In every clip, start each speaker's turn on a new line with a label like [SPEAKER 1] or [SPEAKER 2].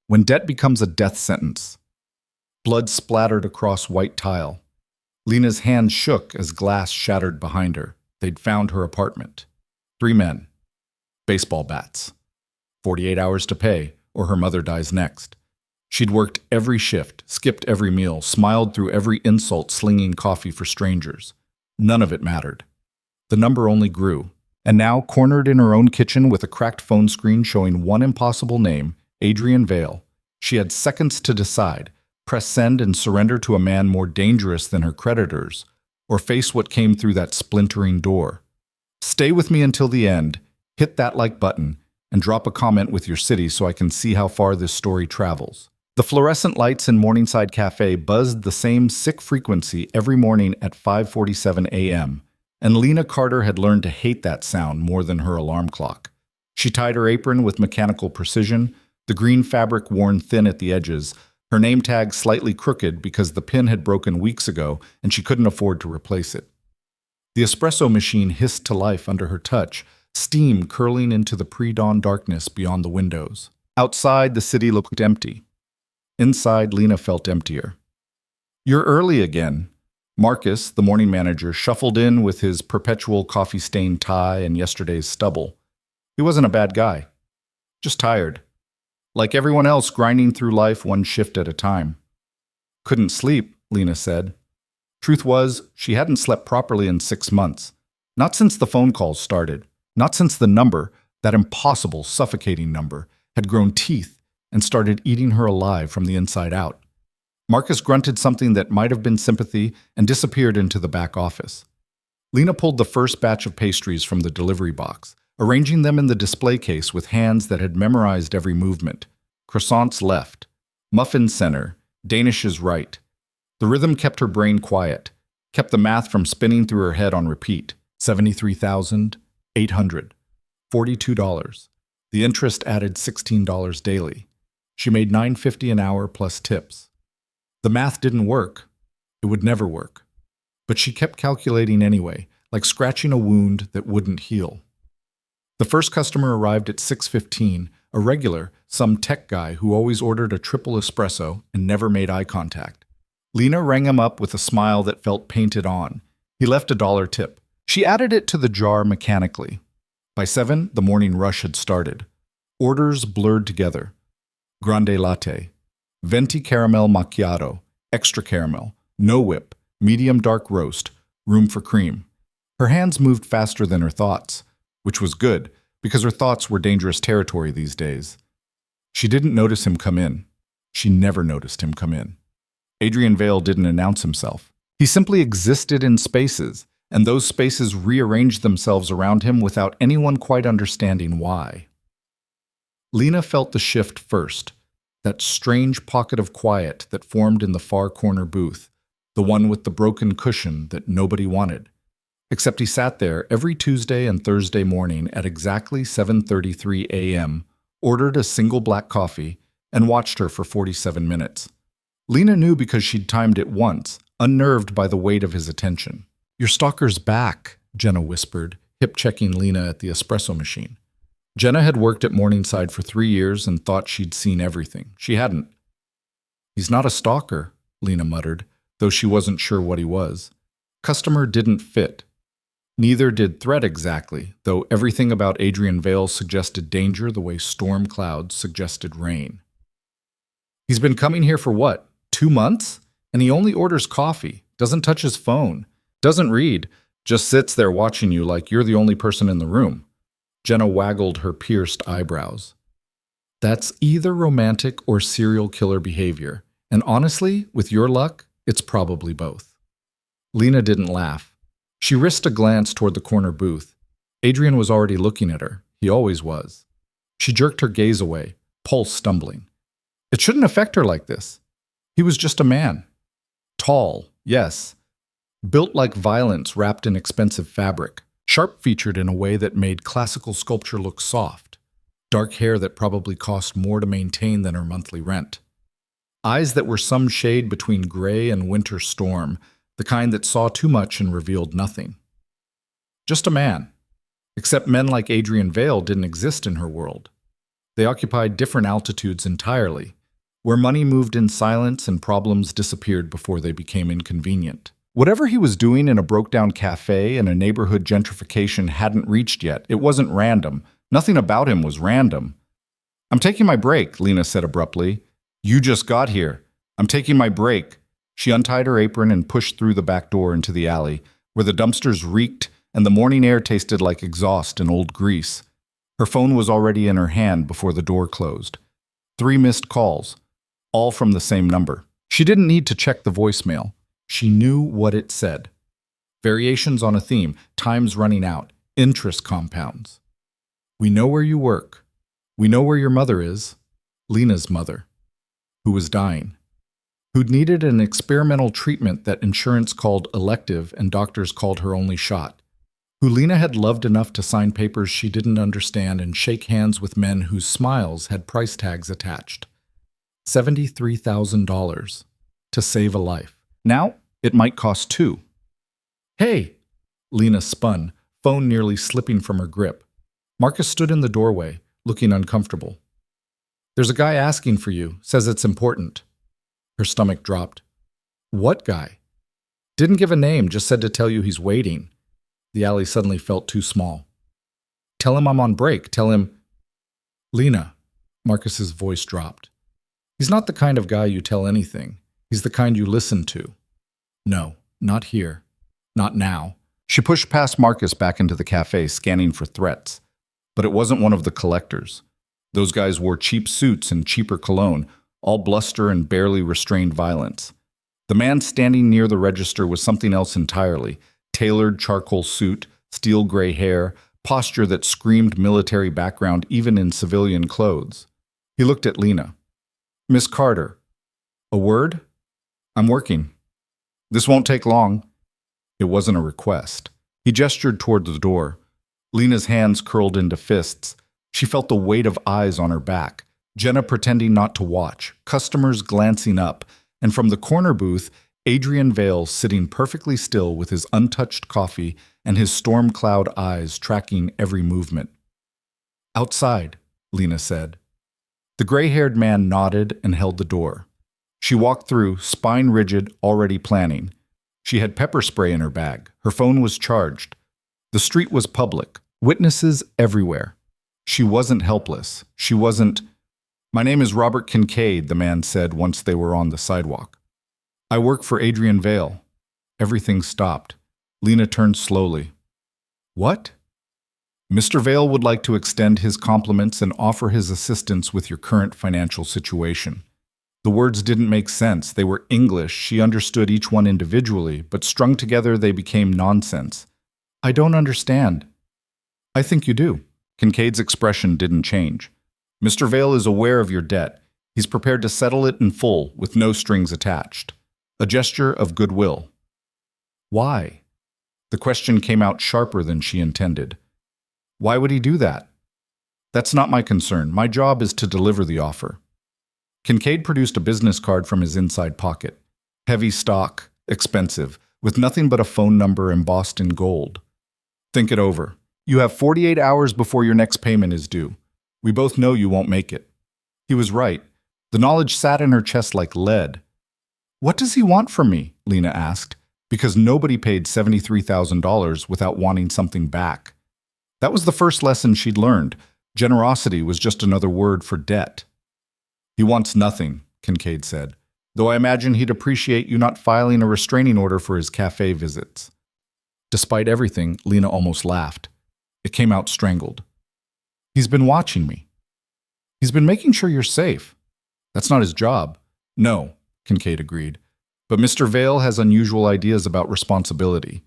[SPEAKER 1] When debt becomes a death sentence. Blood splattered across white tile. Lena's hand shook as glass shattered behind her. They'd found her apartment. 3 men. Baseball bats. 48 hours to pay, or her mother dies next. She'd worked every shift, skipped every meal, smiled through every insult, slinging coffee for strangers. None of it mattered. The number only grew. And now, cornered in her own kitchen with a cracked phone screen showing one impossible name, Adrian Vale, she had seconds to decide: press send and surrender to a man more dangerous than her creditors, or face what came through that splintering door. Stay with me until the end, hit that like button, and drop a comment with your city so I can see how far this story travels. The fluorescent lights in Morningside Cafe buzzed the same sick frequency every morning at 5:47 a.m., and Lena Carter had learned to hate that sound more than her alarm clock. She tied her apron with mechanical precision, the green fabric worn thin at the edges, her name tag slightly crooked because the pin had broken weeks ago and she couldn't afford to replace it. The espresso machine hissed to life under her touch, steam curling into the pre-dawn darkness beyond the windows. Outside, the city looked empty. Inside, Lena felt emptier. "You're early again." Marcus, the morning manager, shuffled in with his perpetual coffee-stained tie and yesterday's stubble. He wasn't a bad guy. Just tired. Like everyone else, grinding through life one shift at a time. "Couldn't sleep," Lena said. Truth was, she hadn't slept properly in 6 months. Not since the phone calls started. Not since the number, that impossible, suffocating number, had grown teeth and started eating her alive from the inside out. Marcus grunted something that might have been sympathy and disappeared into the back office. Lena pulled the first batch of pastries from the delivery box, arranging them in the display case with hands that had memorized every movement. Croissants left, muffins center, Danishes right. The rhythm kept her brain quiet, kept the math from spinning through her head on repeat. $73,800. $42. The interest added $16 daily. She made $9.50 an hour plus tips. The math didn't work. It would never work. But she kept calculating anyway, like scratching a wound that wouldn't heal. The first customer arrived at 6:15, a regular, some tech guy who always ordered a triple espresso and never made eye contact. Lena rang him up with a smile that felt painted on. He left a $1 tip. She added it to the jar mechanically. By 7, the morning rush had started. Orders blurred together. Grande latte, venti caramel macchiato, extra caramel, no whip, medium dark roast, room for cream. Her hands moved faster than her thoughts, which was good, because her thoughts were dangerous territory these days. She didn't notice him come in. She never noticed him come in. Adrian Vale didn't announce himself. He simply existed in spaces, and those spaces rearranged themselves around him without anyone quite understanding why. Lena felt the shift first, that strange pocket of quiet that formed in the far corner booth, the one with the broken cushion that nobody wanted. Except he sat there every Tuesday and Thursday morning at exactly 7:33 a.m., ordered a single black coffee, and watched her for 47 minutes. Lena knew because she'd timed it once, unnerved by the weight of his attention. "Your stalker's back," Jenna whispered, hip-checking Lena at the espresso machine. Jenna had worked at Morningside for 3 years and thought she'd seen everything. She hadn't. "He's not a stalker," Lena muttered, though she wasn't sure what he was. Customer didn't fit. Neither did threat exactly, though everything about Adrian Vale suggested danger the way storm clouds suggested rain. "He's been coming here for what, 2 months? And he only orders coffee, doesn't touch his phone, doesn't read, just sits there watching you like you're the only person in the room." Jenna waggled her pierced eyebrows. "That's either romantic or serial killer behavior, and honestly, with your luck, it's probably both." Lena didn't laugh. She risked a glance toward the corner booth. Adrian was already looking at her. He always was. She jerked her gaze away, pulse stumbling. It shouldn't affect her like this. He was just a man. Tall, yes. Built like violence wrapped in expensive fabric. Sharp-featured in a way that made classical sculpture look soft. Dark hair that probably cost more to maintain than her monthly rent. Eyes that were some shade between gray and winter storm, the kind that saw too much and revealed nothing. Just a man. Except men like Adrian Vale didn't exist in her world. They occupied different altitudes entirely, where money moved in silence and problems disappeared before they became inconvenient. Whatever he was doing in a broke-down cafe in a neighborhood gentrification hadn't reached yet. It wasn't random. Nothing about him was random. "I'm taking my break," Lena said abruptly. "You just got here. I'm taking my break." She untied her apron and pushed through the back door into the alley, where the dumpsters reeked and the morning air tasted like exhaust and old grease. Her phone was already in her hand before the door closed. 3 missed calls, all from the same number. She didn't need to check the voicemail. She knew what it said. Variations on a theme, time's running out, interest compounds. "We know where you work. We know where your mother is." Lena's mother, who was dying, who'd needed an experimental treatment that insurance called elective and doctors called her only shot, who Lena had loved enough to sign papers she didn't understand and shake hands with men whose smiles had price tags attached. $73,000 to save a life. Now, it might cost 2. "Hey!" Lena spun, phone nearly slipping from her grip. Marcus stood in the doorway, looking uncomfortable. "There's a guy asking for you, says it's important." Her stomach dropped. "What guy?" "Didn't give a name, just said to tell you he's waiting." The alley suddenly felt too small. "Tell him I'm on break. Tell him—" "Lena," Marcus's voice dropped. "He's not the kind of guy you tell anything. He's the kind you listen to." "No, not here. Not now." She pushed past Marcus back into the cafe, scanning for threats. But it wasn't one of the collectors. Those guys wore cheap suits and cheaper cologne, all bluster and barely restrained violence. The man standing near the register was something else entirely. Tailored charcoal suit, steel gray hair, posture that screamed military background even in civilian clothes. He looked at Lena. "Miss Carter." "A word?" "I'm working." "This won't take long." It wasn't a request. He gestured toward the door. Lena's hands curled into fists. She felt the weight of eyes on her back. Jenna pretending not to watch, customers glancing up, and from the corner booth, Adrian Vale sitting perfectly still with his untouched coffee and his storm cloud eyes tracking every movement. "Outside," Lena said. The gray-haired man nodded and held the door. She walked through, spine rigid, already planning. She had pepper spray in her bag. Her phone was charged. The street was public. Witnesses everywhere. She wasn't helpless. She wasn't— "My name is Robert Kincaid," the man said once they were on the sidewalk. "I work for Adrian Vale." Everything stopped. Lena turned slowly. "What?" "Mr. Vale would like to extend his compliments and offer his assistance with your current financial situation." The words didn't make sense. They were English. She understood each one individually, but strung together they became nonsense. "I don't understand." "I think you do." Kincaid's expression didn't change. "Mr. Vale is aware of your debt. He's prepared to settle it in full, with no strings attached. A gesture of goodwill." "Why?" The question came out sharper than she intended. "Why would he do that?" "That's not my concern. My job is to deliver the offer." Kincaid produced a business card from his inside pocket. Heavy stock, expensive, with nothing but a phone number embossed in gold. "Think it over. You have 48 hours before your next payment is due. We both know you won't make it." He was right. The knowledge sat in her chest like lead. "What does he want from me?" Lena asked, because nobody paid $73,000 without wanting something back. That was the first lesson she'd learned. Generosity was just another word for debt. "He wants nothing," Kincaid said, "though I imagine he'd appreciate you not filing a restraining order for his cafe visits." Despite everything, Lena almost laughed. It came out strangled. "He's been watching me. He's been making sure you're safe." "That's not his job." "No," Kincaid agreed. "But Mr. Vale has unusual ideas about responsibility."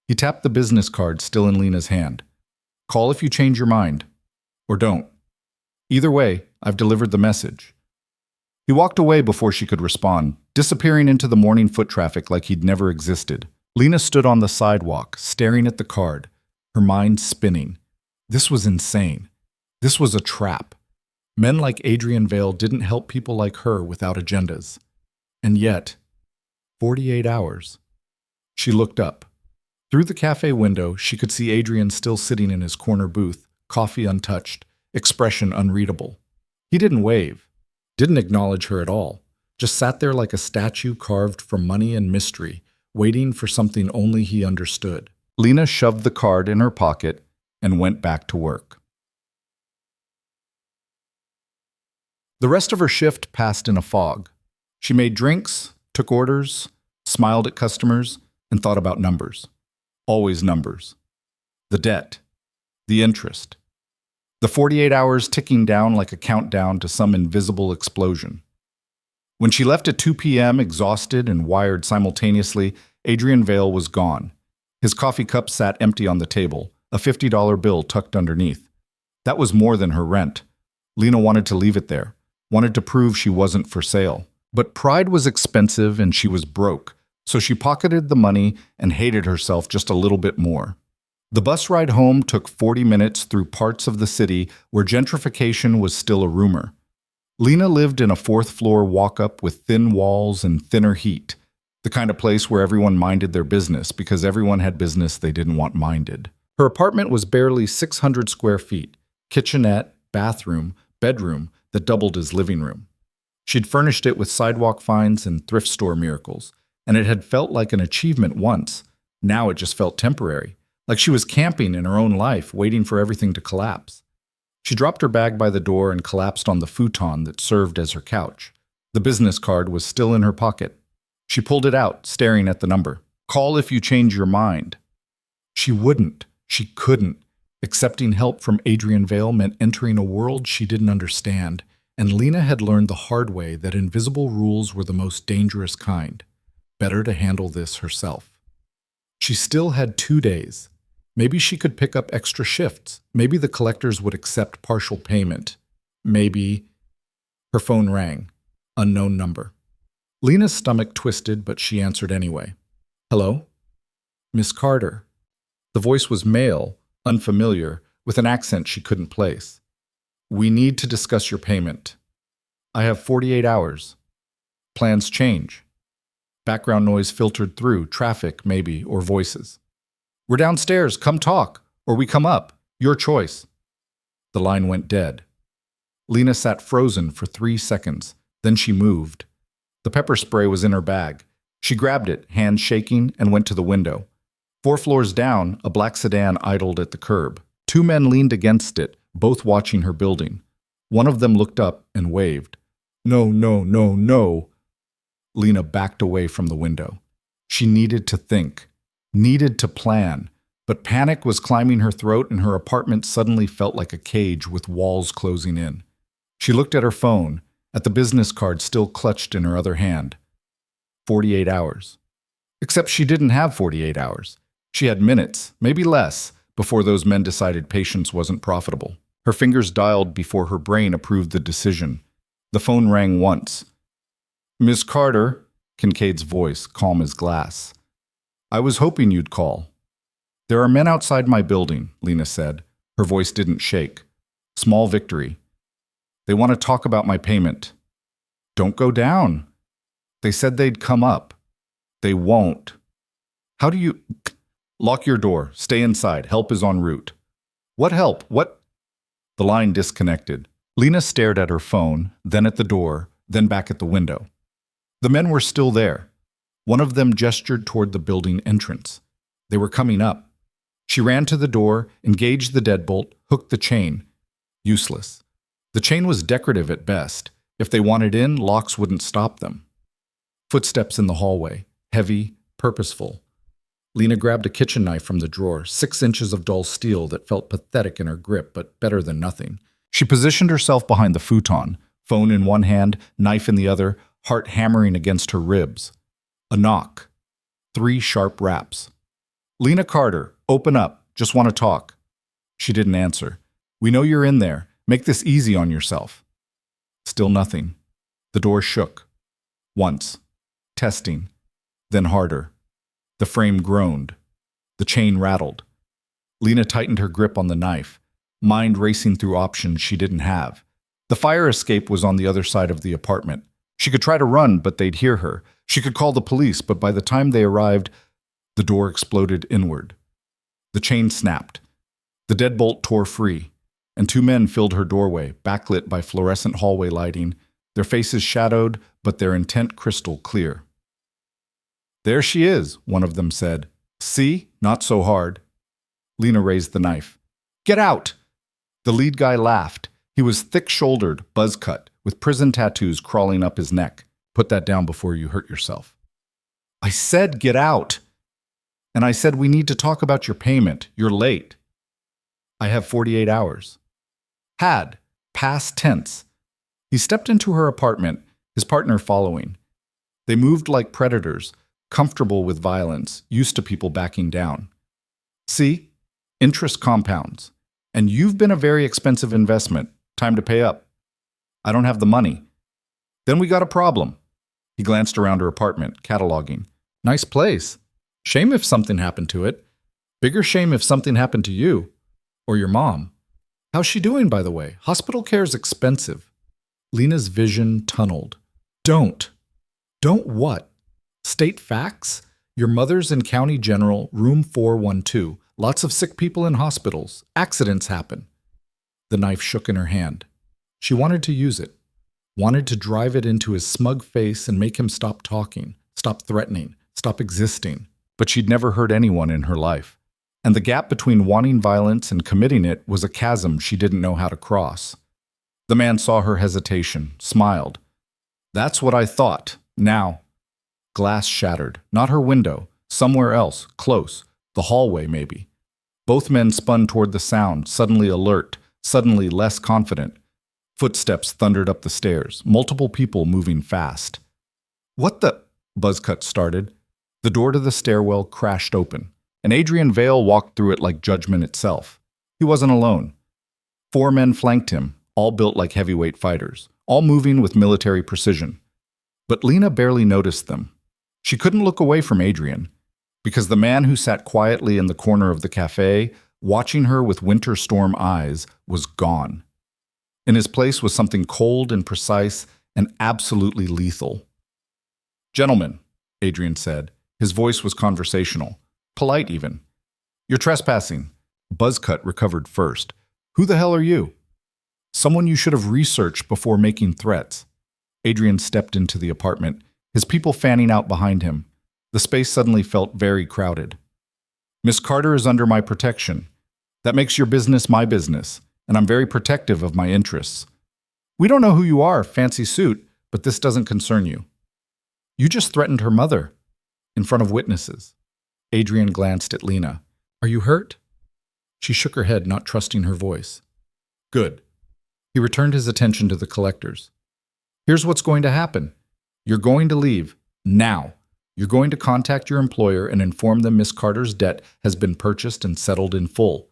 [SPEAKER 1] He tapped the business card still in Lena's hand. "Call if you change your mind. Or don't. Either way, I've delivered the message." He walked away before she could respond, disappearing into the morning foot traffic like he'd never existed. Lena stood on the sidewalk, staring at the card, her mind spinning. This was insane. This was a trap. Men like Adrian Vale didn't help people like her without agendas. And yet, 48 hours. She looked up. Through the cafe window, she could see Adrian still sitting in his corner booth, coffee untouched, expression unreadable. He didn't wave, Didn't acknowledge her at all. Just sat there like a statue carved from money and mystery, waiting for something only he understood. Lena shoved the card in her pocket and went back to work. The rest of her shift passed in a fog. She made drinks, took orders, smiled at customers, and thought about numbers. Always numbers. The debt. The interest. The 48 hours ticking down like a countdown to some invisible explosion. When she left at 2 p.m., exhausted and wired simultaneously, Adrian Vale was gone. His coffee cup sat empty on the table, a $50 bill tucked underneath. That was more than her rent. Lena wanted to leave it there, wanted to prove she wasn't for sale. But pride was expensive and she was broke, so she pocketed the money and hated herself just a little bit more. The bus ride home took 40 minutes through parts of the city where gentrification was still a rumor. Lena lived in a fourth-floor walk-up with thin walls and thinner heat, the kind of place where everyone minded their business because everyone had business they didn't want minded. Her apartment was barely 600 square feet, kitchenette, bathroom, bedroom that doubled as living room. She'd furnished it with sidewalk finds and thrift store miracles, and it had felt like an achievement once. Now it just felt temporary. Like she was camping in her own life, waiting for everything to collapse. She dropped her bag by the door and collapsed on the futon that served as her couch. The business card was still in her pocket. She pulled it out, staring at the number. Call if you change your mind. She wouldn't. She couldn't. Accepting help from Adrian Vale meant entering a world she didn't understand, and Lena had learned the hard way that invisible rules were the most dangerous kind. Better to handle this herself. She still had 2 days. Maybe she could pick up extra shifts. Maybe the collectors would accept partial payment. Maybe... Her phone rang. Unknown number. Lena's stomach twisted, but she answered anyway. Hello? Miss Carter. The voice was male, unfamiliar, with an accent she couldn't place. We need to discuss your payment. I have 48 hours. Plans change. Background noise filtered through, traffic maybe, or voices. We're downstairs, come talk, or we come up, your choice. The line went dead. Lena sat frozen for 3 seconds, then she moved. The pepper spray was in her bag. She grabbed it, hands shaking, and went to the window. 4 floors down, a black sedan idled at the curb. 2 men leaned against it, both watching her building. One of them looked up and waved. No, no, no, no. Lena backed away from the window. She needed to think, needed to plan, but panic was climbing her throat and her apartment suddenly felt like a cage with walls closing in. She looked at her phone, at the business card still clutched in her other hand. 48 hours. Except she didn't have 48 hours. She had minutes, maybe less, before those men decided patience wasn't profitable. Her fingers dialed before her brain approved the decision. The phone rang once. Miss Carter, Kincaid's voice, calm as glass. I was hoping you'd call. There are men outside my building, Lena said. Her voice didn't shake. Small victory. They want to talk about my payment. Don't go down. They said they'd come up. They won't. How do you... Lock your door. Stay inside. Help is en route. What help? What? The line disconnected. Lena stared at her phone, then at the door, then back at the window. The men were still there. One of them gestured toward the building entrance. They were coming up. She ran to the door, engaged the deadbolt, hooked the chain. Useless. The chain was decorative at best. If they wanted in, locks wouldn't stop them. Footsteps in the hallway, heavy, purposeful. Lena grabbed a kitchen knife from the drawer, 6 inches of dull steel that felt pathetic in her grip, but better than nothing. She positioned herself behind the futon, phone in one hand, knife in the other, heart hammering against her ribs. A knock. 3 sharp raps. Lena Carter, open up. Just want to talk. She didn't answer. We know you're in there. Make this easy on yourself. Still nothing. The door shook. Once. Testing. Then harder. The frame groaned. The chain rattled. Lena tightened her grip on the knife, mind racing through options she didn't have. The fire escape was on the other side of the apartment. She could try to run, but they'd hear her. She could call the police, but by the time they arrived, the door exploded inward. The chain snapped. The deadbolt tore free, and 2 men filled her doorway, backlit by fluorescent hallway lighting, their faces shadowed, but their intent crystal clear. "There she is," one of them said. "See? Not so hard." Lena raised the knife. "Get out!" The lead guy laughed. He was thick-shouldered, buzz-cut, with prison tattoos crawling up his neck. "Put that down before you hurt yourself." "I said get out!" "And I said we need to talk about your payment. You're late." "I have 48 hours." "Had. Past tense." He stepped into her apartment, his partner following. They moved like predators, comfortable with violence, used to people backing down. "See? Interest compounds. And you've been a very expensive investment. Time to pay up." "I don't have the money." "Then we got a problem." He glanced around her apartment, cataloging. "Nice place. Shame if something happened to it. Bigger shame if something happened to you. Or your mom. How's she doing, by the way? Hospital care's expensive." Lena's vision tunneled. "Don't. Don't what? State facts? Your mother's in County General, room 412. Lots of sick people in hospitals. Accidents happen." The knife shook in her hand. She wanted to use it. Wanted to drive it into his smug face and make him stop talking, stop threatening, stop existing. But she'd never hurt anyone in her life. And the gap between wanting violence and committing it was a chasm she didn't know how to cross. The man saw her hesitation, smiled. "That's what I thought. Now." Glass shattered. Not her window. Somewhere else, close. The hallway, maybe. Both men spun toward the sound, suddenly alert, suddenly less confident. Footsteps thundered up the stairs, multiple people moving fast. "What the—" Buzzcut started. The door to the stairwell crashed open, and Adrian Vale walked through it like judgment itself. He wasn't alone. 4 men flanked him, all built like heavyweight fighters, all moving with military precision. But Lena barely noticed them. She couldn't look away from Adrian, because the man who sat quietly in the corner of the cafe, watching her with winter storm eyes, was gone. In his place was something cold and precise and absolutely lethal. "Gentlemen," Adrian said. His voice was conversational, polite even. "You're trespassing." Buzzcut recovered first. "Who the hell are you?" "Someone you should have researched before making threats." Adrian stepped into the apartment, his people fanning out behind him. The space suddenly felt very crowded. "Miss Carter is under my protection. That makes your business my business, and I'm very protective of my interests. We don't know who you are, fancy suit, but this doesn't concern you." "You just threatened her mother." In front of witnesses. Adrian glanced at Lena. "Are you hurt?" She shook her head, not trusting her voice. "Good." He returned his attention to the collectors. "Here's what's going to happen. You're going to leave. Now. You're going to contact your employer and inform them Miss Carter's debt has been purchased and settled in full.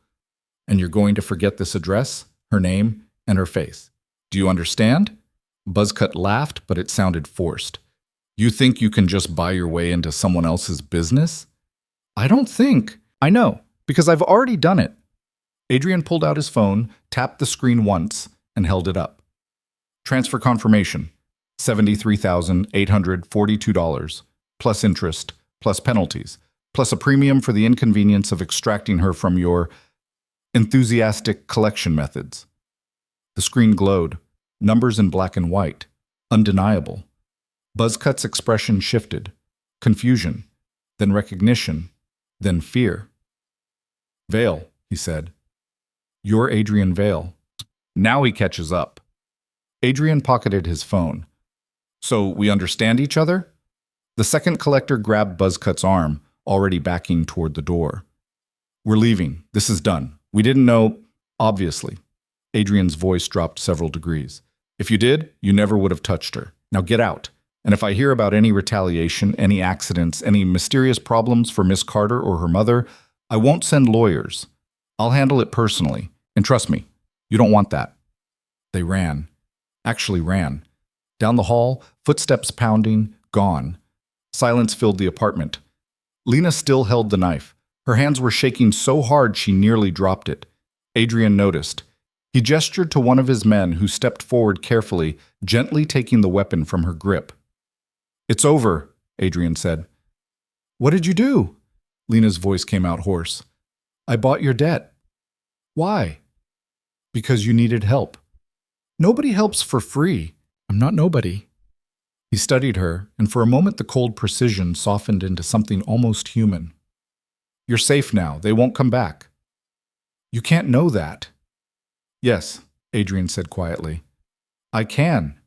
[SPEAKER 1] And you're going to forget this address, her name, and her face. Do you understand?" Buzzcut laughed, but it sounded forced. "You think you can just buy your way into someone else's business?" "I don't think." "I know, because I've already done it." Adrian pulled out his phone, tapped the screen once, and held it up. "Transfer confirmation. $73,842, plus interest, plus penalties, plus a premium for the inconvenience of extracting her from your enthusiastic collection methods." The screen glowed, numbers in black and white, undeniable. Buzzcut's expression shifted. Confusion, then recognition, then fear. "Vale," he said. "You're Adrian Vale." Now he catches up. Adrian pocketed his phone. "So we understand each other?" The second collector grabbed Buzzcut's arm, already backing toward the door. "We're leaving. This is done. We didn't know, obviously." Adrian's voice dropped several degrees. "If you did, you never would have touched her. Now get out. And if I hear about any retaliation, any accidents, any mysterious problems for Miss Carter or her mother, I won't send lawyers. I'll handle it personally. And trust me, you don't want that." They ran. Actually ran. Down the hall, footsteps pounding, gone. Silence filled the apartment. Lena still held the knife. Her hands were shaking so hard she nearly dropped it. Adrian noticed. He gestured to one of his men who stepped forward carefully, gently taking the weapon from her grip. "It's over," Adrian said. "What did you do?" Lena's voice came out hoarse. "I bought your debt." "Why?" "Because you needed help." "Nobody helps for free." I'm not nobody. He studied her, and for a moment the cold precision softened into something almost human. You're safe now. They won't come back. You can't know that. Yes, Adrian said quietly. I can.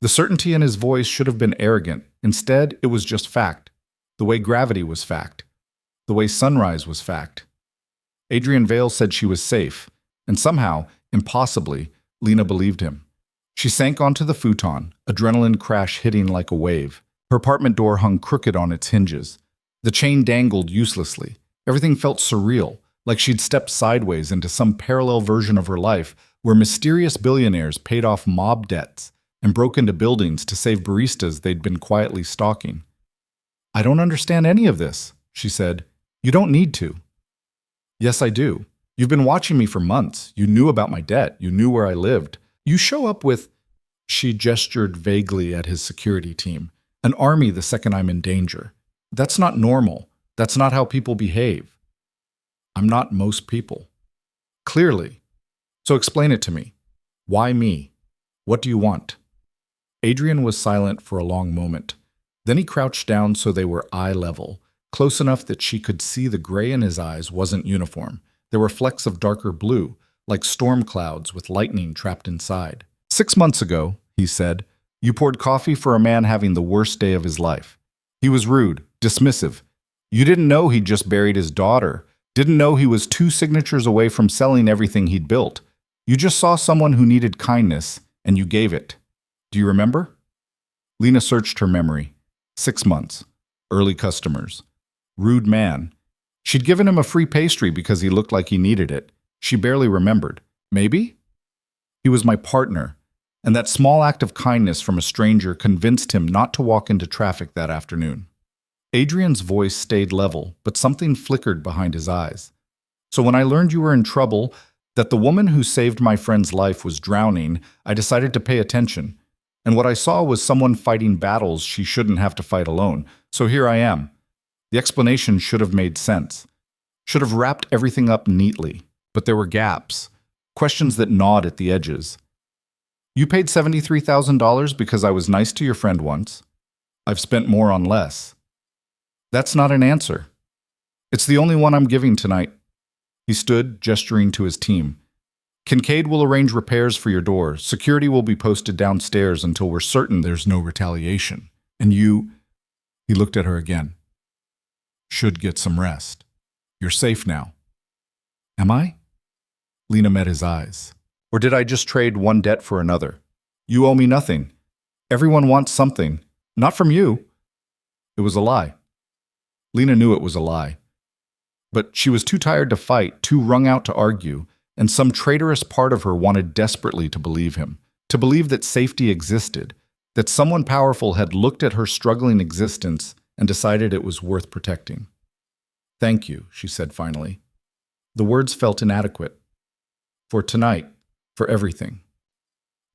[SPEAKER 1] The certainty in his voice should have been arrogant. Instead, it was just fact. The way gravity was fact. The way sunrise was fact. Adrian Vale said she was safe, and somehow, impossibly, Lena believed him. She sank onto the futon, adrenaline crash hitting like a wave. Her apartment door hung crooked on its hinges. The chain dangled uselessly. Everything felt surreal, like she'd stepped sideways into some parallel version of her life where mysterious billionaires paid off mob debts and broke into buildings to save baristas they'd been quietly stalking. I don't understand any of this, she said. You don't need to. Yes, I do. You've been watching me for months. You knew about my debt. You knew where I lived. You show up with, she gestured vaguely at his security team, an army the second I'm in danger. That's not normal. That's not how people behave. I'm not most people. Clearly. So explain it to me. Why me? What do you want? Adrian was silent for a long moment. Then he crouched down so they were eye level, close enough that she could see the gray in his eyes wasn't uniform. There were flecks of darker blue, like storm clouds with lightning trapped inside. 6 months ago, he said, you poured coffee for a man having the worst day of his life. He was rude, dismissive. You didn't know he'd just buried his daughter, didn't know he was 2 signatures away from selling everything he'd built. You just saw someone who needed kindness, and you gave it. Do you remember? Lena searched her memory. 6 months. Early customers. Rude man. She'd given him a free pastry because he looked like he needed it. She barely remembered. Maybe? He was my partner, and that small act of kindness from a stranger convinced him not to walk into traffic that afternoon. Adrian's voice stayed level, but something flickered behind his eyes. So when I learned you were in trouble, that the woman who saved my friend's life was drowning, I decided to pay attention. And what I saw was someone fighting battles she shouldn't have to fight alone. So here I am. The explanation should have made sense. Should have wrapped everything up neatly. But there were gaps. Questions that gnawed at the edges. You paid $73,000 because I was nice to your friend once. I've spent more on less. That's not an answer. It's the only one I'm giving tonight. He stood, gesturing to his team. Kincaid will arrange repairs for your door. Security will be posted downstairs until we're certain there's no retaliation. And you, he looked at her again, should get some rest. You're safe now. Am I? Lena met his eyes. Or did I just trade one debt for another? You owe me nothing. Everyone wants something. Not from you. It was a lie. Lena knew it was a lie. But she was too tired to fight, too wrung out to argue, and some traitorous part of her wanted desperately to believe him, to believe that safety existed, that someone powerful had looked at her struggling existence and decided it was worth protecting. Thank you, she said finally. The words felt inadequate. For tonight, for everything.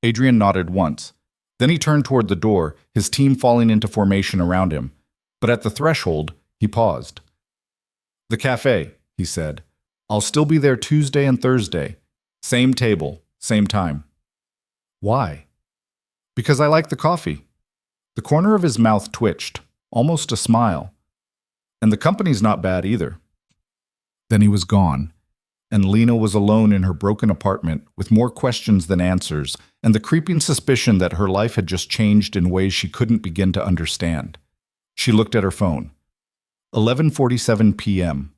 [SPEAKER 1] Adrian nodded once. Then he turned toward the door, his team falling into formation around him. But at the threshold, he paused. The cafe, he said. I'll still be there Tuesday and Thursday. Same table, same time. Why? Because I like the coffee. The corner of his mouth twitched, almost a smile. And the company's not bad either. Then he was gone, and Lena was alone in her broken apartment with more questions than answers and the creeping suspicion that her life had just changed in ways she couldn't begin to understand. She looked at her phone. 11:47 p.m.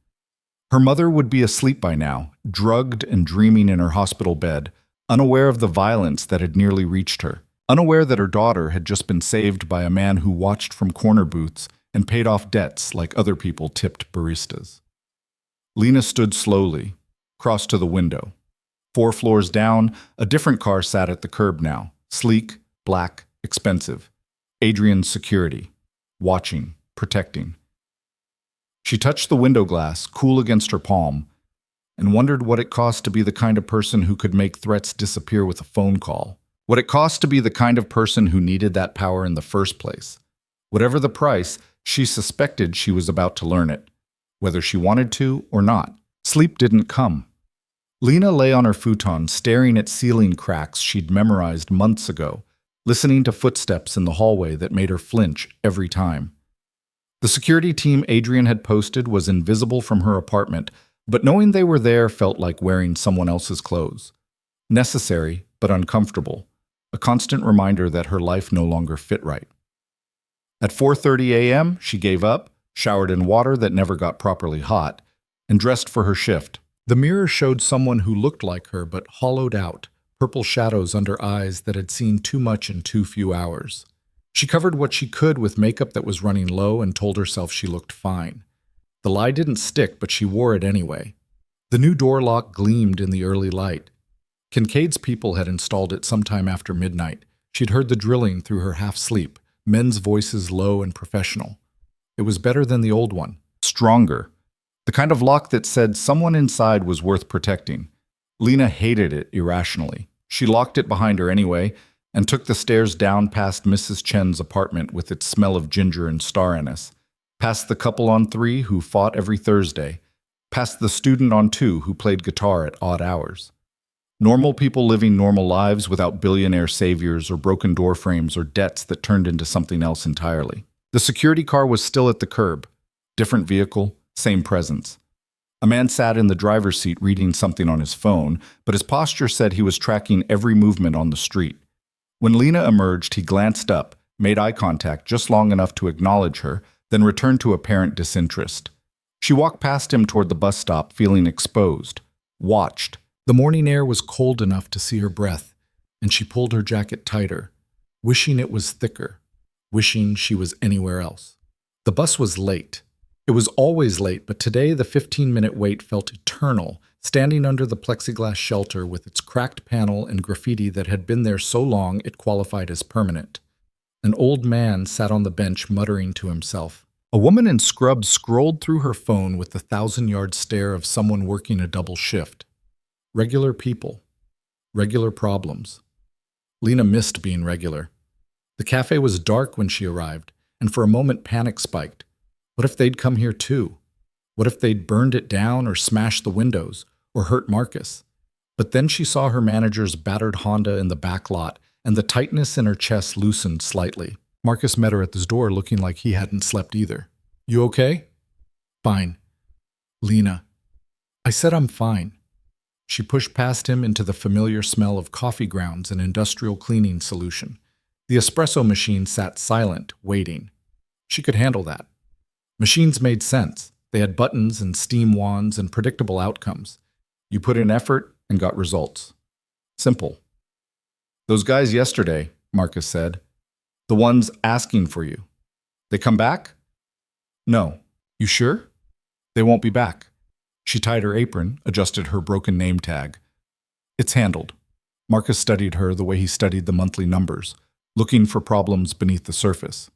[SPEAKER 1] Her mother would be asleep by now, drugged and dreaming in her hospital bed, unaware of the violence that had nearly reached her, unaware that her daughter had just been saved by a man who watched from corner booths and paid off debts like other people tipped baristas. Lena stood slowly, crossed to the window. 4 floors down, a different car sat at the curb now, sleek, black, expensive. Adrian's security, watching, protecting. She touched the window glass, cool against her palm, and wondered what it cost to be the kind of person who could make threats disappear with a phone call. What it cost to be the kind of person who needed that power in the first place. Whatever the price, she suspected she was about to learn it, whether she wanted to or not. Sleep didn't come. Lena lay on her futon, staring at ceiling cracks she'd memorized months ago, listening to footsteps in the hallway that made her flinch every time. The security team Adrian had posted was invisible from her apartment, but knowing they were there felt like wearing someone else's clothes. Necessary, but uncomfortable. A constant reminder that her life no longer fit right. At 4:30 a.m., she gave up, showered in water that never got properly hot, and dressed for her shift. The mirror showed someone who looked like her but hollowed out, purple shadows under eyes that had seen too much in too few hours. She covered what she could with makeup that was running low and told herself she looked fine. The lie didn't stick, but she wore it anyway. The new door lock gleamed in the early light. Kincaid's people had installed it sometime after midnight. She'd heard the drilling through her half-sleep, men's voices low and professional. It was better than the old one, stronger. The kind of lock that said someone inside was worth protecting. Lena hated it irrationally. She locked it behind her anyway and took the stairs down past Mrs. Chen's apartment with its smell of ginger and star anise, past the couple on 3 who fought every Thursday, past the student on 2 who played guitar at odd hours. Normal people living normal lives without billionaire saviors or broken door frames or debts that turned into something else entirely. The security car was still at the curb. Different vehicle, same presence. A man sat in the driver's seat reading something on his phone, but his posture said he was tracking every movement on the street. When Lena emerged, he glanced up, made eye contact just long enough to acknowledge her, then returned to apparent disinterest. She walked past him toward the bus stop, feeling exposed, watched. The morning air was cold enough to see her breath, and she pulled her jacket tighter, wishing it was thicker, wishing she was anywhere else. The bus was late. It was always late, but today the 15-minute wait felt eternal, standing under the plexiglass shelter with its cracked panel and graffiti that had been there so long it qualified as permanent. An old man sat on the bench muttering to himself. A woman in scrubs scrolled through her phone with the 1,000-yard stare of someone working a double shift. Regular people. Regular problems. Lena missed being regular. The cafe was dark when she arrived, and for a moment panic spiked. What if they'd come here too? What if they'd burned it down or smashed the windows or hurt Marcus? But then she saw her manager's battered Honda in the back lot, and the tightness in her chest loosened slightly. Marcus met her at the door looking like he hadn't slept either. "You okay?" "Fine." "Lena." "I said I'm fine." She pushed past him into the familiar smell of coffee grounds and industrial cleaning solution. The espresso machine sat silent, waiting. She could handle that. Machines made sense. They had buttons and steam wands and predictable outcomes. You put in effort and got results. Simple. "Those guys yesterday," Marcus said. "The ones asking for you. They come back?" "No." "You sure?" "They won't be back." She tied her apron, adjusted her broken name tag. "It's handled." Marcus studied her the way he studied the monthly numbers, looking for problems beneath the surface.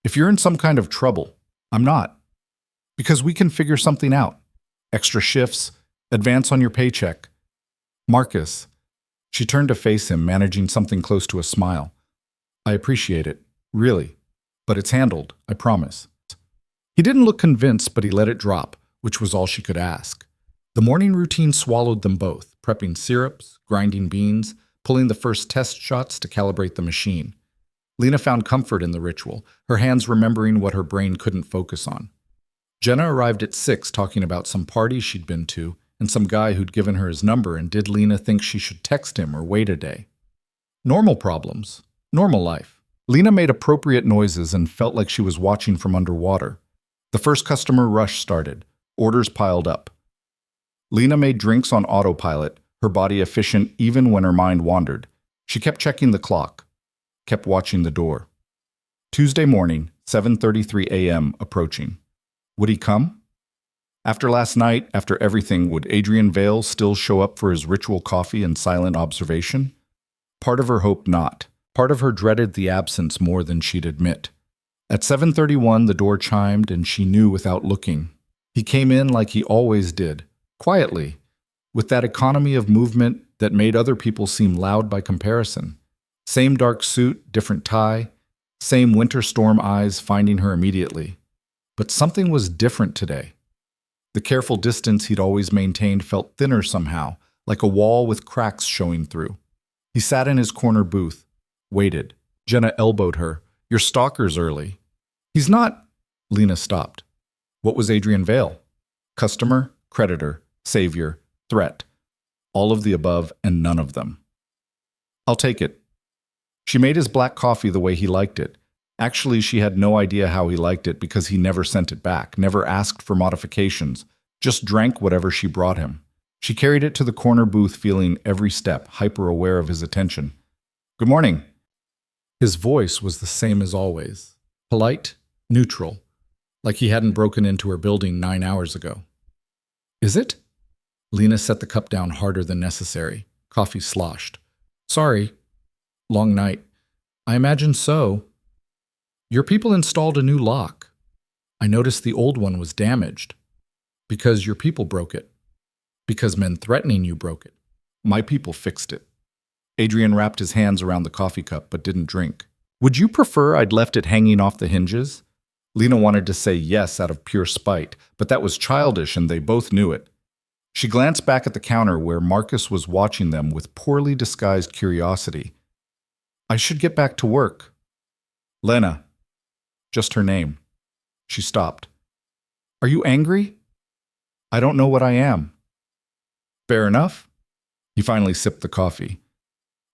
[SPEAKER 1] "If you're in some kind of trouble, I'm not. Because we can figure something out. Extra shifts, advance on your paycheck." "Marcus." She turned to face him, managing something close to a smile. "I appreciate it, really. But it's handled, I promise." He didn't look convinced, but he let it drop, which was all she could ask. The morning routine swallowed them both, prepping syrups, grinding beans, pulling the first test shots to calibrate the machine. Lena found comfort in the ritual, her hands remembering what her brain couldn't focus on. Jenna arrived at 6 talking about some party she'd been to and some guy who'd given her his number, and did Lena think she should text him or wait a day? Normal problems. Normal life. Lena made appropriate noises and felt like she was watching from underwater. The first customer rush started. Orders piled up. Lena made drinks on autopilot, her body efficient even when her mind wandered. She kept checking the clock, kept watching the door. Tuesday morning, 7:33 a.m. approaching. Would he come? After last night, after everything, would Adrian Vale still show up for his ritual coffee and silent observation? Part of her hoped not. Part of her dreaded the absence more than she'd admit. At 7:31, the door chimed, and she knew without looking. He came in like he always did, quietly, with that economy of movement that made other people seem loud by comparison. Same dark suit, different tie, same winter storm eyes finding her immediately. But something was different today. The careful distance he'd always maintained felt thinner somehow, like a wall with cracks showing through. He sat in his corner booth, waited. Jenna elbowed her. Your stalker's early. He's not. Lena stopped. What was Adrian Vale? Customer, creditor, savior, threat. All of the above and none of them. I'll take it. She made his black coffee the way he liked it. Actually, she had no idea how he liked it because he never sent it back, never asked for modifications, just drank whatever she brought him. She carried it to the corner booth feeling every step, hyper-aware of his attention. Good morning. His voice was the same as always. Polite, neutral, like he hadn't broken into her building 9 hours ago. Is it? Lena set the cup down harder than necessary. Coffee sloshed. Sorry. Long night. I imagine so. Your people installed a new lock. I noticed the old one was damaged. Because your people broke it. Because men threatening you broke it. My people fixed it. Adrian wrapped his hands around the coffee cup but didn't drink. Would you prefer I'd left it hanging off the hinges? Lena wanted to say yes out of pure spite, but that was childish and they both knew it. She glanced back at the counter where Marcus was watching them with poorly disguised curiosity. I should get back to work. Lena. Just her name. She stopped. Are you angry? I don't know what I am. Fair enough. He finally sipped the coffee.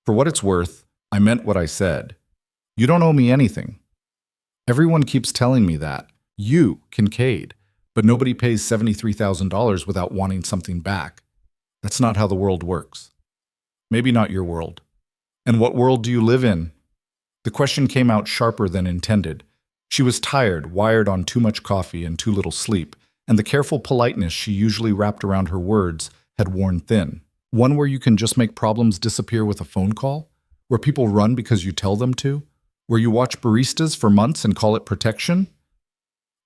[SPEAKER 1] For what it's worth, I meant what I said. You don't owe me anything. Everyone keeps telling me that. You, Kincaid. But nobody pays $73,000 without wanting something back. That's not how the world works. Maybe not your world. And what world do you live in? The question came out sharper than intended. She was tired, wired on too much coffee and too little sleep, and the careful politeness she usually wrapped around her words had worn thin. One where you can just make problems disappear with a phone call? Where people run because you tell them to? Where you watch baristas for months and call it protection?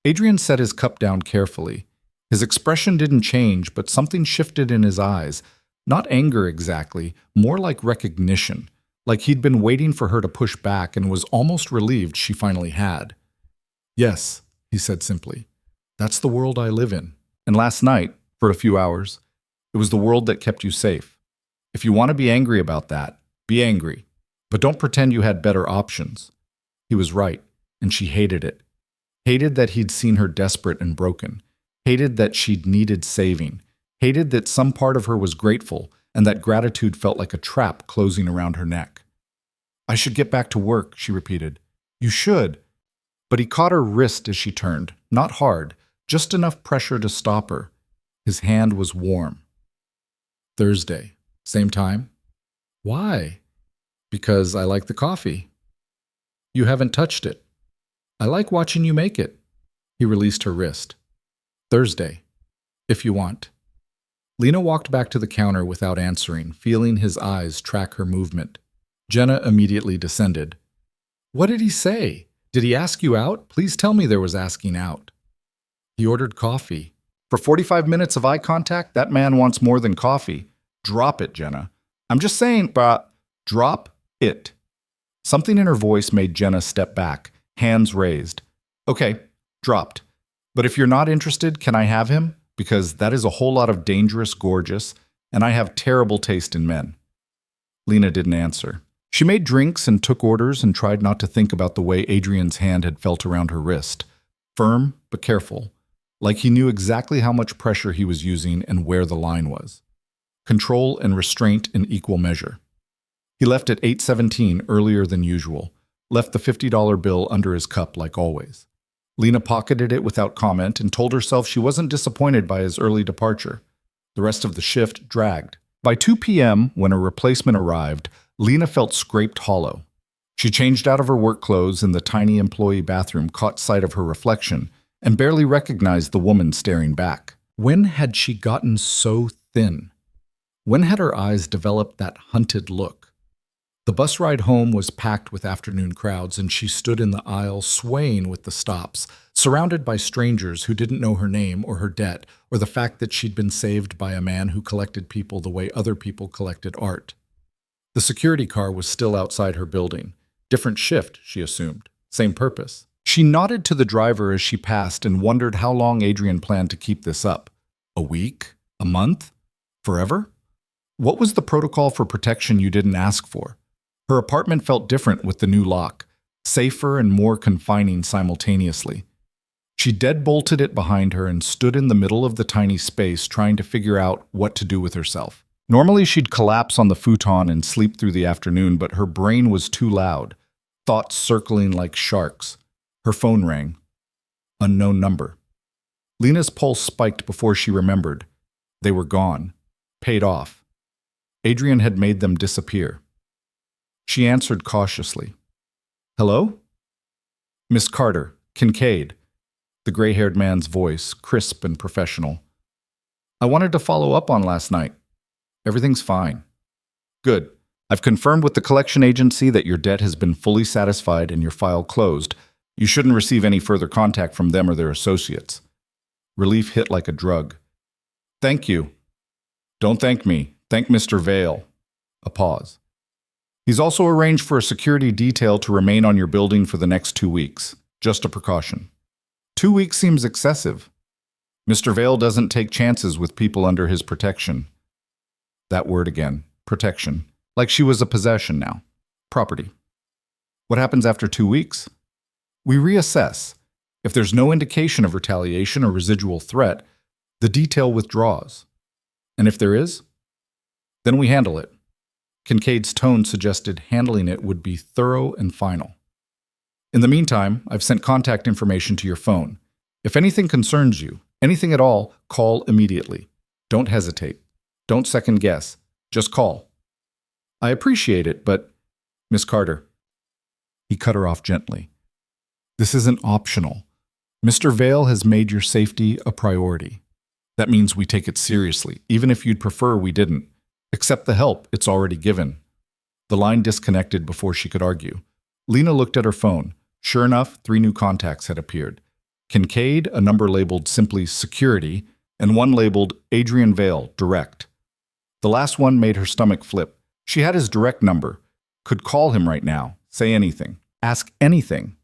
[SPEAKER 1] Adrian set his cup down carefully. His expression didn't change, but something shifted in his eyes. Not anger exactly, more like recognition. Like he'd been waiting for her to push back and was almost relieved she finally had. Yes, he said simply. That's the world I live in. And last night, for a few hours, it was the world that kept you safe. If you want to be angry about that, be angry. But don't pretend you had better options. He was right, and she hated it. Hated that he'd seen her desperate and broken. Hated that she'd needed saving. Hated that some part of her was grateful, and that gratitude felt like a trap closing around her neck. I should get back to work, she repeated. You should. But he caught her wrist as she turned, not hard, just enough pressure to stop her. His hand was warm. Thursday. Same time? Why? Because I like the coffee. You haven't touched it. I like watching you make it. He released her wrist. Thursday. If you want. Lena walked back to the counter without answering, feeling his eyes track her movement. Jenna immediately descended. What did he say? Did he ask you out? Please tell me there was asking out. He ordered coffee. For 45 minutes of eye contact, that man wants more than coffee. Drop it, Jenna. I'm just saying, but drop it. Something in her voice made Jenna step back, hands raised. Okay, dropped. But if you're not interested, can I have him? Because that is a whole lot of dangerous, gorgeous, and I have terrible taste in men. Lena didn't answer. She made drinks and took orders and tried not to think about the way Adrian's hand had felt around her wrist. Firm, but careful. Like he knew exactly how much pressure he was using and where the line was. Control and restraint in equal measure. He left at 8:17 earlier than usual, left the $50 bill under his cup like always. Lena pocketed it without comment and told herself she wasn't disappointed by his early departure. The rest of the shift dragged. By 2 p.m., when a replacement arrived, Lena felt scraped hollow. She changed out of her work clothes in the tiny employee bathroom, caught sight of her reflection, and barely recognized the woman staring back. When had she gotten so thin? When had her eyes developed that hunted look? The bus ride home was packed with afternoon crowds, and she stood in the aisle swaying with the stops, surrounded by strangers who didn't know her name or her debt, or the fact that she'd been saved by a man who collected people the way other people collected art. The security car was still outside her building. Different shift, she assumed. Same purpose. She nodded to the driver as she passed and wondered how long Adrian planned to keep this up. A week? A month? Forever? What was the protocol for protection you didn't ask for? Her apartment felt different with the new lock, safer and more confining simultaneously. She deadbolted it behind her and stood in the middle of the tiny space trying to figure out what to do with herself. Normally she'd collapse on the futon and sleep through the afternoon, but her brain was too loud, thoughts circling like sharks. Her phone rang. Unknown number. Lena's pulse spiked before she remembered. They were gone. Paid off. Adrian had made them disappear. She answered cautiously. Hello? Miss Carter, Kincaid. The gray-haired man's voice, crisp and professional. I wanted to follow up on last night. Everything's fine. Good. I've confirmed with the collection agency that your debt has been fully satisfied and your file closed. You shouldn't receive any further contact from them or their associates. Relief hit like a drug. Thank you. Don't thank me. Thank Mr. Vale. A pause. He's also arranged for a security detail to remain on your building for the next 2 weeks. Just a precaution. 2 weeks seems excessive. Mr. Vale doesn't take chances with people under his protection. That word again. Protection. Like she was a possession now. Property. What happens after 2 weeks? We reassess. If there's no indication of retaliation or residual threat, the detail withdraws. And if there is, then we handle it. Kincaid's tone suggested handling it would be thorough and final. In the meantime, I've sent contact information to your phone. If anything concerns you, anything at all, call immediately. Don't hesitate. Don't second guess. Just call. I appreciate it, but, Miss Carter. He cut her off gently. This isn't optional. Mr. Vale has made your safety a priority. That means we take it seriously, even if you'd prefer we didn't. Accept the help it's already given. The line disconnected before she could argue. Lena looked at her phone. Sure enough, 3 new contacts had appeared. Kincaid, a number labeled simply Security, and one labeled Adrian Vale, Direct. The last one made her stomach flip. She had his direct number, could call him right now, say anything, ask anything.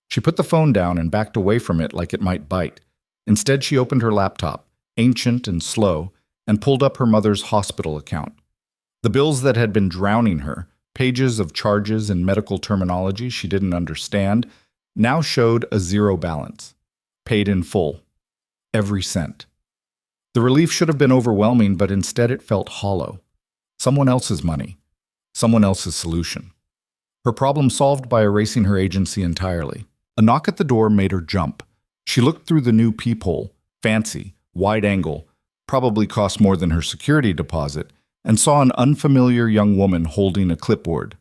[SPEAKER 1] She put the phone down and backed away from it like it might bite. Instead, she opened her laptop, ancient and slow, and pulled up her mother's hospital account. The bills that had been drowning her, pages of charges and medical terminology she didn't understand, now showed a zero balance. Paid in full. Every cent. The relief should have been overwhelming, but instead it felt hollow. Someone else's money. Someone else's solution. Her problem solved by erasing her agency entirely. A knock at the door made her jump. She looked through the new peephole, fancy, wide angle, probably cost more than her security deposit, and saw an unfamiliar young woman holding a clipboard.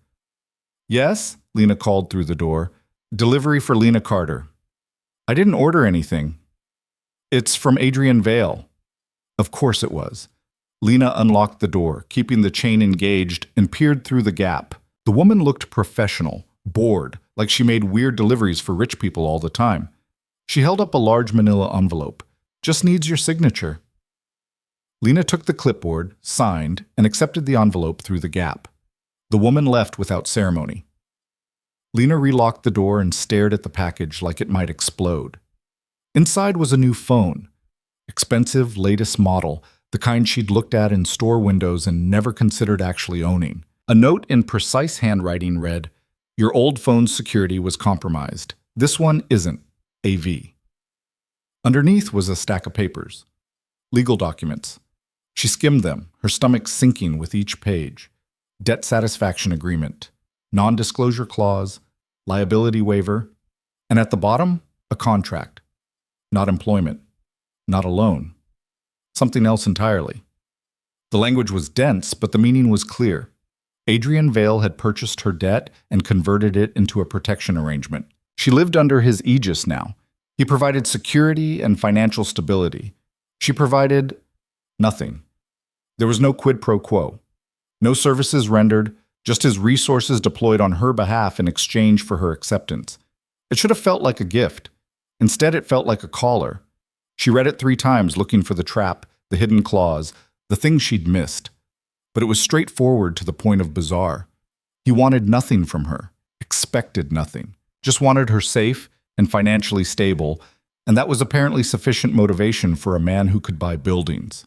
[SPEAKER 1] Yes? Lena called through the door. Delivery for Lena Carter. I didn't order anything. It's from Adrian Vale. Of course it was. Lena unlocked the door, keeping the chain engaged, and peered through the gap. The woman looked professional, bored, like she made weird deliveries for rich people all the time. She held up a large manila envelope. Just needs your signature. Lena took the clipboard, signed, and accepted the envelope through the gap. The woman left without ceremony. Lena relocked the door and stared at the package like it might explode. Inside was a new phone. Expensive, latest model, the kind she'd looked at in store windows and never considered actually owning. A note in precise handwriting read, "Your old phone's security was compromised. This one isn't. AV." Underneath was a stack of papers. Legal documents. She skimmed them, her stomach sinking with each page. Debt satisfaction agreement, non-disclosure clause, liability waiver, and at the bottom, a contract. Not employment, not a loan. Something else entirely. The language was dense, but the meaning was clear. Adrian Vale had purchased her debt and converted it into a protection arrangement. She lived under his aegis now. He provided security and financial stability. She provided nothing. There was no quid pro quo. No services rendered, just his resources deployed on her behalf in exchange for her acceptance. It should have felt like a gift. Instead, it felt like a caller. She read it 3 times, looking for the trap, the hidden clause, the thing she'd missed. But it was straightforward to the point of bizarre. He wanted nothing from her, expected nothing, just wanted her safe and financially stable, and that was apparently sufficient motivation for a man who could buy buildings.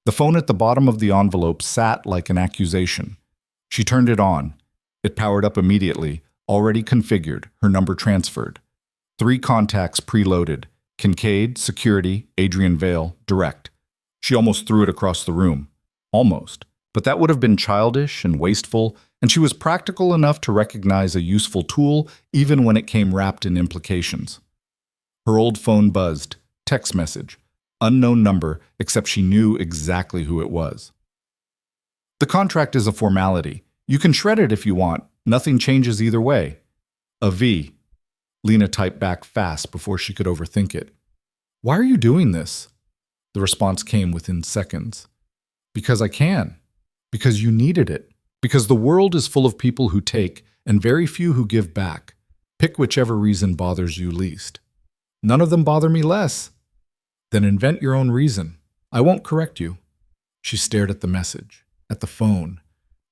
[SPEAKER 1] The phone at the bottom of the envelope sat like an accusation. She turned it on. It powered up immediately, already configured, her number transferred. 3 contacts preloaded: Kincaid, Security, Adrian Vale, Direct. She almost threw it across the room. Almost. But that would have been childish and wasteful, and she was practical enough to recognize a useful tool even when it came wrapped in implications. Her old phone buzzed. Text message. Unknown number, except she knew exactly who it was. The contract is a formality. You can shred it if you want. Nothing changes either way. A V. Lena typed back fast before she could overthink it. Why are you doing this? The response came within seconds. Because I can. Because you needed it. Because the world is full of people who take and very few who give back. Pick whichever reason bothers you least. None of them bother me less. Then invent your own reason. I won't correct you. She stared at the message, at the phone,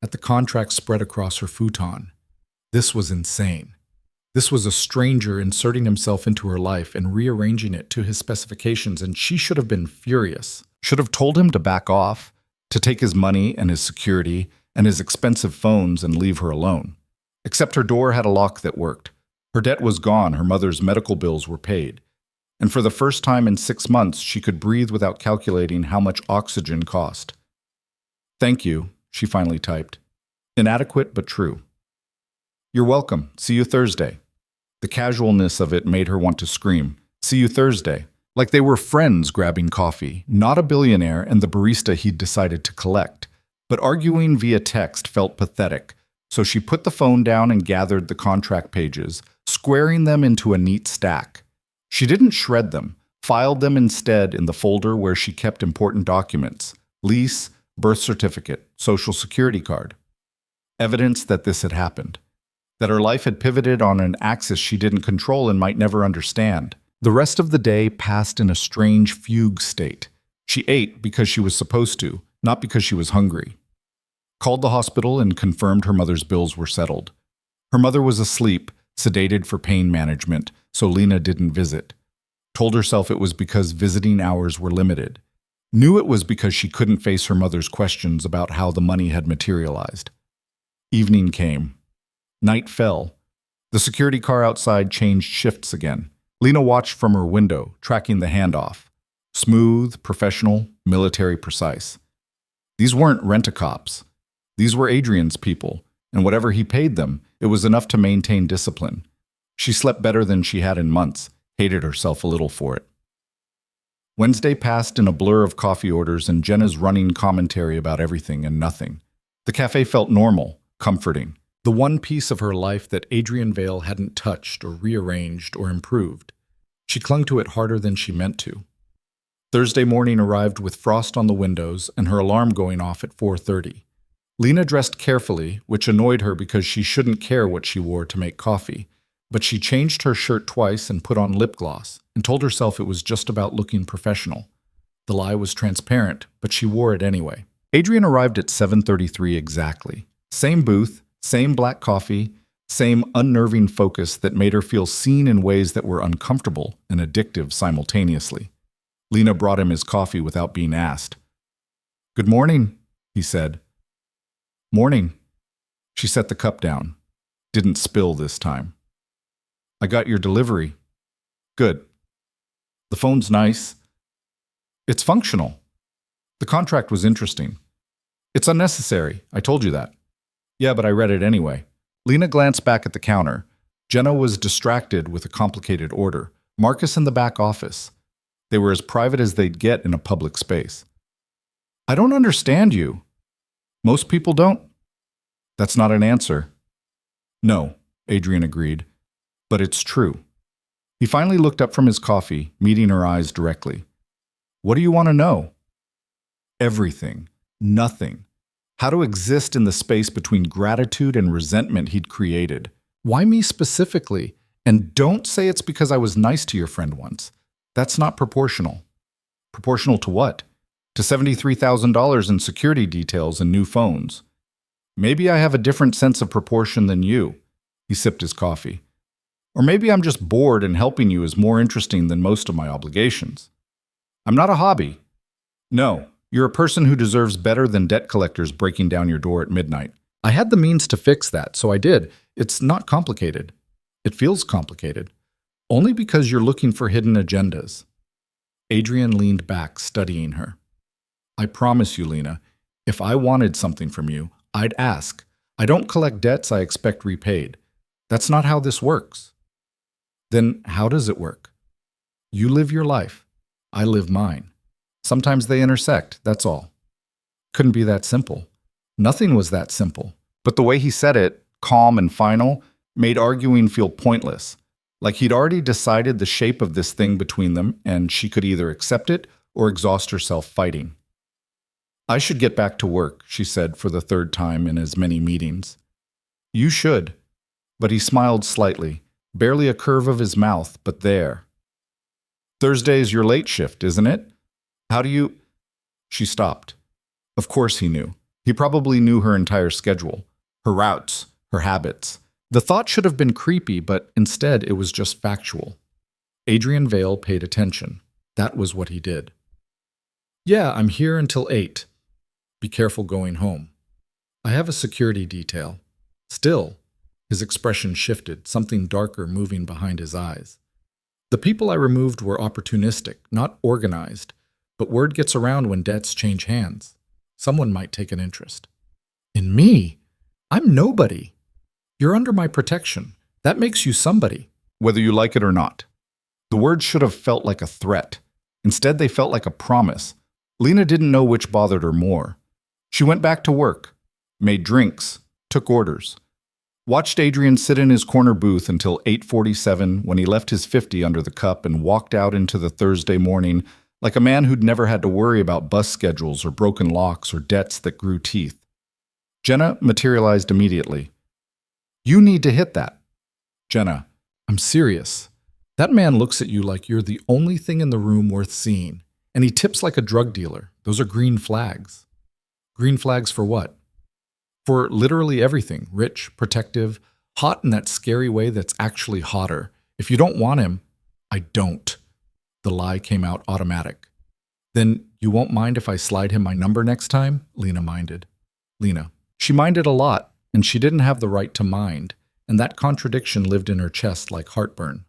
[SPEAKER 1] at the contract spread across her futon. This was insane. This was a stranger inserting himself into her life and rearranging it to his specifications, and she should have been furious. Should have told him to back off, to take his money and his security and his expensive phones and leave her alone. Except her door had a lock that worked. Her debt was gone, her mother's medical bills were paid. And for the first time in 6 months, she could breathe without calculating how much oxygen cost. Thank you, she finally typed. Inadequate but true. You're welcome. See you Thursday. The casualness of it made her want to scream. See you Thursday. Like they were friends grabbing coffee, not a billionaire and the barista he'd decided to collect. But arguing via text felt pathetic, so she put the phone down and gathered the contract pages, squaring them into a neat stack. She didn't shred them, filed them instead in the folder where she kept important documents: lease, birth certificate, social security card. Evidence that this had happened. That her life had pivoted on an axis she didn't control and might never understand. The rest of the day passed in a strange fugue state. She ate because she was supposed to, not because she was hungry. Called the hospital and confirmed her mother's bills were settled. Her mother was asleep, sedated for pain management, so Lena didn't visit. Told herself it was because visiting hours were limited. Knew it was because she couldn't face her mother's questions about how the money had materialized. Evening came. Night fell. The security car outside changed shifts again. Lena watched from her window, tracking the handoff. Smooth, professional, military precise. These weren't rent-a-cops. These were Adrian's people, and whatever he paid them, it was enough to maintain discipline. She slept better than she had in months, hated herself a little for it. Wednesday passed in a blur of coffee orders and Jenna's running commentary about everything and nothing. The cafe felt normal, comforting. The one piece of her life that Adrian Vale hadn't touched or rearranged or improved. She clung to it harder than she meant to. Thursday morning arrived with frost on the windows and her alarm going off at 4:30. Lena dressed carefully, which annoyed her because she shouldn't care what she wore to make coffee, but she changed her shirt twice and put on lip gloss and told herself it was just about looking professional. The lie was transparent, but she wore it anyway. Adrian arrived at 7:33 exactly. Same booth, same black coffee, same unnerving focus that made her feel seen in ways that were uncomfortable and addictive simultaneously. Lena brought him his coffee without being asked. "Good morning," he said. "Morning." She set the cup down. Didn't spill this time. "I got your delivery." "Good." "The phone's nice." "It's functional." "The contract was interesting." "It's unnecessary. I told you that." "Yeah, but I read it anyway." Lena glanced back at the counter. Jenna was distracted with a complicated order. Marcus in the back office. They were as private as they'd get in a public space. "I don't understand you." "Most people don't." "That's not an answer." "No," Adrian agreed. "But it's true." He finally looked up from his coffee, meeting her eyes directly. "What do you want to know?" Everything. Nothing. How to exist in the space between gratitude and resentment he'd created. Why me specifically? And don't say it's because I was nice to your friend once. That's not proportional. Proportional to what? To $73,000 in security details and new phones. Maybe I have a different sense of proportion than you. He sipped his coffee. Or maybe I'm just bored and helping you is more interesting than most of my obligations. I'm not a hobby. No, you're a person who deserves better than debt collectors breaking down your door at midnight. I had the means to fix that, so I did. It's not complicated. It feels complicated. Only because you're looking for hidden agendas. Adrian leaned back, studying her. I promise you, Lena, if I wanted something from you, I'd ask. I don't collect debts I expect repaid. That's not how this works. Then how does it work? You live your life. I live mine. Sometimes they intersect, that's all. Couldn't be that simple. Nothing was that simple. But the way he said it, calm and final, made arguing feel pointless. Like he'd already decided the shape of this thing between them, and she could either accept it or exhaust herself fighting. I should get back to work, she said for the third time in as many meetings. You should. But he smiled slightly, barely a curve of his mouth, but there. Thursday's your late shift, isn't it? How do you… She stopped. Of course he knew. He probably knew her entire schedule, her routes, her habits. The thought should have been creepy, but instead it was just factual. Adrian Vale paid attention. That was what he did. Yeah, I'm here until 8. Be careful going home. I have a security detail. Still, his expression shifted, something darker moving behind his eyes. The people I removed were opportunistic, not organized, but word gets around when debts change hands. Someone might take an interest. In me? I'm nobody. You're under my protection. That makes you somebody, whether you like it or not. The words should have felt like a threat. Instead, they felt like a promise. Lena didn't know which bothered her more. She went back to work, made drinks, took orders. Watched Adrian sit in his corner booth until 8:47 when he left his 50 under the cup and walked out into the Thursday morning like a man who'd never had to worry about bus schedules or broken locks or debts that grew teeth. Jenna materialized immediately. You need to hit that. Jenna, I'm serious. That man looks at you like you're the only thing in the room worth seeing, and he tips like a drug dealer. Those are green flags. Green flags for what? For literally everything, rich, protective, hot in that scary way that's actually hotter. If you don't want him, I don't. The lie came out automatic. Then you won't mind if I slide him my number next time? Lena minded. Lena. She minded a lot, and she didn't have the right to mind, and that contradiction lived in her chest like heartburn.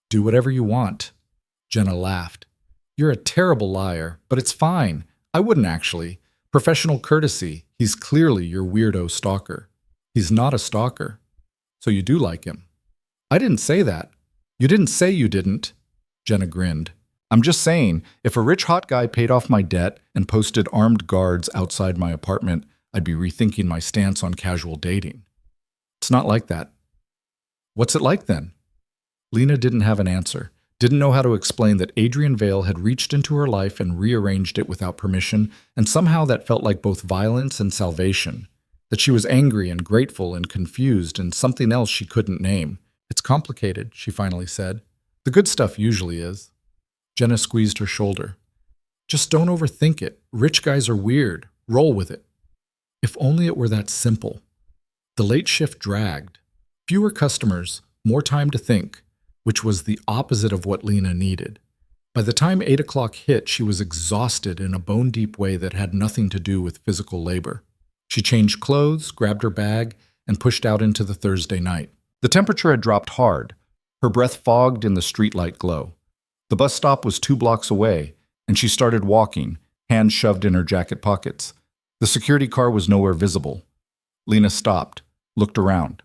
[SPEAKER 1] Do whatever you want. Jenna laughed. You're a terrible liar, but it's fine. I wouldn't actually. Professional courtesy. He's clearly your weirdo stalker. He's not a stalker. So you do like him. I didn't say that. You didn't say you didn't. Jenna grinned. I'm just saying, if a rich hot guy paid off my debt and posted armed guards outside my apartment, I'd be rethinking my stance on casual dating. It's not like that. What's it like then? Lena didn't have an answer, didn't know how to explain that Adrian Vale had reached into her life and rearranged it without permission, and somehow that felt like both violence and salvation, that she was angry and grateful and confused and something else she couldn't name. It's complicated, she finally said. The good stuff usually is. Jenna squeezed her shoulder. Just don't overthink it. Rich guys are weird. Roll with it. If only it were that simple. The late shift dragged. Fewer customers, more time to think, which was the opposite of what Lena needed. By the time 8 o'clock hit, she was exhausted in a bone-deep way that had nothing to do with physical labor. She changed clothes, grabbed her bag, and pushed out into the Thursday night. The temperature had dropped hard. Her breath fogged in the streetlight glow. The bus stop was 2 blocks away, and she started walking, hands shoved in her jacket pockets. The security car was nowhere visible. Lena stopped, looked around.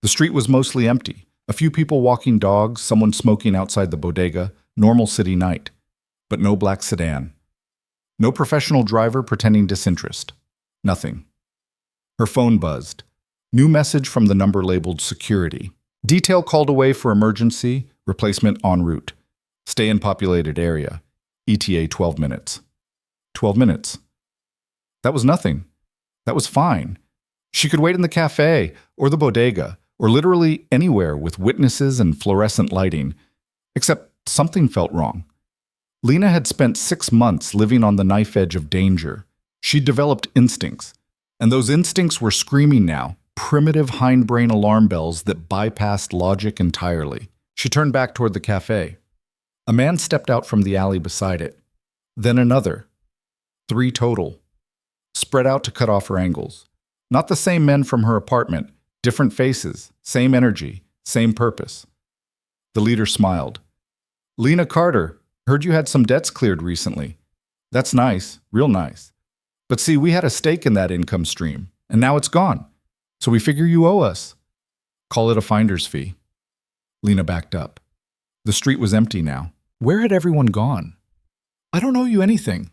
[SPEAKER 1] The street was mostly empty. A few people walking dogs, someone smoking outside the bodega, normal city night. But no black sedan. No professional driver pretending disinterest. Nothing. Her phone buzzed. New message from the number labeled security. Detail called away for emergency, replacement en route. Stay in populated area. ETA 12 minutes. 12 minutes. That was nothing. That was fine. She could wait in the cafe, or the bodega, or literally anywhere with witnesses and fluorescent lighting. Except something felt wrong. Lena had spent 6 months living on the knife edge of danger. She'd developed instincts, and those instincts were screaming now, primitive hindbrain alarm bells that bypassed logic entirely. She turned back toward the cafe. A man stepped out from the alley beside it. Then another. 3 total. Spread out to cut off her angles. Not the same men from her apartment, different faces, same energy, same purpose. The leader smiled. Lena Carter, heard you had some debts cleared recently. That's nice, real nice. But see, we had a stake in that income stream, and now it's gone. So we figure you owe us. Call it a finder's fee. Lena backed up. The street was empty now. Where had everyone gone? I don't owe you anything.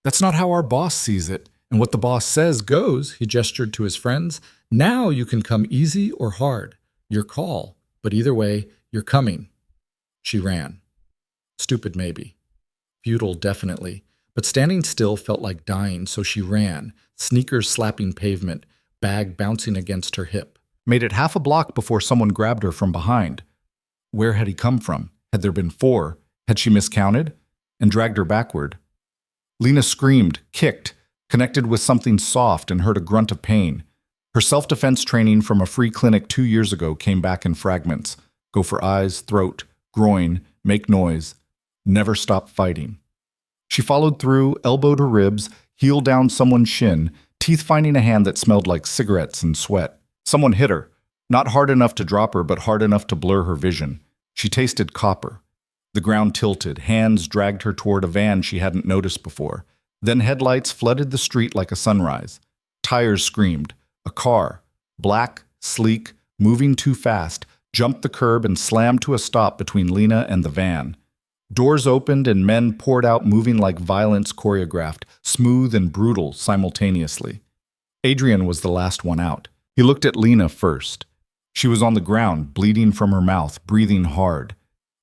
[SPEAKER 1] That's not how our boss sees it. And what the boss says goes, he gestured to his friends. Now you can come easy or hard. Your call. But either way, you're coming. She ran. Stupid maybe. Futile definitely. But standing still felt like dying, so she ran, sneakers slapping pavement, bag bouncing against her hip. Made it half a block before someone grabbed her from behind. Where had he come from? Had there been 4? Had she miscounted? And dragged her backward. Lena screamed, kicked, connected with something soft and heard a grunt of pain. Her self-defense training from a free clinic 2 years ago came back in fragments. Go for eyes, throat, groin, make noise. Never stop fighting. She followed through, elbowed her ribs, heel down someone's shin, teeth finding a hand that smelled like cigarettes and sweat. Someone hit her. Not hard enough to drop her, but hard enough to blur her vision. She tasted copper. The ground tilted, hands dragged her toward a van she hadn't noticed before. Then headlights flooded the street like a sunrise. Tires screamed. A car, black, sleek, moving too fast, jumped the curb and slammed to a stop between Lena and the van. Doors opened and men poured out, moving like violence choreographed, smooth and brutal simultaneously. Adrian was the last one out. He looked at Lena first. She was on the ground, bleeding from her mouth, breathing hard.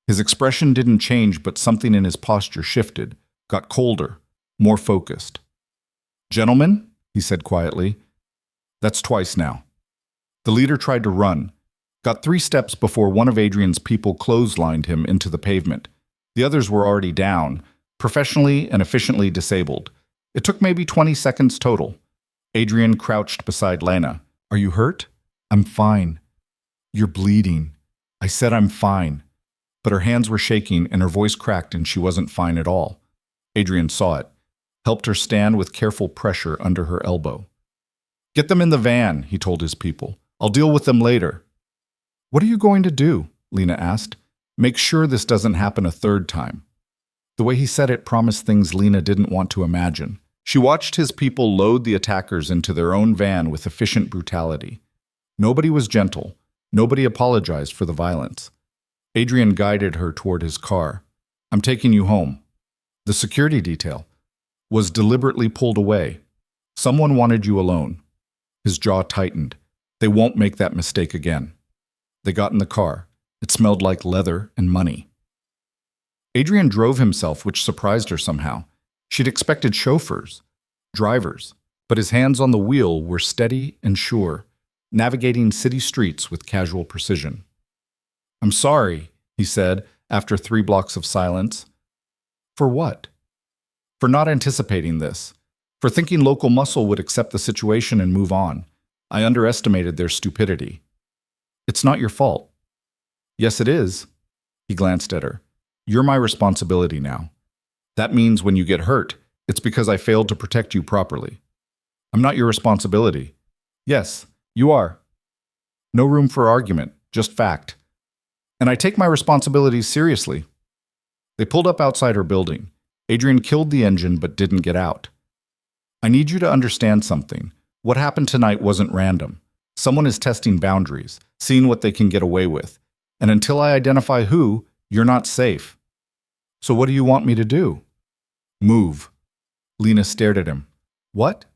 [SPEAKER 1] His expression didn't change, but something in his posture shifted, got colder, more focused. "Gentlemen," he said quietly. "That's twice now." The leader tried to run, got 3 steps before one of Adrian's people clotheslined him into the pavement. The others were already down, professionally and efficiently disabled. It took maybe 20 seconds total. Adrian crouched beside Lena. "Are you hurt?" "I'm fine." "You're bleeding." "I said I'm fine." But her hands were shaking and her voice cracked and she wasn't fine at all. Adrian saw it, helped her stand with careful pressure under her elbow. "Get them in the van," he told his people. "I'll deal with them later." "What are you going to do?" Lena asked. "Make sure this doesn't happen a 3rd time." The way he said it promised things Lena didn't want to imagine. She watched his people load the attackers into their own van with efficient brutality. Nobody was gentle. Nobody apologized for the violence. Adrian guided her toward his car. "I'm taking you home." The security detail was deliberately pulled away. "Someone wanted you alone." His jaw tightened. They won't make that mistake again. They got in the car. It smelled like leather and money. Adrian drove himself, which surprised her somehow. She'd expected chauffeurs, drivers, but his hands on the wheel were steady and sure, navigating city streets with casual precision. "I'm sorry," he said, after 3 blocks of silence. "For what?" "For not anticipating this. For thinking local muscle would accept the situation and move on. I underestimated their stupidity." "It's not your fault." "Yes, it is." He glanced at her. "You're my responsibility now. That means when you get hurt, it's because I failed to protect you properly." "I'm not your responsibility." "Yes, you are." No room for argument, just fact. "And I take my responsibilities seriously." They pulled up outside her building. Adrian killed the engine but didn't get out. "I need you to understand something. What happened tonight wasn't random. Someone is testing boundaries, seeing what they can get away with. And until I identify who, you're not safe." "So what do you want me to do?" "Move." Lena stared at him. "What?"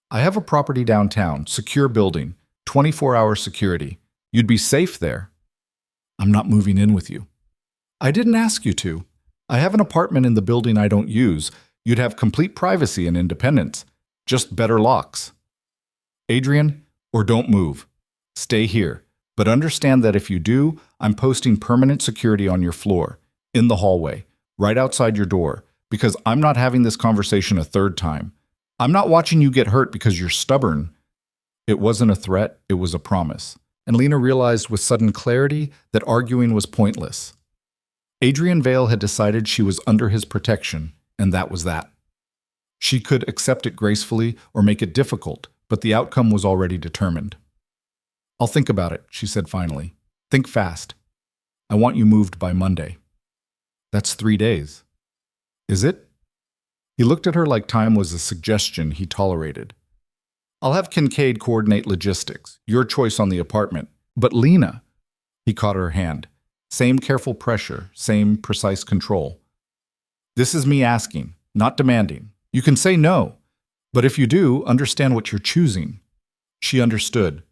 [SPEAKER 1] "I have a property downtown, secure building, 24-hour security. You'd be safe there." "I'm not moving in with you." "I didn't ask you to. I have an apartment in the building I don't use. You'd have complete privacy and independence. Just better locks." "Adrian, or don't move. Stay here. But understand that if you do, I'm posting permanent security on your floor, in the hallway, right outside your door, because I'm not having this conversation a 3rd time. I'm not watching you get hurt because you're stubborn." It wasn't a threat, it was a promise. And Lena realized with sudden clarity that arguing was pointless. Adrian Vale had decided she was under his protection, and that was that. She could accept it gracefully or make it difficult, but the outcome was already determined. "I'll think about it," she said finally. "Think fast. I want you moved by Monday." "That's 3 days." "Is it?" He looked at her like time was a suggestion he tolerated. "I'll have Kincaid coordinate logistics. Your choice on the apartment. But Lena," he caught her hand. Same careful pressure, same precise control. "This is me asking, not demanding. You can say no, but if you do, understand what you're choosing." She understood.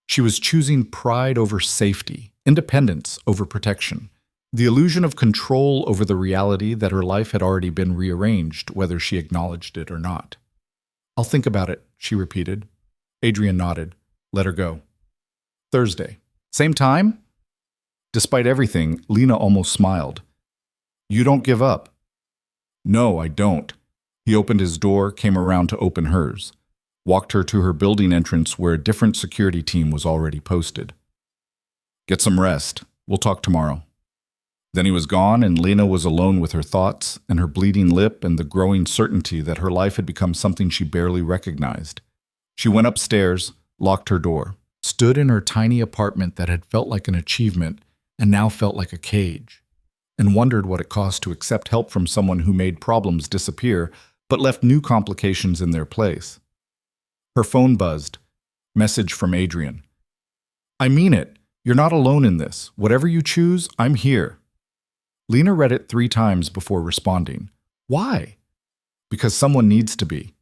[SPEAKER 1] She was choosing pride over safety, independence over protection, the illusion of control over the reality that her life had already been rearranged, whether she acknowledged it or not. "I'll think about it," she repeated. Adrian nodded. Let her go. Thursday. Same time? Despite everything, Lena almost smiled. "You don't give up." "No, I don't." He opened his door, came around to open hers, walked her to her building entrance where a different security team was already posted. "Get some rest. We'll talk tomorrow." Then he was gone, and Lena was alone with her thoughts and her bleeding lip and the growing certainty that her life had become something she barely recognized. She went upstairs, locked her door, stood in her tiny apartment that had felt like an achievement and now felt like a cage, and wondered what it cost to accept help from someone who made problems disappear but left new complications in their place. Her phone buzzed. Message from Adrian. "I mean it. You're not alone in this. Whatever you choose, I'm here." Lena read it 3 times before responding. Why? Because someone needs to be.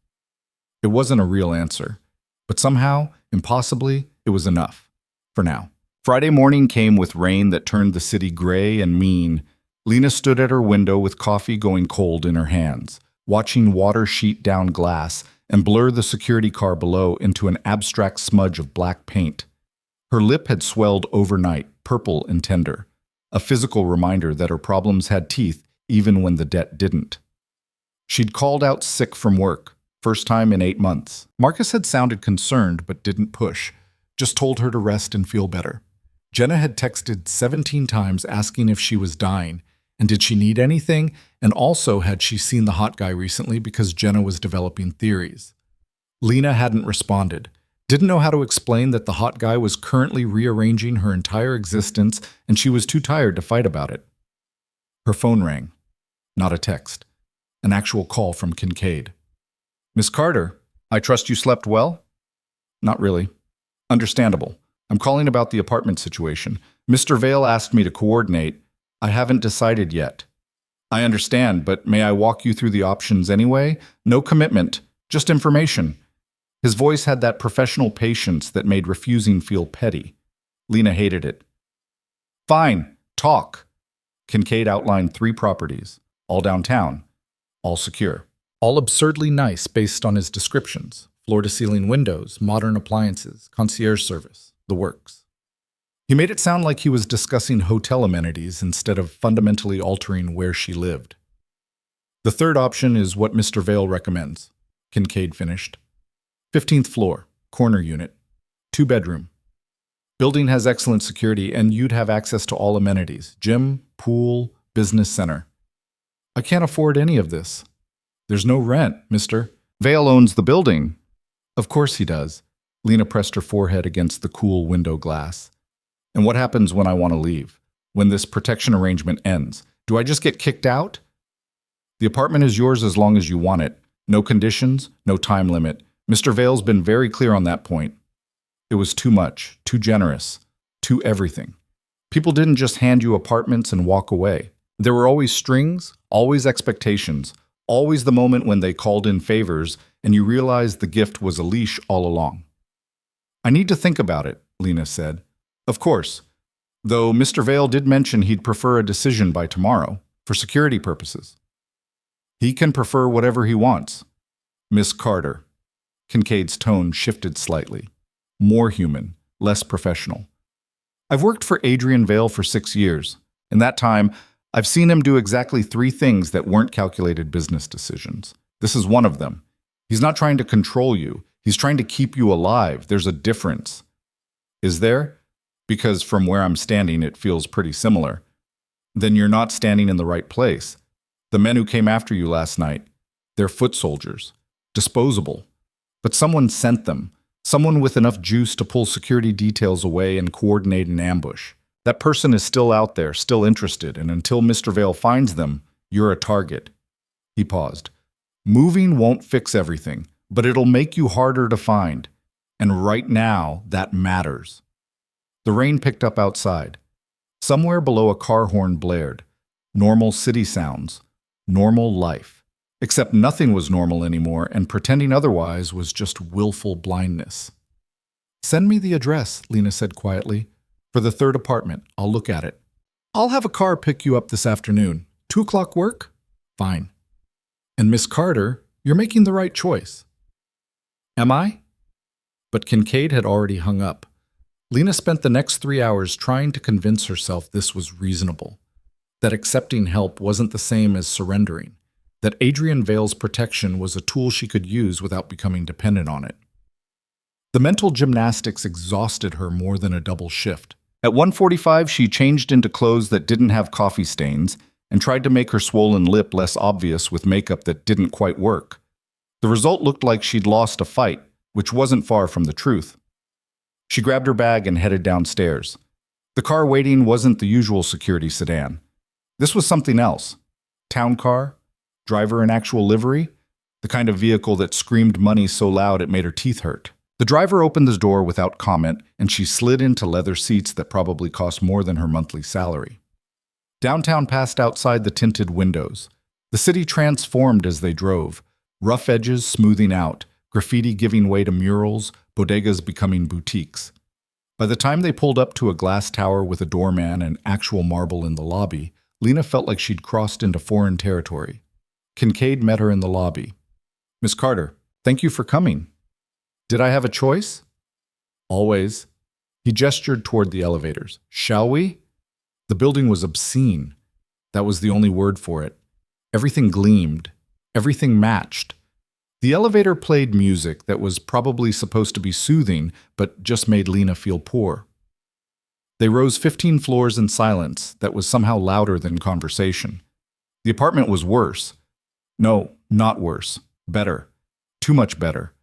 [SPEAKER 1] It wasn't a real answer, but somehow, impossibly, it was enough. For now. Friday morning came with rain that turned the city gray and mean. Lena stood at her window with coffee going cold in her hands, watching water sheet down glass and blur the security car below into an abstract smudge of black paint. Her lip had swelled overnight, purple and tender, a physical reminder that her problems had teeth even when the debt didn't. She'd called out sick from work, first time in 8 months. Marcus had sounded concerned but didn't push, just told her to rest and feel better. Jenna had texted 17 times asking if she was dying, and did she need anything, and also had she seen the hot guy recently because Jenna was developing theories. Lena hadn't responded, didn't know how to explain that the hot guy was currently rearranging her entire existence and she was too tired to fight about it. Her phone rang. Not a text. An actual call from Kincaid. "Miss Carter, I trust you slept well?" "Not really." "Understandable. I'm calling about the apartment situation. Mr. Vale asked me to coordinate. I haven't decided yet." "I understand, but may I walk you through the options anyway? No commitment, just information." His voice had that professional patience that made refusing feel petty. Lena hated it. "Fine, talk." Kincaid outlined 3 properties, all downtown, all secure, all absurdly nice based on his descriptions. Floor-to-ceiling windows, modern appliances, concierge service, the works. He made it sound like he was discussing hotel amenities instead of fundamentally altering where she lived. "The third option is what Mr. Vale recommends," Kincaid finished. 15th floor, corner unit, 2-bedroom. Building has excellent security and you'd have access to all amenities, gym, pool, business center. "I can't afford any of this." "There's no rent, mister. Vale owns the building." "Of course he does." Lena pressed her forehead against the cool window glass. "And what happens when I want to leave? When this protection arrangement ends? Do I just get kicked out?" "The apartment is yours as long as you want it. No conditions, no time limit. Mr. Vale's been very clear on that point." It was too much, too generous, too everything. People didn't just hand you apartments and walk away. There were always strings, always expectations, always the moment when they called in favors and you realized the gift was a leash all along. "I need to think about it," Lena said. "Of course. Though Mr. Vale did mention he'd prefer a decision by tomorrow, for security purposes." "He can prefer whatever he wants." "Miss Carter." Kincaid's tone shifted slightly. More human, less professional. "I've worked for Adrian Vale for 6 years. In that time, I've seen him do exactly 3 things that weren't calculated business decisions. This is one of them. He's not trying to control you. He's trying to keep you alive. There's a difference." "Is there? Because from where I'm standing, it feels pretty similar." "Then you're not standing in the right place. The men who came after you last night, they're foot soldiers. Disposable. But someone sent them. Someone with enough juice to pull security details away and coordinate an ambush. That person is still out there, still interested, and until Mr. Vale finds them, you're a target. He paused. Moving won't fix everything, but it'll make you harder to find. And right now, that matters. The rain picked up outside. Somewhere below a car horn blared. Normal city sounds. Normal life. Except nothing was normal anymore, and pretending otherwise was just willful blindness. Send me the address, Lena said quietly. For the third apartment. I'll look at it. I'll have a car pick you up this afternoon. 2 o'clock work? Fine. And Miss Carter, you're making the right choice. Am I? But Kincaid had already hung up. Lena spent the next 3 hours trying to convince herself this was reasonable, that accepting help wasn't the same as surrendering, that Adrian Vale's protection was a tool she could use without becoming dependent on it. The mental gymnastics exhausted her more than a double shift. At 1:45, she changed into clothes that didn't have coffee stains and tried to make her swollen lip less obvious with makeup that didn't quite work. The result looked like she'd lost a fight, which wasn't far from the truth. She grabbed her bag and headed downstairs. The car waiting wasn't the usual security sedan. This was something else. Town car, driver in actual livery, the kind of vehicle that screamed money so loud it made her teeth hurt. The driver opened the door without comment, and she slid into leather seats that probably cost more than her monthly salary. Downtown passed outside the tinted windows. The city transformed as they drove, rough edges smoothing out, graffiti giving way to murals, bodegas becoming boutiques. By the time they pulled up to a glass tower with a doorman and actual marble in the lobby, Lena felt like she'd crossed into foreign territory. Kincaid met her in the lobby. Miss Carter, thank you for coming. Did I have a choice? Always. He gestured toward the elevators. Shall we? The building was obscene. That was the only word for it. Everything gleamed. Everything matched. The elevator played music that was probably supposed to be soothing, but just made Lena feel poor. They rose 15 floors in silence that was somehow louder than conversation. The apartment was worse. No, not worse. Better. Too much better.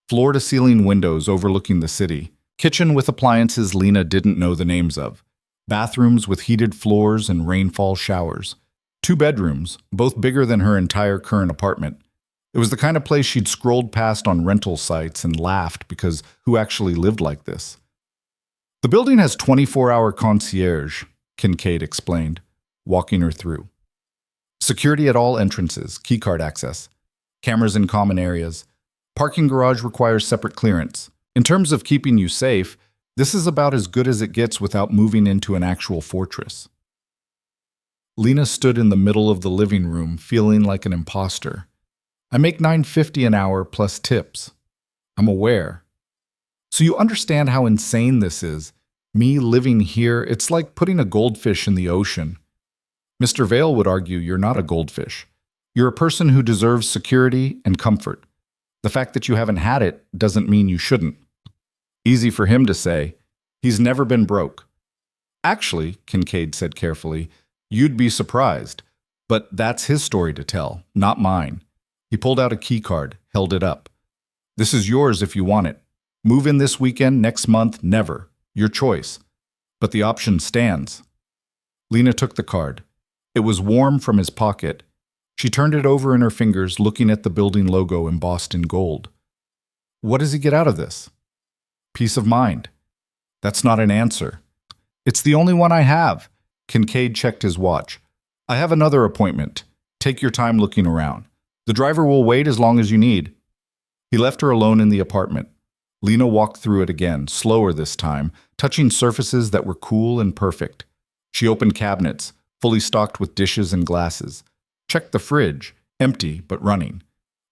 [SPEAKER 1] Floor-to-ceiling windows overlooking the city. Kitchen with appliances Lena didn't know the names of. Bathrooms with heated floors and rainfall showers. 2 bedrooms, both bigger than her entire current apartment. It was the kind of place she'd scrolled past on rental sites and laughed because who actually lived like this? The building has 24-hour concierge, Kincaid explained, walking her through. Security at all entrances, keycard access. Cameras in common areas. Parking garage requires separate clearance. In terms of keeping you safe, this is about as good as it gets without moving into an actual fortress. Lena stood in the middle of the living room, feeling like an imposter. I make $9.50 an hour plus tips. I'm aware. So you understand how insane this is. Me living here, it's like putting a goldfish in the ocean. Mr. Vale would argue you're not a goldfish. You're a person who deserves security and comfort. The fact that you haven't had it doesn't mean you shouldn't. Easy for him to say. He's never been broke. Actually, Kincaid said carefully, you'd be surprised. But that's his story to tell, not mine. He pulled out a key card, held it up. This is yours if you want it. Move in this weekend, next month, never. Your choice. But the option stands. Lena took the card. It was warm from his pocket. She turned it over in her fingers, looking at the building logo embossed in gold. What does he get out of this? Peace of mind. That's not an answer. It's the only one I have. Kincaid checked his watch. I have another appointment. Take your time looking around. The driver will wait as long as you need. He left her alone in the apartment. Lena walked through it again, slower this time, touching surfaces that were cool and perfect. She opened cabinets, fully stocked with dishes and glasses. Checked the fridge, empty but running.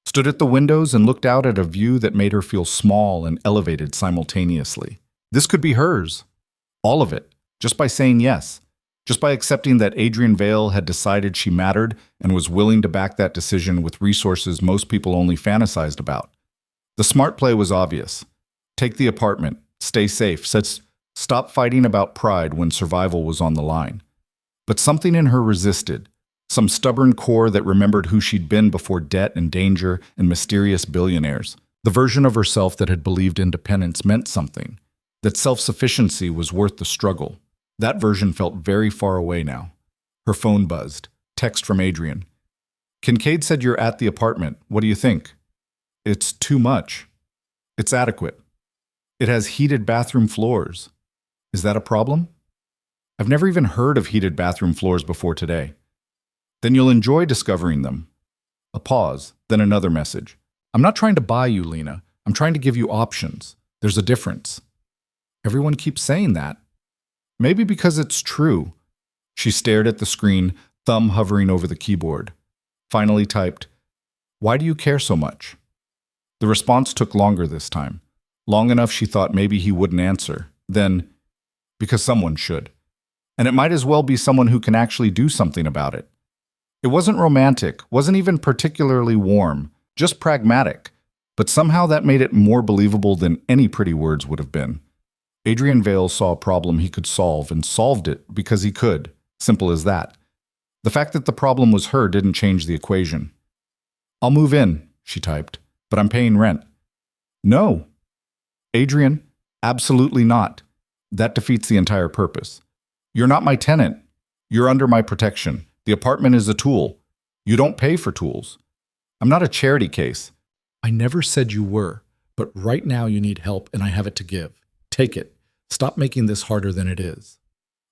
[SPEAKER 1] Stood at the windows and looked out at a view that made her feel small and elevated simultaneously. This could be hers. All of it, just by saying yes. Just by accepting that Adrian Vale had decided she mattered and was willing to back that decision with resources most people only fantasized about. The smart play was obvious. Take the apartment, stay safe, stop fighting about pride when survival was on the line. But something in her resisted. Some stubborn core that remembered who she'd been before debt and danger and mysterious billionaires. The version of herself that had believed independence meant something, that self-sufficiency was worth the struggle. That version felt very far away now. Her phone buzzed. Text from Adrian. Kincaid said you're at the apartment. What do you think? It's too much. It's adequate. It has heated bathroom floors. Is that a problem? I've never even heard of heated bathroom floors before today. Then you'll enjoy discovering them. A pause, then another message. I'm not trying to buy you, Lena. I'm trying to give you options. There's a difference. Everyone keeps saying that. Maybe because it's true. She stared at the screen, thumb hovering over the keyboard. Finally typed, "Why do you care so much?" The response took longer this time. Long enough she thought maybe he wouldn't answer. Then, because someone should. And it might as well be someone who can actually do something about it. It wasn't romantic, wasn't even particularly warm, just pragmatic. But somehow that made it more believable than any pretty words would have been. Adrian Vale saw a problem he could solve and solved it because he could. Simple as that. The fact that the problem was her didn't change the equation. "I'll move in," she typed, "but I'm paying rent." "No." "Adrian, absolutely not. That defeats the entire purpose. You're not my tenant. You're under my protection. The apartment is a tool. You don't pay for tools. I'm not a charity case." "I never said you were, but right now you need help and I have it to give. Take it. Stop making this harder than it is."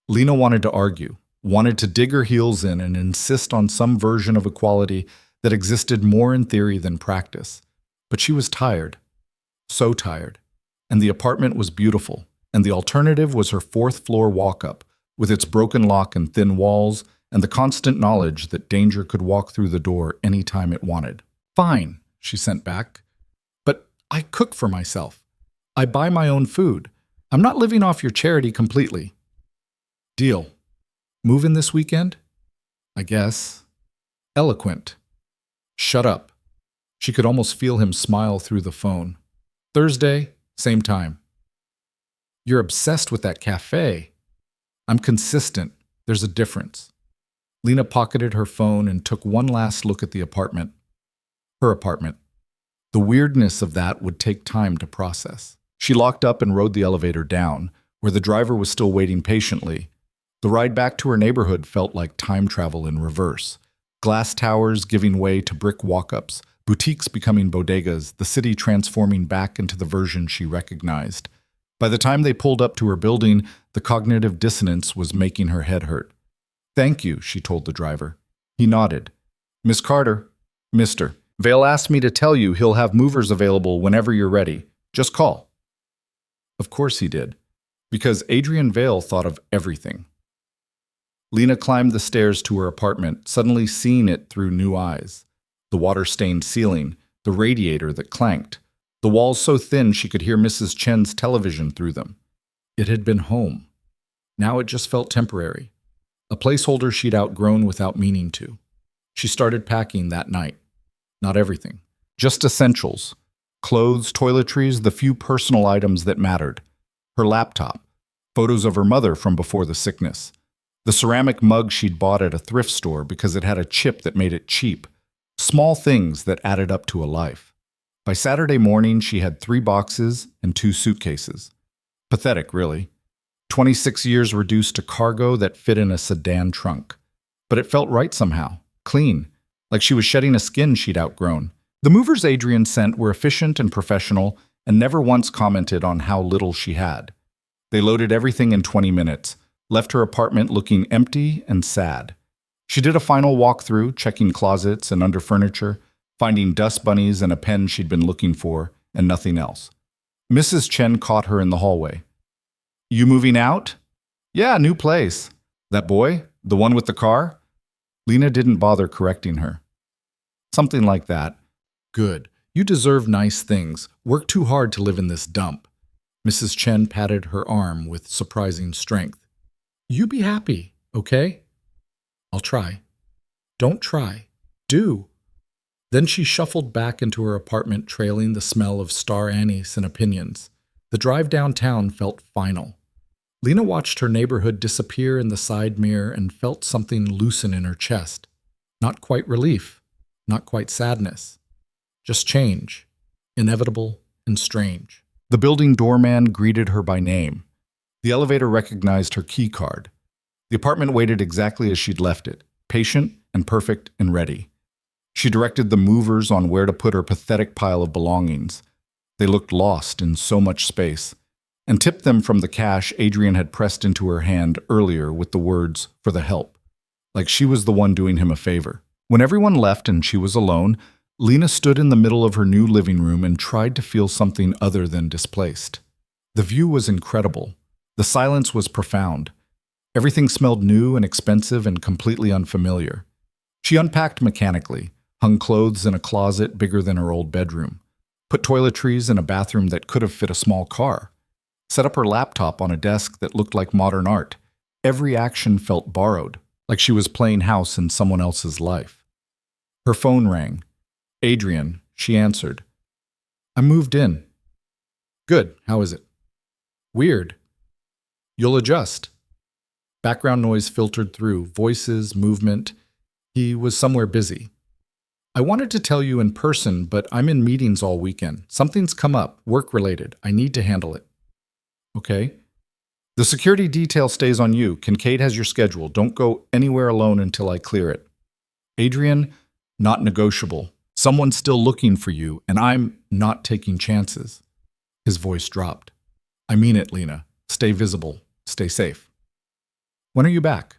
[SPEAKER 1] Lena wanted to argue, wanted to dig her heels in and insist on some version of equality that existed more in theory than practice. But she was tired. So tired. And the apartment was beautiful, and the alternative was her fourth-floor walk-up, with its broken lock and thin walls, and the constant knowledge that danger could walk through the door any time it wanted. "Fine," she sent back. "But I cook for myself. I buy my own food. I'm not living off your charity completely." "Deal. Move in this weekend?" "I guess." Eloquent. "Shut up." She could almost feel him smile through the phone. "Thursday, same time." "You're obsessed with that cafe." "I'm consistent. There's a difference." Lena pocketed her phone and took one last look at the apartment. Her apartment. The weirdness of that would take time to process. She locked up and rode the elevator down, where the driver was still waiting patiently. The ride back to her neighborhood felt like time travel in reverse. Glass towers giving way to brick walk-ups, boutiques becoming bodegas, the city transforming back into the version she recognized. By the time they pulled up to her building, the cognitive dissonance was making her head hurt. "Thank you," she told the driver. He nodded. "Miss Carter." "Mr. Vale asked me to tell you he'll have movers available whenever you're ready. Just call." Of course he did, because Adrian Vale thought of everything. Lena climbed the stairs to her apartment, suddenly seeing it through new eyes. The water-stained ceiling, the radiator that clanked, the walls so thin she could hear Mrs. Chen's television through them. It had been home. Now it just felt temporary. A placeholder she'd outgrown without meaning to. She started packing that night. Not everything. Just essentials. Clothes, toiletries, the few personal items that mattered. Her laptop. Photos of her mother from before the sickness. The ceramic mug she'd bought at a thrift store because it had a chip that made it cheap. Small things that added up to a life. By Saturday morning, she had 3 boxes and 2 suitcases. Pathetic, really. 26 years reduced to cargo that fit in a sedan trunk. But it felt right somehow. Clean. Like she was shedding a skin she'd outgrown. The movers Adrian sent were efficient and professional and never once commented on how little she had. They loaded everything in 20 minutes, left her apartment looking empty and sad. She did a final walkthrough, checking closets and under furniture, finding dust bunnies and a pen she'd been looking for, and nothing else. Mrs. Chen caught her in the hallway. "You moving out?" "Yeah, new place." "That boy? The one with the car?" Lena didn't bother correcting her. "Something like that." "Good. You deserve nice things. Work too hard to live in this dump." Mrs. Chen patted her arm with surprising strength. "You be happy, okay?" "I'll try." "Don't try. Do." Then she shuffled back into her apartment, trailing the smell of star anise and opinions. The drive downtown felt final. Lena watched her neighborhood disappear in the side mirror and felt something loosen in her chest. Not quite relief, not quite sadness. Just change. inevitable and strange. The building doorman greeted her by name. The elevator recognized her key card. The apartment waited exactly as she'd left it, patient and perfect and ready. She directed the movers on where to put her pathetic pile of belongings. They looked lost in so much space, and tipped them from the cash Adrian had pressed into her hand earlier with the words, "for the help," like she was the one doing him a favor. When everyone left and she was alone, Lena stood in the middle of her new living room and tried to feel something other than displaced. The view was incredible. The silence was profound. Everything smelled new and expensive and completely unfamiliar. She unpacked mechanically, hung clothes in a closet bigger than her old bedroom, put toiletries in a bathroom that could have fit a small car, set up her laptop on a desk that looked like modern art. Every action felt borrowed, like she was playing house in someone else's life. Her phone rang. "Adrian," she answered. "I moved in." "Good, how is it?" "Weird." "You'll adjust." Background noise filtered through, voices, movement. He was somewhere busy. "I wanted to tell you in person, but I'm in meetings all weekend. Something's come up, work-related. I need to handle it." "Okay." "The security detail stays on you. Kincaid has your schedule. Don't go anywhere alone until I clear it." "Adrian, not negotiable. Someone's still looking for you, and I'm not taking chances." His voice dropped. "I mean it, Lena. Stay visible. Stay safe." "When are you back?"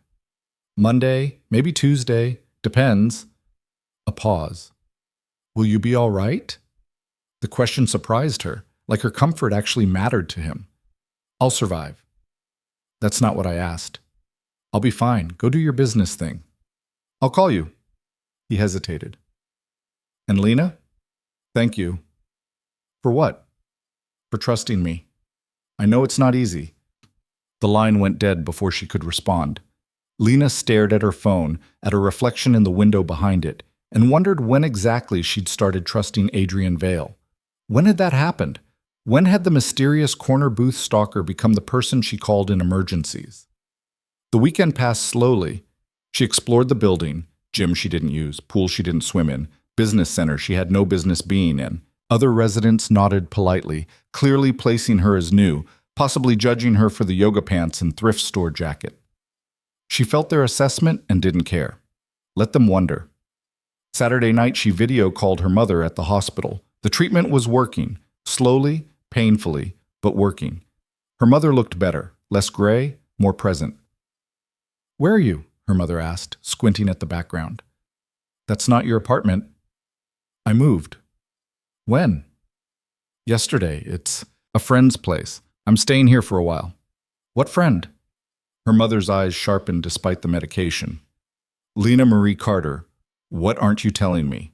[SPEAKER 1] "Monday, maybe Tuesday. Depends." A pause. "Will you be all right?" The question surprised her, like her comfort actually mattered to him. "I'll survive." "That's not what I asked." "I'll be fine. Go do your business thing." "I'll call you." He hesitated. "And Lena? Thank you." "For what?" "For trusting me. I know it's not easy." The line went dead before she could respond. Lena stared at her phone, at her reflection in the window behind it, and wondered when exactly she'd started trusting Adrian Vale. When had that happened? When had the mysterious corner booth stalker become the person she called in emergencies? The weekend passed slowly. She explored the building, gym she didn't use, pool she didn't swim in, business center she had no business being in. Other residents nodded politely, clearly placing her as new, possibly judging her for the yoga pants and thrift store jacket. She felt their assessment and didn't care. Let them wonder. Saturday night, she video called her mother at the hospital. The treatment was working, slowly, painfully, but working. Her mother looked better, less gray, more present. "Where are you?" her mother asked, squinting at the background. "That's not your apartment." "I moved." "When?" "Yesterday. It's a friend's place. I'm staying here for a while." "What friend?" Her mother's eyes sharpened despite the medication. "Lena Marie Carter. What aren't you telling me?"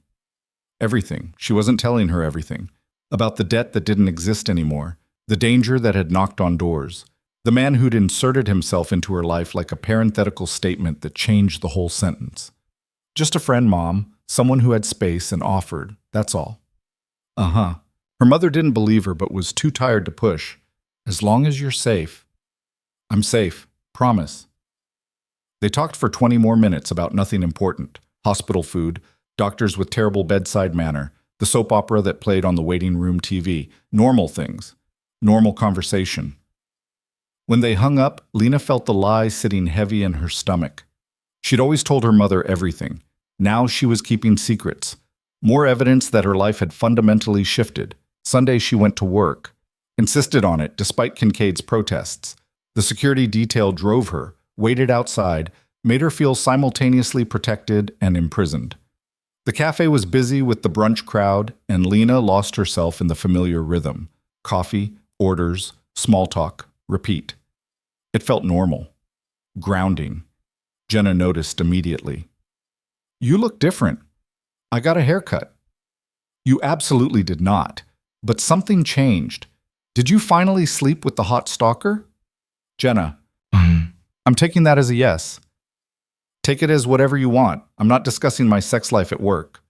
[SPEAKER 1] Everything. She wasn't telling her everything. About the debt that didn't exist anymore, the danger that had knocked on doors, the man who'd inserted himself into her life like a parenthetical statement that changed the whole sentence. "Just a friend, Mom. Someone who had space and offered. That's all." Uh-huh. Her mother didn't believe her but was too tired to push. "As long as you're safe." "I'm safe. Promise." They talked for 20 more minutes about nothing important. Hospital food, doctors with terrible bedside manner, the soap opera that played on the waiting room TV, normal things, normal conversation. When they hung up, Lena felt the lie sitting heavy in her stomach. She'd always told her mother everything. Now she was keeping secrets. More evidence that her life had fundamentally shifted. Sunday she went to work. Insisted on it, despite Kincaid's protests. The security detail drove her, waited outside, made her feel simultaneously protected and imprisoned. The cafe was busy with the brunch crowd, and Lena lost herself in the familiar rhythm. Coffee, orders, small talk, repeat. It felt normal. Grounding. Jenna noticed immediately. "You look different." "I got a haircut." "You absolutely did not. But something changed. Did you finally sleep with the hot stalker?" "Jenna, I'm taking that as a yes." "Take it as whatever you want. I'm not discussing my sex life at work."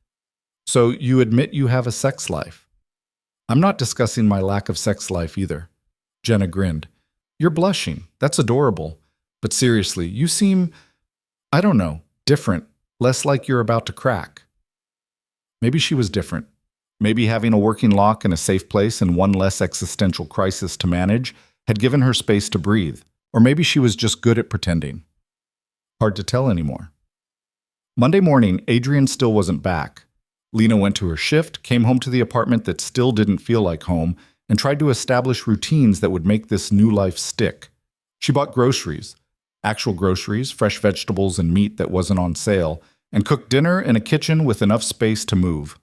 [SPEAKER 1] "So you admit you have a sex life?" "I'm not discussing my lack of sex life either." Jenna grinned. "You're blushing. That's adorable. But seriously, you seem, I don't know, different, less like you're about to crack." Maybe she was different. Maybe having a working lock and a safe place and one less existential crisis to manage had given her space to breathe. Or maybe she was just good at pretending. Hard to tell anymore. Monday morning, Adrian still wasn't back. Lena went to her shift, came home to the apartment that still didn't feel like home, and tried to establish routines that would make this new life stick. She bought groceries, actual groceries, fresh vegetables and meat that wasn't on sale, and cooked dinner in a kitchen with enough space to move.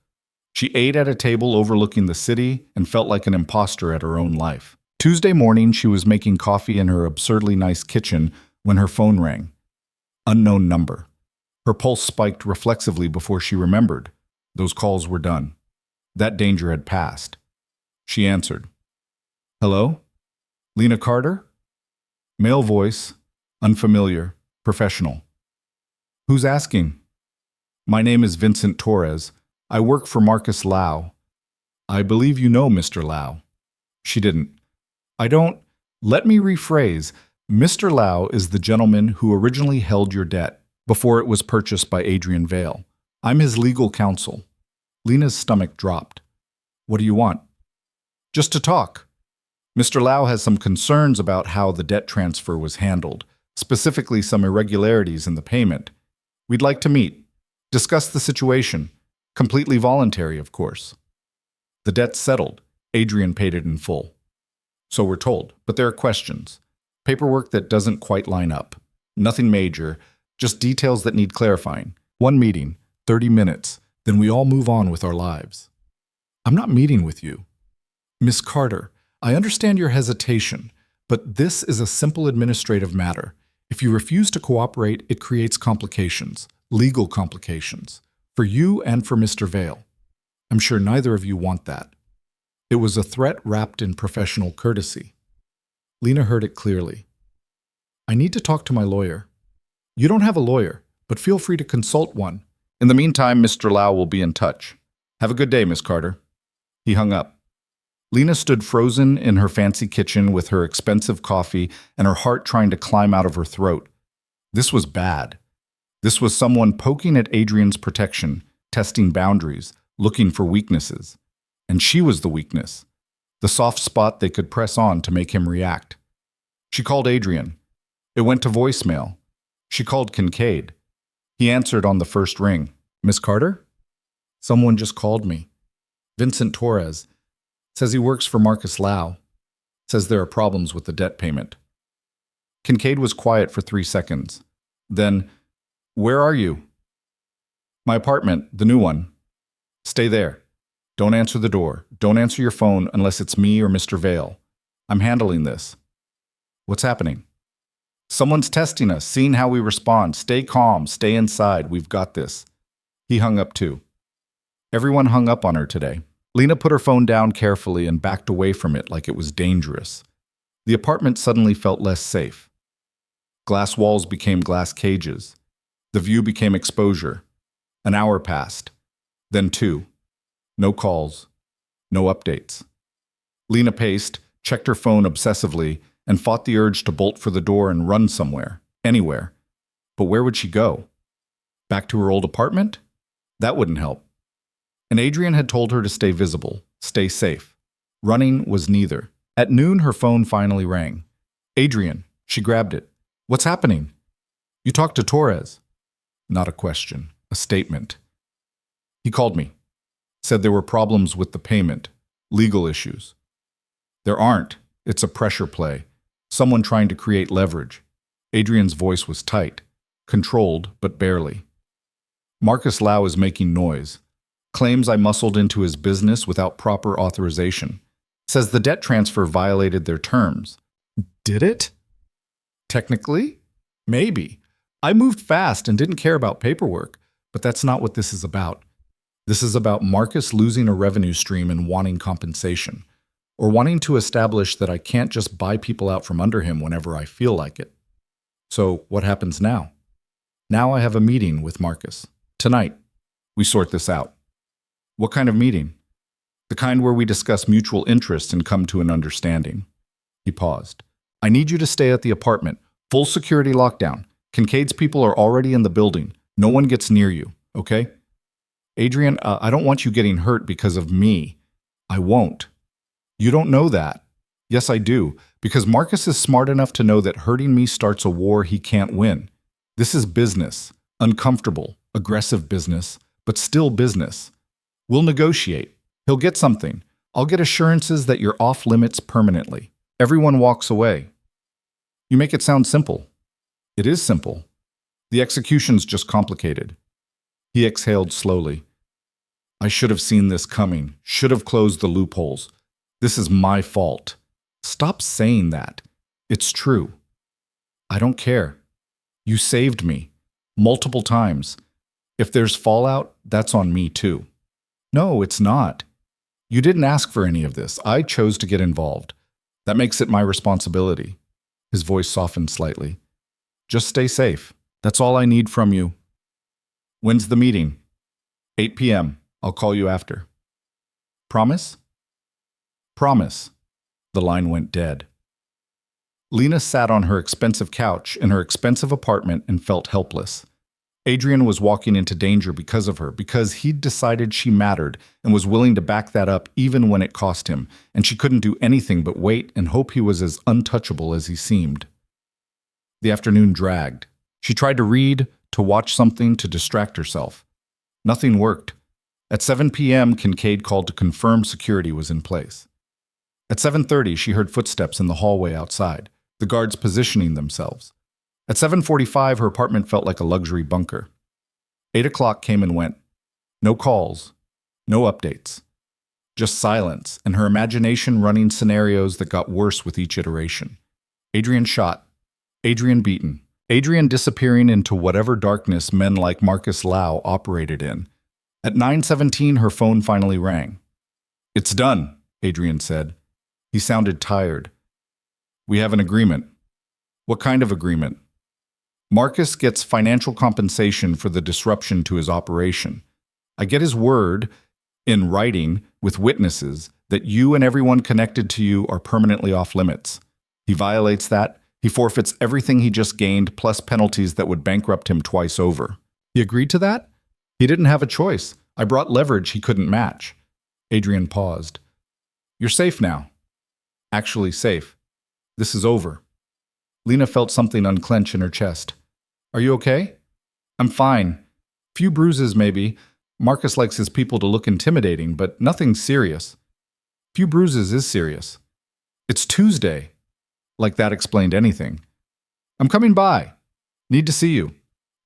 [SPEAKER 1] She ate at a table overlooking the city and felt like an imposter at her own life. Tuesday morning, she was making coffee in her absurdly nice kitchen when her phone rang. Unknown number. Her pulse spiked reflexively before she remembered. Those calls were done. That danger had passed. She answered. Hello? Lena Carter? Male voice, unfamiliar, professional. Who's asking? My name is Vincent Torres. I work for Marcus Lau. I believe you know Mr. Lau. She didn't. I don't. Let me rephrase. Mr. Lau is the gentleman who originally held your debt before it was purchased by Adrian Vale. I'm his legal counsel. Lena's stomach dropped. What do you want? Just to talk. Mr. Lau has some concerns about how the debt transfer was handled, specifically some irregularities in the payment. We'd like to meet, discuss the situation. Completely voluntary, of course. The debt's settled. Adrian paid it in full. So we're told, but there are questions. Paperwork that doesn't quite line up. Nothing major, just details that need clarifying. One meeting, 30 minutes, then we all move on with our lives. I'm not meeting with you. Miss Carter, I understand your hesitation, but this is a simple administrative matter. If you refuse to cooperate, it creates complications, legal complications, for you and for Mr. Vale. I'm sure neither of you want that. It was a threat wrapped in professional courtesy. Lena heard it clearly. I need to talk to my lawyer. You don't have a lawyer, but feel free to consult one. In the meantime, Mr. Lau will be in touch. Have a good day, Miss Carter. He hung up. Lena stood frozen in her fancy kitchen with her expensive coffee and her heart trying to climb out of her throat. This was bad. This was someone poking at Adrian's protection, testing boundaries, looking for weaknesses. And she was the weakness, the soft spot they could press on to make him react. She called Adrian. It went to voicemail. She called Kincaid. He answered on the first ring. Miss Carter? Someone just called me. Vincent Torres. Says he works for Marcus Lau. Says there are problems with the debt payment. Kincaid was quiet for 3 seconds. Then, where are you? My apartment, the new one. Stay there. Don't answer the door. Don't answer your phone unless it's me or Mr. Vale. I'm handling this. What's happening? Someone's testing us, seeing how we respond. Stay calm. Stay inside. We've got this. He hung up too. Everyone hung up on her today. Lena put her phone down carefully and backed away from it like it was dangerous. The apartment suddenly felt less safe. Glass walls became glass cages. The view became exposure. An hour passed. Then 2. No calls. No updates. Lena paced, checked her phone obsessively, and fought the urge to bolt for the door and run somewhere, anywhere. But where would she go? Back to her old apartment? That wouldn't help. And Adrian had told her to stay visible, stay safe. Running was neither. At noon, her phone finally rang. Adrian. She grabbed it. What's happening? You talked to Torres. Not a question, a statement. He called me. Said there were problems with the payment, legal issues. There aren't. It's a pressure play. Someone trying to create leverage. Adrian's voice was tight, controlled, but barely. Marcus Lau is making noise. Claims I muscled into his business without proper authorization. Says the debt transfer violated their terms. Did it? Technically? Maybe. I moved fast and didn't care about paperwork, but that's not what this is about. This is about Marcus losing a revenue stream and wanting compensation, or wanting to establish that I can't just buy people out from under him whenever I feel like it. So what happens now? Now I have a meeting with Marcus. Tonight, we sort this out. What kind of meeting? The kind where we discuss mutual interests and come to an understanding. He paused. I need you to stay at the apartment. Full security lockdown. Kincaid's people are already in the building. No one gets near you, okay? Adrian, I don't want you getting hurt because of me. I won't. You don't know that. Yes, I do, because Marcus is smart enough to know that hurting me starts a war he can't win. This is business. Uncomfortable, aggressive business, but still business. We'll negotiate. He'll get something. I'll get assurances that you're off limits permanently. Everyone walks away. You make it sound simple. It is simple. The execution's just complicated. He exhaled slowly. I should have seen this coming, should have closed the loopholes. This is my fault. Stop saying that. It's true. I don't care. You saved me. Multiple times. If there's fallout, that's on me too. No, it's not. You didn't ask for any of this. I chose to get involved. That makes it my responsibility. His voice softened slightly. Just stay safe. That's all I need from you. When's the meeting? 8 p.m. I'll call you after. Promise? Promise. The line went dead. Lena sat on her expensive couch in her expensive apartment and felt helpless. Adrian was walking into danger because of her, because he'd decided she mattered and was willing to back that up even when it cost him, and she couldn't do anything but wait and hope he was as untouchable as he seemed. The afternoon dragged. She tried to read, to watch something, to distract herself. Nothing worked. At 7 p.m., Kincaid called to confirm security was in place. At 7:30, she heard footsteps in the hallway outside, the guards positioning themselves. At 7:45, her apartment felt like a luxury bunker. 8 o'clock came and went. No calls, no updates. Just silence, and her imagination running scenarios that got worse with each iteration. Adrian shot. Adrian beaten. Adrian disappearing into whatever darkness men like Marcus Lau operated in. At 9:17, her phone finally rang. It's done, Adrian said. He sounded tired. We have an agreement. What kind of agreement? Marcus gets financial compensation for the disruption to his operation. I get his word, in writing, with witnesses, that you and everyone connected to you are permanently off limits. He violates that. He forfeits everything he just gained, plus penalties that would bankrupt him twice over. He agreed to that? He didn't have a choice. I brought leverage he couldn't match. Adrian paused. You're safe now. Actually safe. This is over. Lena felt something unclench in her chest. Are you okay? I'm fine. Few bruises, maybe. Marcus likes his people to look intimidating, but nothing serious. Few bruises is serious. It's Tuesday. Like that explained anything. I'm coming by. Need to see you.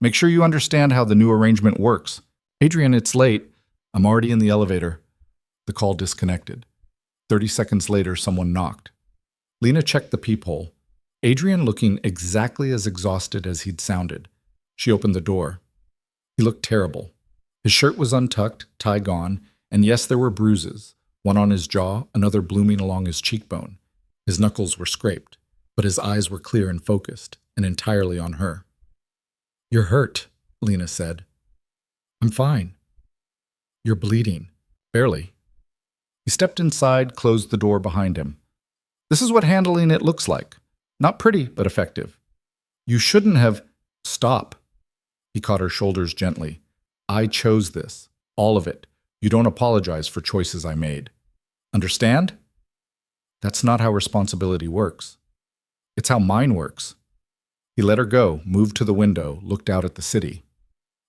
[SPEAKER 1] Make sure you understand how the new arrangement works. Adrian, it's late. I'm already in the elevator. The call disconnected. 30 seconds later, someone knocked. Lena checked the peephole. Adrian looking exactly as exhausted as he'd sounded. She opened the door. He looked terrible. His shirt was untucked, tie gone, and yes, there were bruises, one on his jaw, another blooming along his cheekbone. His knuckles were scraped, but his eyes were clear and focused, and entirely on her. You're hurt, Lena said. I'm fine. You're bleeding. Barely. He stepped inside, closed the door behind him. This is what handling it looks like. Not pretty, but effective. You shouldn't have... Stop. He caught her shoulders gently. I chose this. All of it. You don't apologize for choices I made. Understand? That's not how responsibility works. It's how mine works. He let her go, moved to the window, looked out at the city.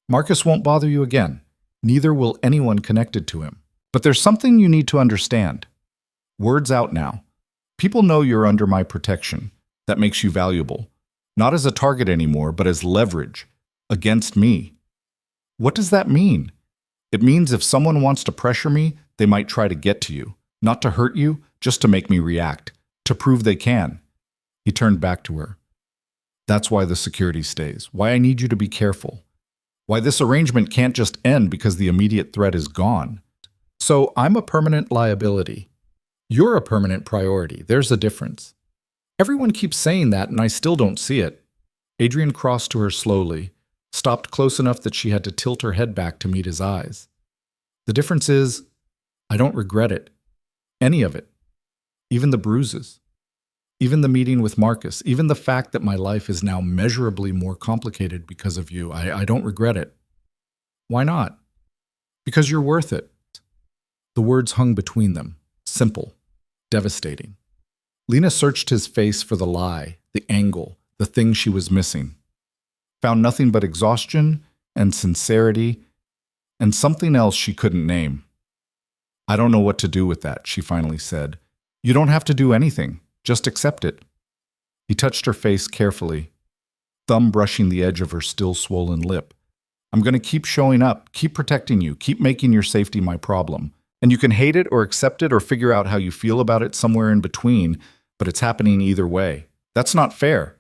[SPEAKER 1] Marcus won't bother you again. Neither will anyone connected to him. But there's something you need to understand. Word's out now. People know you're under my protection. That makes you valuable. Not as a target anymore, but as leverage. Against me. What does that mean? It means if someone wants to pressure me, they might try to get to you. Not to hurt you, just to make me react. To prove they can. He turned back to her. That's why the security stays. Why I need you to be careful. Why this arrangement can't just end because the immediate threat is gone. So I'm a permanent liability. You're a permanent priority. There's a difference. Everyone keeps saying that, and I still don't see it. Adrian crossed to her slowly, stopped close enough that she had to tilt her head back to meet his eyes. The difference is, I don't regret it. Any of it. Even the bruises. Even the meeting with Marcus. Even the fact that my life is now measurably more complicated because of you. I don't regret it. Why not? Because you're worth it. The words hung between them, simple, devastating. Lena searched his face for the lie, the angle, the thing she was missing. Found nothing but exhaustion and sincerity and something else she couldn't name. I don't know what to do with that, she finally said. You don't have to do anything. Just accept it. He touched her face carefully, thumb brushing the edge of her still swollen lip. I'm going to keep showing up, keep protecting you, keep making your safety my problem. And you can hate it or accept it or figure out how you feel about it somewhere in between, but it's happening either way. That's not fair.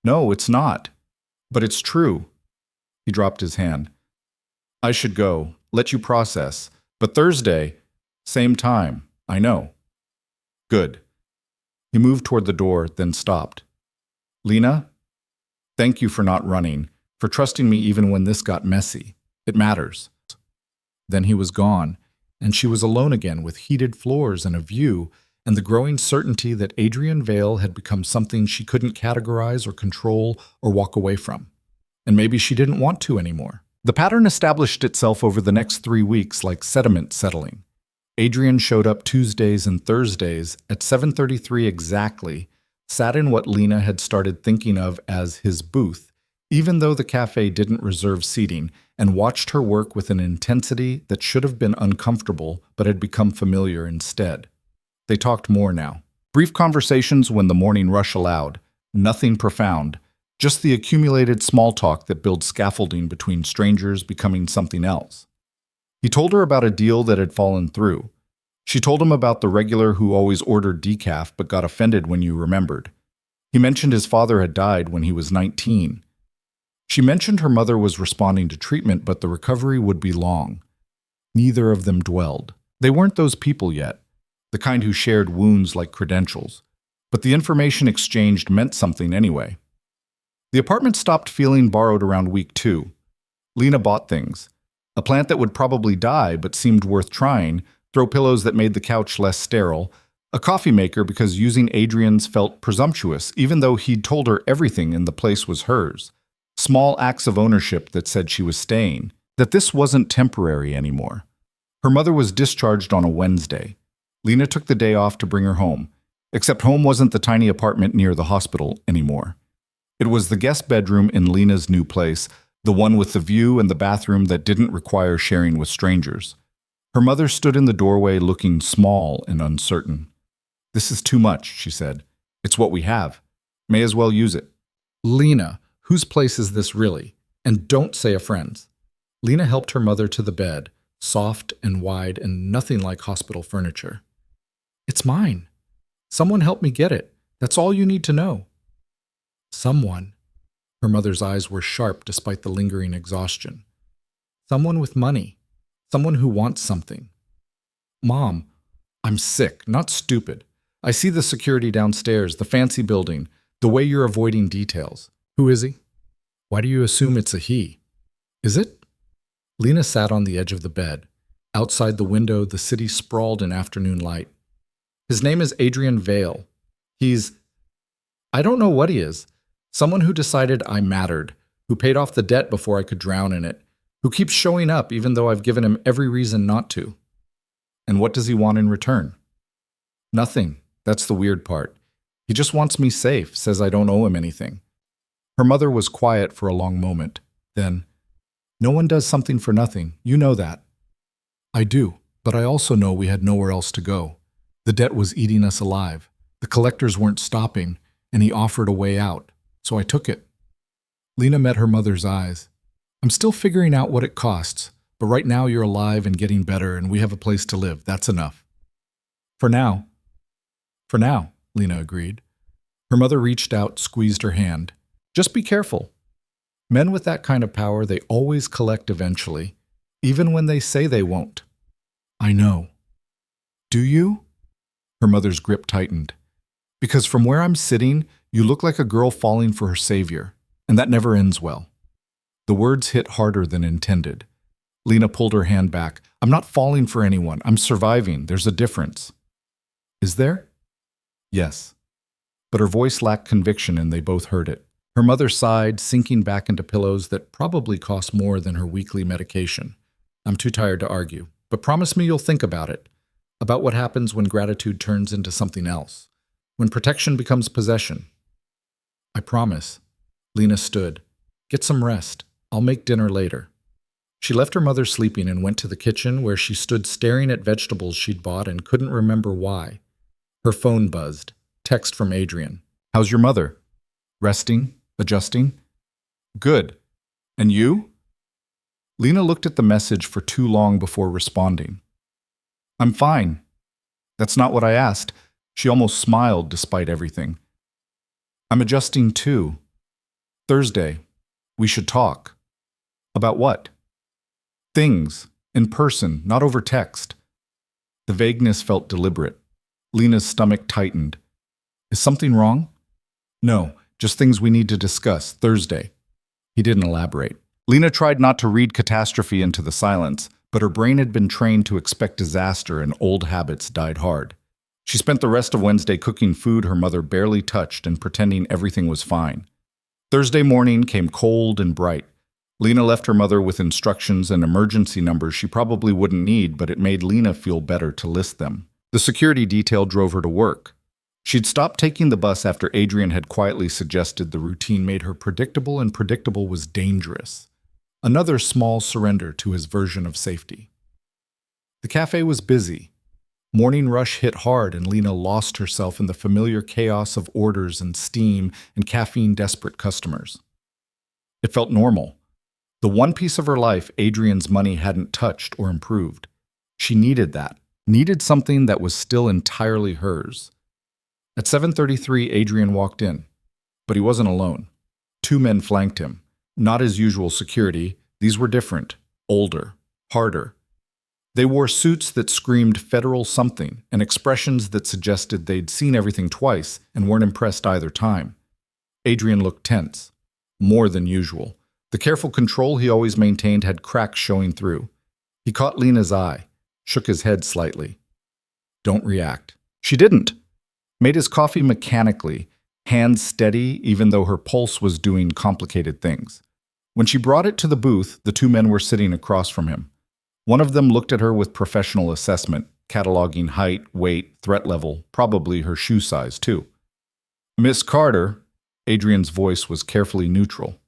[SPEAKER 1] No, it's not. But it's true. He dropped his hand. I should go, let you process. But Thursday, same time, I know. Good. He moved toward the door, then stopped. Lena, thank you for not running, for trusting me even when this got messy. It matters. Then he was gone, and she was alone again with heated floors and a view, and the growing certainty that Adrian Vale had become something she couldn't categorize or control or walk away from. And maybe she didn't want to anymore. The pattern established itself over the next 3 weeks like sediment settling. Adrian showed up Tuesdays and Thursdays at 7:33 exactly, sat in what Lena had started thinking of as his booth, even though the cafe didn't reserve seating, and watched her work with an intensity that should have been uncomfortable but had become familiar instead. They talked more now. Brief conversations when the morning rush allowed, nothing profound, just the accumulated small talk that builds scaffolding between strangers becoming something else. He told her about a deal that had fallen through. She told him about the regular who always ordered decaf but got offended when you remembered. He mentioned his father had died when he was 19. She mentioned her mother was responding to treatment, but the recovery would be long. Neither of them dwelled. They weren't those people yet, the kind who shared wounds like credentials. But the information exchanged meant something anyway. The apartment stopped feeling borrowed around week 2. Lena bought things. A plant that would probably die but seemed worth trying, throw pillows that made the couch less sterile, a coffee maker because using Adrian's felt presumptuous even though he'd told her everything in the place was hers. Small acts of ownership that said she was staying, that this wasn't temporary anymore. Her mother was discharged on a Wednesday. Lena took the day off to bring her home, except home wasn't the tiny apartment near the hospital anymore. It was the guest bedroom in Lena's new place, the one with the view and the bathroom that didn't require sharing with strangers. Her mother stood in the doorway looking small and uncertain. This is too much, she said. It's what we have. May as well use it. Lena, whose place is this really? And don't say a friend's. Lena helped her mother to the bed, soft and wide and nothing like hospital furniture. It's mine. Someone helped me get it. That's all you need to know. Someone. Her mother's eyes were sharp despite the lingering exhaustion. Someone with money. Someone who wants something. Mom, I'm sick, not stupid. I see the security downstairs, the fancy building, the way you're avoiding details. Who is he? Why do you assume it's a he? Is it? Lena sat on the edge of the bed. Outside the window, the city sprawled in afternoon light. His name is Adrian Vale. I don't know what he is. Someone who decided I mattered, who paid off the debt before I could drown in it, who keeps showing up even though I've given him every reason not to. And what does he want in return? Nothing. That's the weird part. He just wants me safe, says I don't owe him anything. Her mother was quiet for a long moment. Then, no one does something for nothing. You know that. I do, but I also know we had nowhere else to go. The debt was eating us alive. The collectors weren't stopping, and he offered a way out. So I took it. Lena met her mother's eyes. I'm still figuring out what it costs, but right now you're alive and getting better and we have a place to live. That's enough. For now. For now, Lena agreed. Her mother reached out, squeezed her hand. Just be careful. Men with that kind of power, they always collect eventually, even when they say they won't. I know. Do you? Her mother's grip tightened. Because from where I'm sitting, you look like a girl falling for her savior, and that never ends well. The words hit harder than intended. Lena pulled her hand back. I'm not falling for anyone. I'm surviving. There's a difference. Is there? Yes. But her voice lacked conviction and they both heard it. Her mother sighed, sinking back into pillows that probably cost more than her weekly medication. I'm too tired to argue, but promise me you'll think about it. About what happens when gratitude turns into something else. When protection becomes possession. I promise. Lena stood. Get some rest. I'll make dinner later. She left her mother sleeping and went to the kitchen where she stood staring at vegetables she'd bought and couldn't remember why. Her phone buzzed. Text from Adrian. How's your mother? Resting? Adjusting? Good. And you? Lena looked at the message for too long before responding. I'm fine. That's not what I asked. She almost smiled despite everything. I'm adjusting too. Thursday. We should talk. About what? Things. In person, not over text. The vagueness felt deliberate. Lena's stomach tightened. Is something wrong? No, just things we need to discuss. Thursday. He didn't elaborate. Lena tried not to read catastrophe into the silence, but her brain had been trained to expect disaster and old habits died hard. She spent the rest of Wednesday cooking food her mother barely touched and pretending everything was fine. Thursday morning came cold and bright. Lena left her mother with instructions and emergency numbers she probably wouldn't need, but it made Lena feel better to list them. The security detail drove her to work. She'd stopped taking the bus after Adrian had quietly suggested the routine made her predictable, and predictable was dangerous. Another small surrender to his version of safety. The cafe was busy. Morning rush hit hard and Lena lost herself in the familiar chaos of orders and steam and caffeine-desperate customers. It felt normal. The one piece of her life Adrian's money hadn't touched or improved. She needed that, needed something that was still entirely hers. At 7:33, Adrian walked in. But he wasn't alone. Two men flanked him. Not his usual security. These were different, older, harder. They wore suits that screamed federal something and expressions that suggested they'd seen everything twice and weren't impressed either time. Adrian looked tense, more than usual. The careful control he always maintained had cracks showing through. He caught Lena's eye, shook his head slightly. Don't react. She didn't. Made his coffee mechanically, hands steady even though her pulse was doing complicated things. When she brought it to the booth, the two men were sitting across from him. One of them looked at her with professional assessment, cataloging height, weight, threat level, probably her shoe size too. Miss Carter, Adrian's voice was carefully neutral.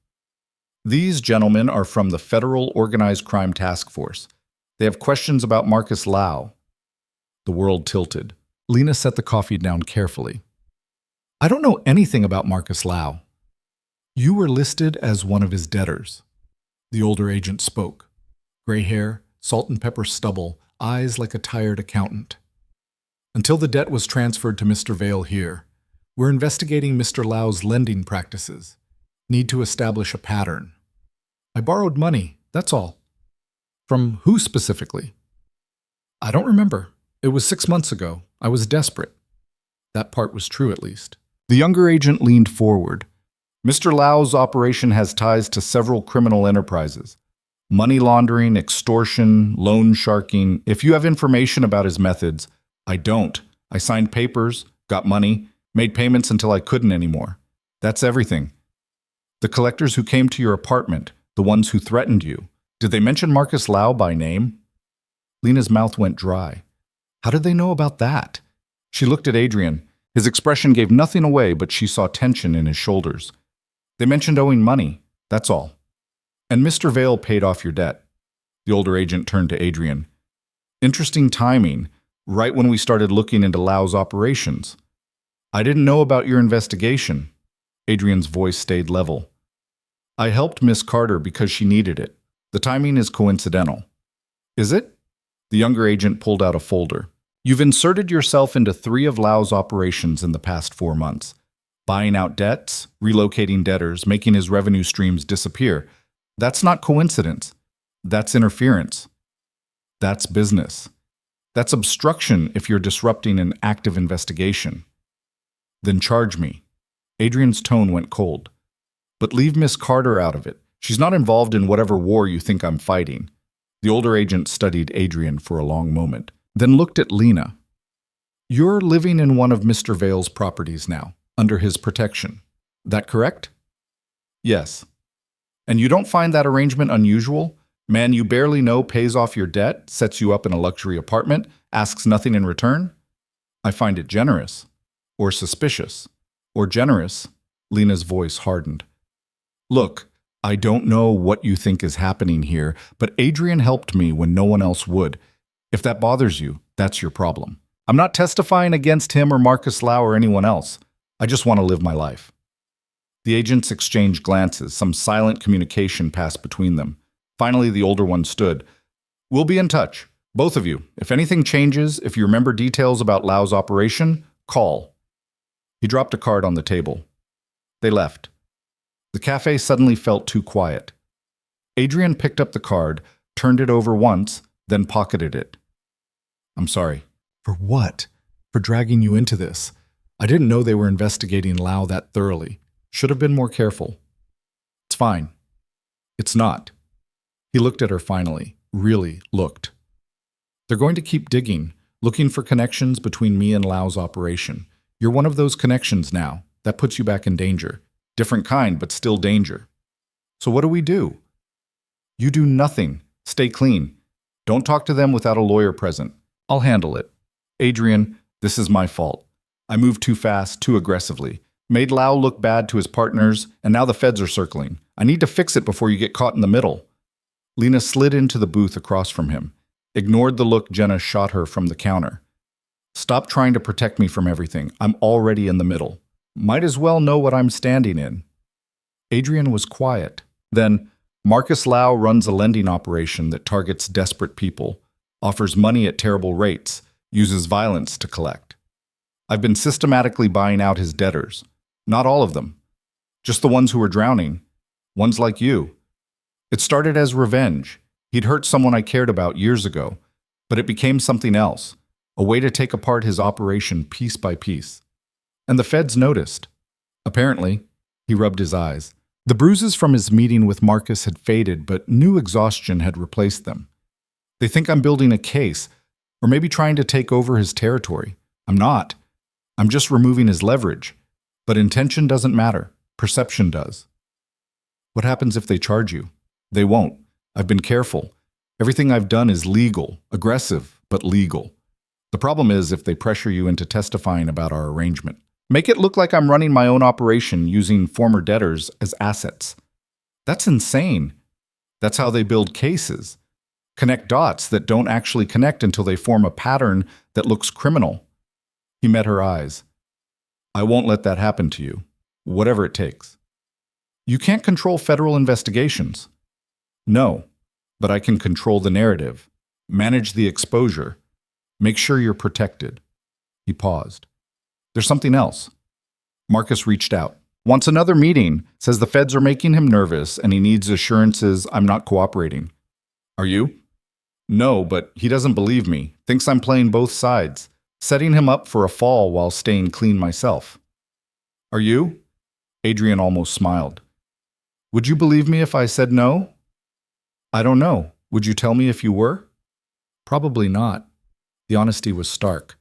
[SPEAKER 1] These gentlemen are from the Federal Organized Crime Task Force. They have questions about Marcus Lau. The world tilted. Lena set the coffee down carefully. I don't know anything about Marcus Lau. You were listed as one of his debtors. The older agent spoke. Gray hair, salt and pepper stubble, eyes like a tired accountant. Until the debt was transferred to Mr. Vale here, we're investigating Mr. Lau's lending practices. Need to establish a pattern. I borrowed money, that's all. From who specifically? I don't remember. It was 6 months ago. I was desperate. That part was true, at least. The younger agent leaned forward. Mr. Lau's operation has ties to several criminal enterprises. Money laundering, extortion, loan sharking. If you have information about his methods, I don't. I signed papers, got money, made payments until I couldn't anymore. That's everything. The collectors who came to your apartment, the ones who threatened you, did they mention Marcus Lau by name? Lena's mouth went dry. How did they know about that? She looked at Adrian. His expression gave nothing away, but she saw tension in his shoulders. They mentioned owing money, that's all. And Mr. Vale paid off your debt. The older agent turned to Adrian. Interesting timing, right when we started looking into Lau's operations. I didn't know about your investigation. Adrian's voice stayed level. I helped Miss Carter because she needed it. The timing is coincidental. Is it? The younger agent pulled out a folder. You've inserted yourself into 3 of Lau's operations in the past 4 months. Buying out debts, relocating debtors, making his revenue streams disappear. That's not coincidence. That's interference. That's business. That's obstruction if you're disrupting an active investigation. Then charge me. Adrian's tone went cold. But leave Miss Carter out of it. She's not involved in whatever war you think I'm fighting. The older agent studied Adrian for a long moment, then looked at Lena. You're living in one of Mr. Vale's properties now, under his protection. That correct? Yes. And you don't find that arrangement unusual? Man you barely know pays off your debt, sets you up in a luxury apartment, asks nothing in return? I find it generous. Or suspicious. Or generous. Lena's voice hardened. Look, I don't know what you think is happening here, but Adrian helped me when no one else would. If that bothers you, that's your problem. I'm not testifying against him or Marcus Lau or anyone else. I just want to live my life. The agents exchanged glances. Some silent communication passed between them. Finally, the older one stood. We'll be in touch. Both of you. If anything changes, if you remember details about Lau's operation, call. He dropped a card on the table. They left. The cafe suddenly felt too quiet. Adrian picked up the card, turned it over once, then pocketed it. I'm sorry. For what? For dragging you into this. I didn't know they were investigating Lau that thoroughly. Should have been more careful. It's fine. It's not. He looked at her finally. Really looked. They're going to keep digging, looking for connections between me and Lau's operation. You're one of those connections now. That puts you back in danger. Different kind, but still danger. So what do? You do nothing. Stay clean. Don't talk to them without a lawyer present. I'll handle it. Adrian, this is my fault. I moved too fast, too aggressively. Made Lau look bad to his partners, and now the feds are circling. I need to fix it before you get caught in the middle. Lena slid into the booth across from him, ignored the look Jenna shot her from the counter. Stop trying to protect me from everything. I'm already in the middle. Might as well know what I'm standing in. Adrian was quiet. Then, Marcus Lau runs a lending operation that targets desperate people, offers money at terrible rates, uses violence to collect. I've been systematically buying out his debtors. Not all of them. Just the ones who were drowning. Ones like you. It started as revenge. He'd hurt someone I cared about years ago, but it became something else, a way to take apart his operation piece by piece. And the feds noticed. Apparently, he rubbed his eyes. The bruises from his meeting with Marcus had faded, but new exhaustion had replaced them. They think I'm building a case, or maybe trying to take over his territory. I'm not. I'm just removing his leverage. But intention doesn't matter. Perception does. What happens if they charge you? They won't. I've been careful. Everything I've done is legal, aggressive, but legal. The problem is if they pressure you into testifying about our arrangement. Make it look like I'm running my own operation using former debtors as assets. That's insane. That's how they build cases. Connect dots that don't actually connect until they form a pattern that looks criminal. He met her eyes. I won't let that happen to you, whatever it takes. You can't control federal investigations. No, but I can control the narrative, manage the exposure, make sure you're protected. He paused. There's something else. Marcus reached out. Wants another meeting, says the feds are making him nervous and he needs assurances I'm not cooperating. Are you? No, but he doesn't believe me, thinks I'm playing both sides, setting him up for a fall while staying clean myself. Are you? Adrian almost smiled. Would you believe me if I said no? I don't know. Would you tell me if you were? Probably not. The honesty was stark.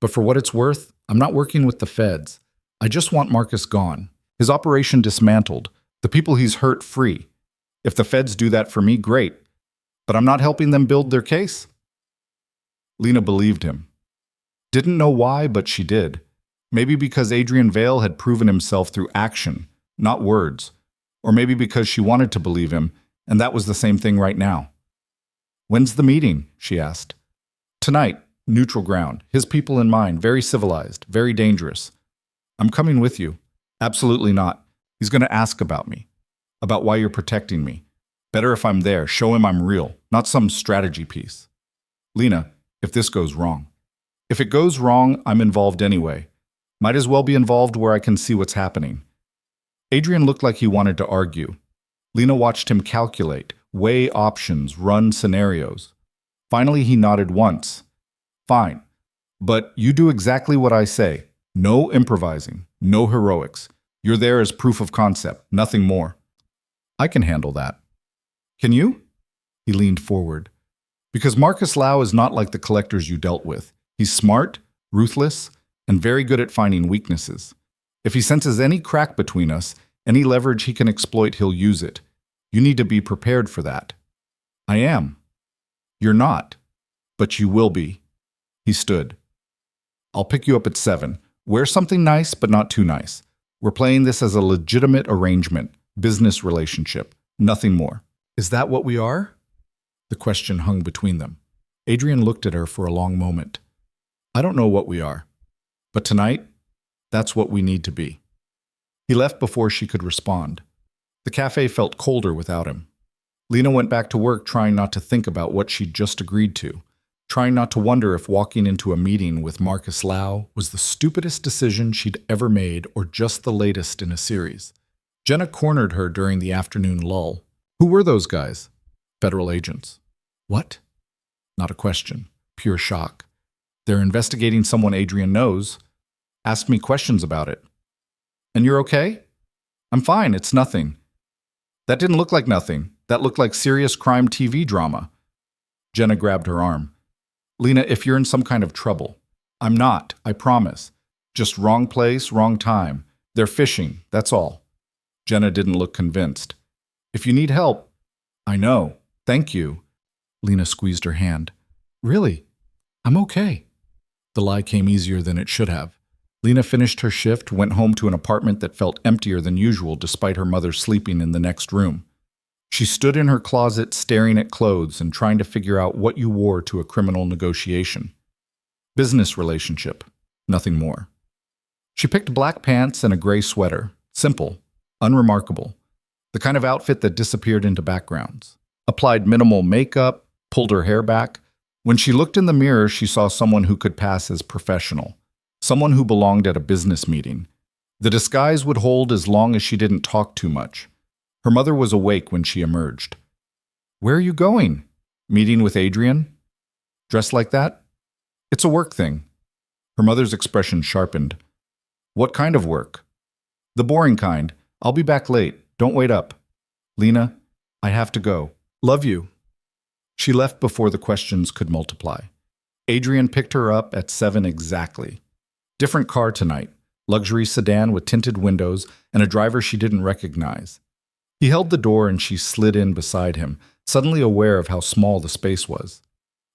[SPEAKER 1] But for what it's worth, I'm not working with the feds. I just want Marcus gone. His operation dismantled. The people he's hurt free. If the feds do that for me, great. But I'm not helping them build their case. Lena believed him. Didn't know why, but she did. Maybe because Adrian Vale had proven himself through action, not words. Or maybe because she wanted to believe him, and that was the same thing right now. When's the meeting? She asked. Tonight. Neutral ground, his people in mind, very civilized, very dangerous. I'm coming with you. Absolutely not. He's going to ask about me, about why you're protecting me. Better if I'm there, show him I'm real, not some strategy piece. Lena, if this goes wrong. If it goes wrong, I'm involved anyway. Might as well be involved where I can see what's happening. Adrian looked like he wanted to argue. Lena watched him calculate, weigh options, run scenarios. Finally, he nodded once. Fine, but you do exactly what I say. No improvising, no heroics. You're there as proof of concept, nothing more. I can handle that. Can you? He leaned forward. Because Marcus Lau is not like the collectors you dealt with. He's smart, ruthless, and very good at finding weaknesses. If he senses any crack between us, any leverage he can exploit, he'll use it. You need to be prepared for that. I am. You're not. But you will be. He stood. I'll pick you up at 7. Wear something nice, but not too nice. We're playing this as a legitimate arrangement, business relationship, nothing more. Is that what we are? The question hung between them. Adrian looked at her for a long moment. I don't know what we are. But tonight, that's what we need to be. He left before she could respond. The cafe felt colder without him. Lena went back to work trying not to think about what she'd just agreed to, trying not to wonder if walking into a meeting with Marcus Lau was the stupidest decision she'd ever made or just the latest in a series. Jenna cornered her during the afternoon lull. Who were those guys? Federal agents. What? Not a question. Pure shock. They're investigating someone Adrian knows. Asked me questions about it. And you're okay? I'm fine, it's nothing. That didn't look like nothing. That looked like serious crime TV drama. Jenna grabbed her arm. Lena, if you're in some kind of trouble. I'm not, I promise. Just wrong place, wrong time. They're fishing, that's all. Jenna didn't look convinced. If you need help. I know. Thank you. Lena squeezed her hand. Really? I'm okay. The lie came easier than it should have. Lena finished her shift, went home to an apartment that felt emptier than usual despite her mother sleeping in the next room. She stood in her closet staring at clothes and trying to figure out what you wore to a criminal negotiation. Business relationship, nothing more. She picked black pants and a gray sweater, simple, unremarkable, the kind of outfit that disappeared into backgrounds. Applied minimal makeup, pulled her hair back. When she looked in the mirror, she saw someone who could pass as professional, someone who belonged at a business meeting. The disguise would hold as long as she didn't talk too much. Her mother was awake when she emerged. Where are you going? Meeting with Adrian? Dressed like that? It's a work thing. Her mother's expression sharpened. What kind of work? The boring kind. I'll be back late. Don't wait up. Lena, I have to go. Love you. She left before the questions could multiply. Adrian picked her up at 7 exactly. Different car tonight. Luxury sedan with tinted windows and a driver she didn't recognize. He held the door and she slid in beside him, suddenly aware of how small the space was.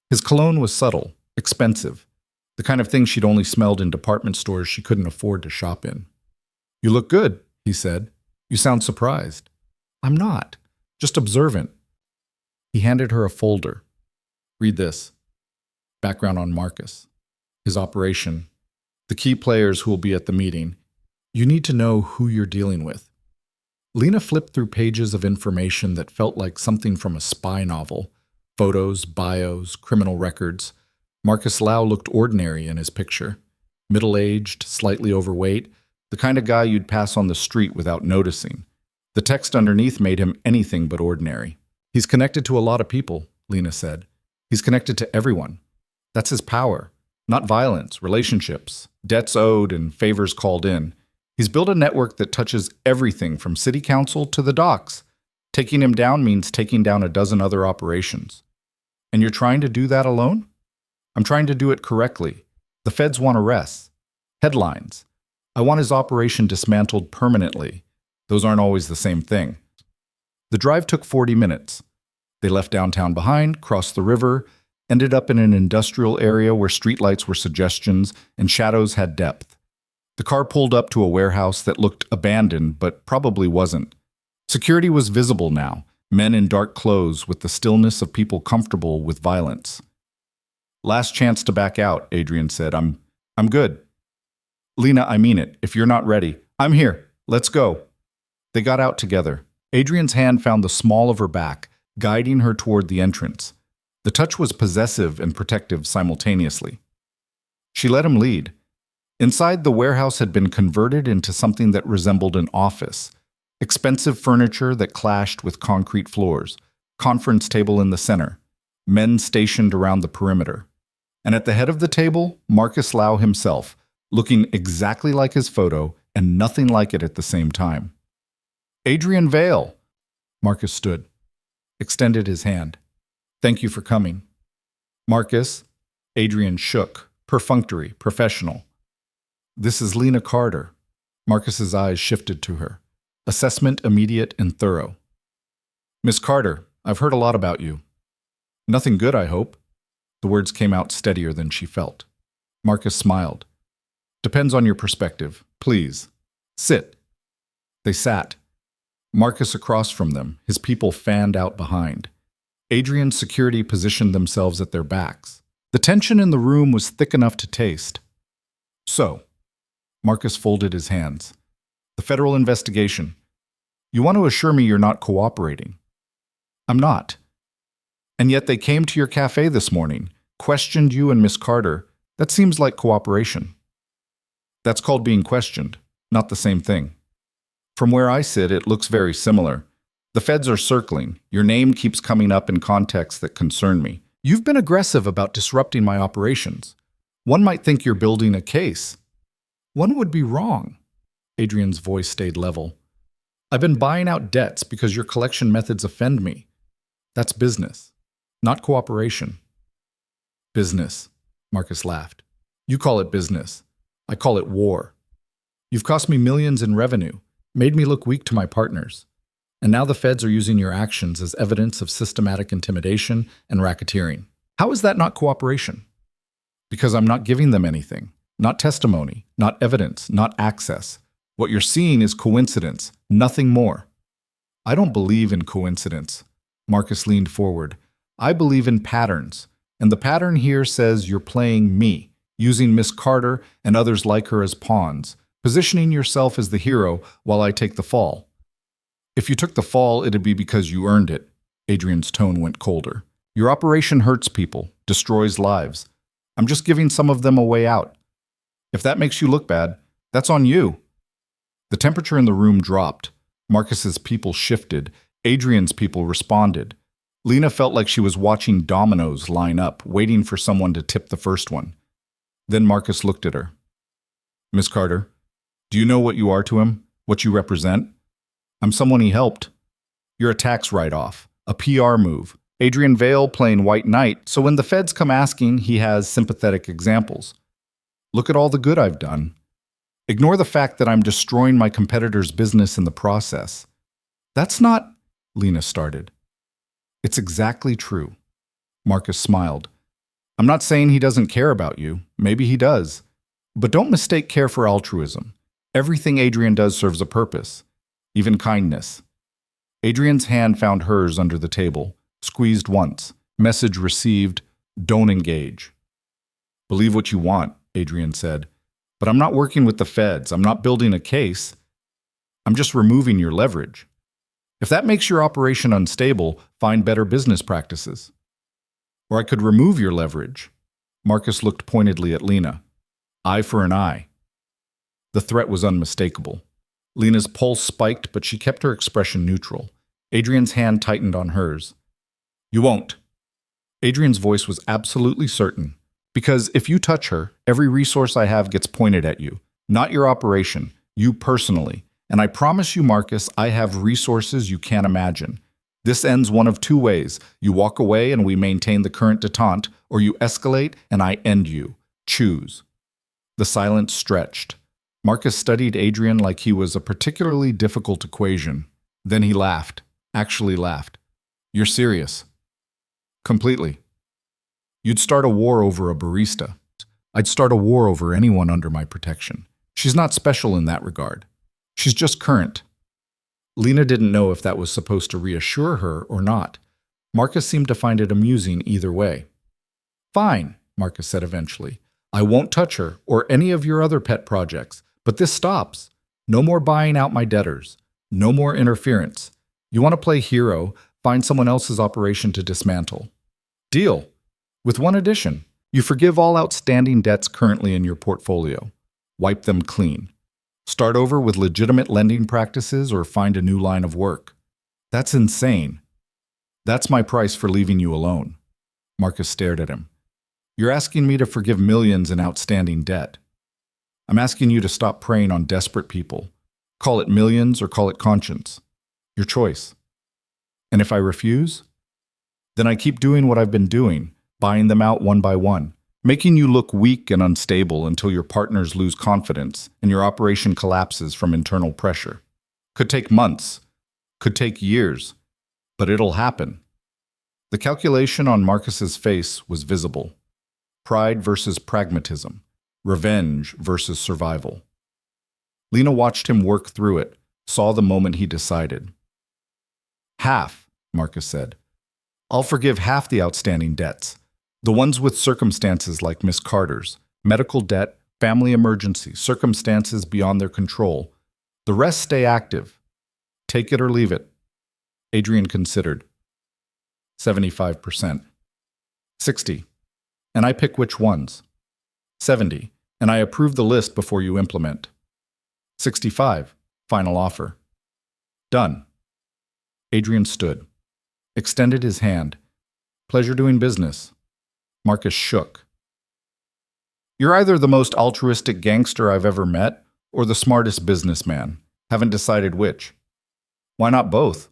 [SPEAKER 1] His cologne was subtle, expensive, the kind of thing she'd only smelled in department stores she couldn't afford to shop in. You look good, he said. You sound surprised. I'm not, just observant. He handed her a folder. Read this. Background on Marcus. His operation. The key players who will be at the meeting. You need to know who you're dealing with. Lena flipped through pages of information that felt like something from a spy novel. Photos, bios, criminal records. Marcus Lau looked ordinary in his picture. Middle-aged, slightly overweight, the kind of guy you'd pass on the street without noticing. The text underneath made him anything but ordinary. He's connected to a lot of people, Lena said. He's connected to everyone. That's his power. Not violence, relationships, debts owed and favors called in. He's built a network that touches everything from city council to the docks. Taking him down means taking down a dozen other operations. And you're trying to do that alone? I'm trying to do it correctly. The feds want arrests. Headlines. I want his operation dismantled permanently. Those aren't always the same thing. The drive took 40 minutes. They left downtown behind, crossed the river, ended up in an industrial area where streetlights were suggestions and shadows had depth. The car pulled up to a warehouse that looked abandoned, but probably wasn't. Security was visible now, men in dark clothes with the stillness of people comfortable with violence. Last chance to back out, Adrian said. I'm good. Lena, I mean it. If you're not ready, I'm here. Let's go. They got out together. Adrian's hand found the small of her back, guiding her toward the entrance. The touch was possessive and protective simultaneously. She let him lead. Inside, the warehouse had been converted into something that resembled an office. Expensive furniture that clashed with concrete floors, conference table in the center, men stationed around the perimeter. And at the head of the table, Marcus Lau himself, looking exactly like his photo and nothing like it at the same time. Adrian Vale. Marcus stood, extended his hand. Thank you for coming. Marcus. Adrian shook, perfunctory, professional. This is Lena Carter. Marcus's eyes shifted to her. Assessment immediate and thorough. Miss Carter, I've heard a lot about you. Nothing good, I hope. The words came out steadier than she felt. Marcus smiled. Depends on your perspective. Please, sit. They sat. Marcus across from them, his people fanned out behind. Adrian's security positioned themselves at their backs. The tension in the room was thick enough to taste. So, Marcus folded his hands. The federal investigation. You want to assure me you're not cooperating? I'm not. And yet they came to your cafe this morning, questioned you and Miss Carter. That seems like cooperation. That's called being questioned, not the same thing. From where I sit, it looks very similar. The feds are circling. Your name keeps coming up in contexts that concern me. You've been aggressive about disrupting my operations. One might think you're building a case. One would be wrong. Adrian's voice stayed level. I've been buying out debts because your collection methods offend me. That's business, not cooperation. Business, Marcus laughed. You call it business. I call it war. You've cost me millions in revenue, made me look weak to my partners. And now the feds are using your actions as evidence of systematic intimidation and racketeering. How is that not cooperation? Because I'm not giving them anything. Not testimony, not evidence, not access. What you're seeing is coincidence, nothing more. I don't believe in coincidence. Marcus leaned forward. I believe in patterns. And the pattern here says you're playing me, using Miss Carter and others like her as pawns, positioning yourself as the hero while I take the fall. If you took the fall, it'd be because you earned it. Adrian's tone went colder. Your operation hurts people, destroys lives. I'm just giving some of them a way out. If that makes you look bad, that's on you. The temperature in the room dropped. Marcus's people shifted. Adrian's people responded. Lena felt like she was watching dominoes line up, waiting for someone to tip the first one. Then Marcus looked at her. Miss Carter, do you know what you are to him? What you represent? I'm someone he helped. You're a tax write-off, a PR move. Adrian Vale playing white knight, so when the feds come asking, he has sympathetic examples. Look at all the good I've done. Ignore the fact that I'm destroying my competitor's business in the process. That's not, Lena started. It's exactly true. Marcus smiled. I'm not saying he doesn't care about you. Maybe he does. But don't mistake care for altruism. Everything Adrian does serves a purpose, even kindness. Adrian's hand found hers under the table, squeezed once. Message received, don't engage. Believe what you want, Adrian said. But I'm not working with the feds. I'm not building a case. I'm just removing your leverage. If that makes your operation unstable, find better business practices. Or I could remove your leverage. Marcus looked pointedly at Lena. Eye for an eye. The threat was unmistakable. Lena's pulse spiked, but she kept her expression neutral. Adrian's hand tightened on hers. You won't. Adrian's voice was absolutely certain. Because if you touch her, every resource I have gets pointed at you. Not your operation, you personally. And I promise you, Marcus, I have resources you can't imagine. This ends one of two ways. You walk away and we maintain the current detente, or you escalate and I end you. Choose. The silence stretched. Marcus studied Adrian like he was a particularly difficult equation. Then he laughed. Actually laughed. You're serious? Completely. You'd start a war over a barista. I'd start a war over anyone under my protection. She's not special in that regard. She's just current. Lena didn't know if that was supposed to reassure her or not. Marcus seemed to find it amusing either way. Fine, Marcus said eventually. I won't touch her or any of your other pet projects, but this stops. No more buying out my debtors. No more interference. You want to play hero, find someone else's operation to dismantle. Deal. With one addition. You forgive all outstanding debts currently in your portfolio. Wipe them clean. Start over with legitimate lending practices or find a new line of work. That's insane. That's my price for leaving you alone. Marcus stared at him. You're asking me to forgive millions in outstanding debt. I'm asking you to stop preying on desperate people. Call it millions or call it conscience. Your choice. And if I refuse? Then I keep doing what I've been doing, buying them out one by one, making you look weak and unstable until your partners lose confidence and your operation collapses from internal pressure. Could take months, could take years, but it'll happen. The calculation on Marcus's face was visible. Pride versus pragmatism. Revenge versus survival. Lena watched him work through it, saw the moment he decided. Half, Marcus said. I'll forgive half the outstanding debts. The ones with circumstances like Miss Carter's, medical debt, family emergency, circumstances beyond their control. The rest stay active. Take it or leave it. Adrian considered. 75%. 60. And I pick which ones. 70. And I approve the list before you implement. 65. Final offer. Done. Adrian stood. Extended his hand. Pleasure doing business. Marcus shook. You're either the most altruistic gangster I've ever met or the smartest businessman. Haven't decided which. Why not both?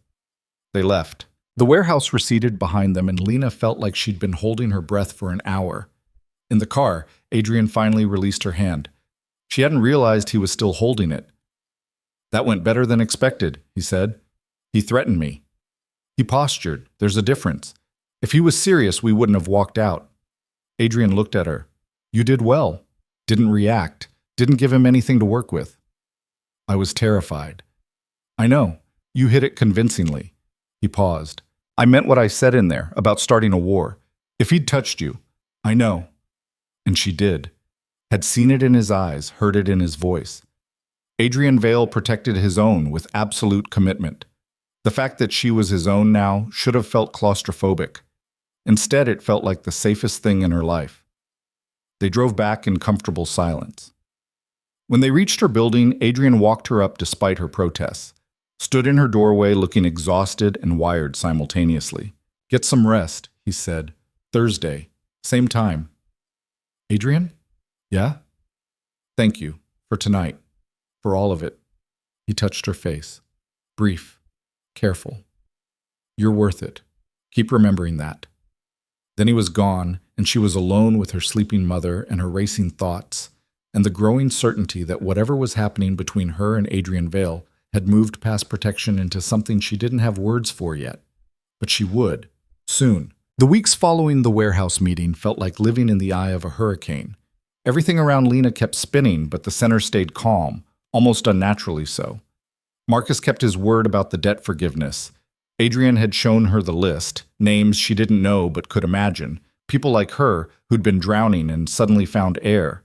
[SPEAKER 1] They left. The warehouse receded behind them and Lena felt like she'd been holding her breath for an hour. In the car, Adrian finally released her hand. She hadn't realized he was still holding it. That went better than expected, he said. He threatened me. He postured. There's a difference. If he was serious, we wouldn't have walked out. Adrian looked at her. You did well. Didn't react. Didn't give him anything to work with. I was terrified. I know. You hit it convincingly. He paused. I meant what I said in there about starting a war. If he'd touched you. I know. And she did. Had seen it in his eyes, heard it in his voice. Adrian Vale protected his own with absolute commitment. The fact that she was his own now should have felt claustrophobic. Instead, it felt like the safest thing in her life. They drove back in comfortable silence. When they reached her building, Adrian walked her up despite her protests. Stood in her doorway looking exhausted and wired simultaneously. Get some rest, he said. Thursday. Same time. Adrian? Yeah? Thank you. For tonight. For all of it. He touched her face. Brief. Careful. You're worth it. Keep remembering that. Then he was gone, and she was alone with her sleeping mother and her racing thoughts, and the growing certainty that whatever was happening between her and Adrian Vale had moved past protection into something she didn't have words for yet. But she would. Soon. The weeks following the warehouse meeting felt like living in the eye of a hurricane. Everything around Lena kept spinning, but the center stayed calm, almost unnaturally so. Marcus kept his word about the debt forgiveness. Adrian had shown her the list, names she didn't know but could imagine, people like her who'd been drowning and suddenly found air.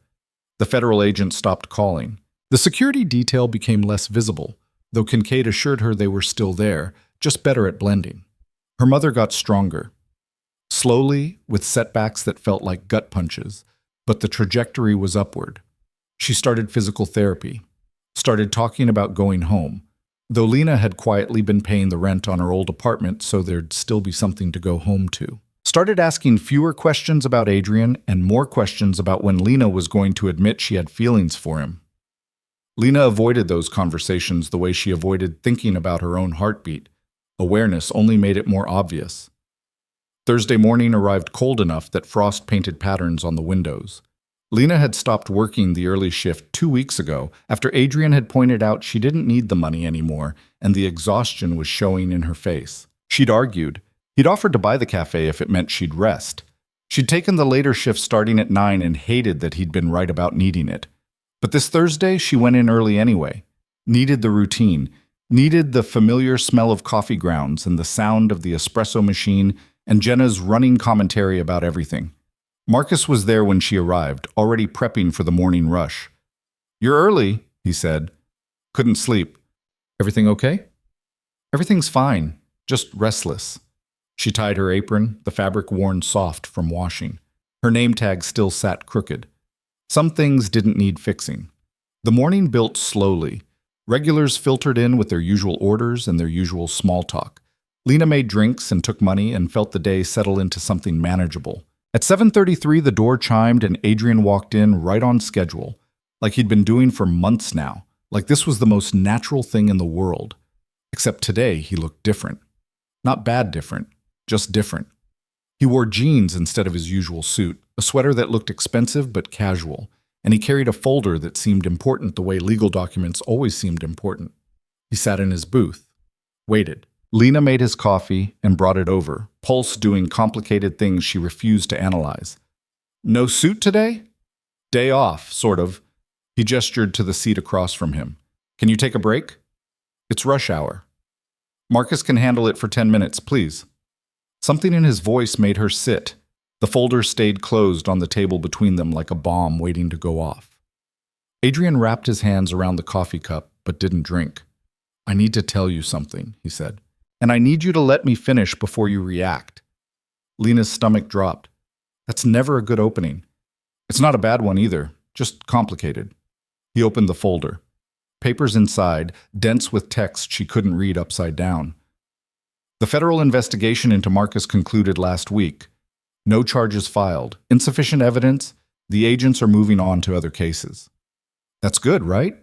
[SPEAKER 1] The federal agent stopped calling. The security detail became less visible, though Kincaid assured her they were still there, just better at blending. Her mother got stronger. Slowly, with setbacks that felt like gut punches, but the trajectory was upward. She started physical therapy, started talking about going home, though Lena had quietly been paying the rent on her old apartment so there'd still be something to go home to. Started asking fewer questions about Adrian and more questions about when Lena was going to admit she had feelings for him. Lena avoided those conversations the way she avoided thinking about her own heartbeat. Awareness only made it more obvious. Thursday morning arrived cold enough that frost painted patterns on the windows. Lena had stopped working the early shift 2 weeks ago after Adrian had pointed out she didn't need the money anymore and the exhaustion was showing in her face. She'd argued. He'd offered to buy the cafe if it meant she'd rest. She'd taken the later shift starting at 9 and hated that he'd been right about needing it. But this Thursday, she went in early anyway. Needed the routine. Needed the familiar smell of coffee grounds and the sound of the espresso machine and Jenna's running commentary about everything. Marcus was there when she arrived, already prepping for the morning rush. You're early, he said. Couldn't sleep. Everything okay? Everything's fine, just restless. She tied her apron, the fabric worn soft from washing. Her name tag still sat crooked. Some things didn't need fixing. The morning built slowly. Regulars filtered in with their usual orders and their usual small talk. Lena made drinks and took money and felt the day settle into something manageable. At 7:33, the door chimed and Adrian walked in right on schedule, like he'd been doing for months now, like this was the most natural thing in the world. Except today, he looked different. Not bad different, just different. He wore jeans instead of his usual suit, a sweater that looked expensive but casual, and he carried a folder that seemed important the way legal documents always seemed important. He sat in his booth, waited. Lena made his coffee and brought it over, Pulse doing complicated things she refused to analyze. No suit today? Day off, sort of. He gestured to the seat across from him. Can you take a break? It's rush hour. Marcus can handle it for 10 minutes, please. Something in his voice made her sit. The folder stayed closed on the table between them like a bomb waiting to go off. Adrian wrapped his hands around the coffee cup, but didn't drink. I need to tell you something, he said. And I need you to let me finish before you react. Lena's stomach dropped. That's never a good opening. It's not a bad one either, just complicated. He opened the folder. Papers inside, dense with text she couldn't read upside down. The federal investigation into Marcus concluded last week. No charges filed. Insufficient evidence. The agents are moving on to other cases. That's good, right?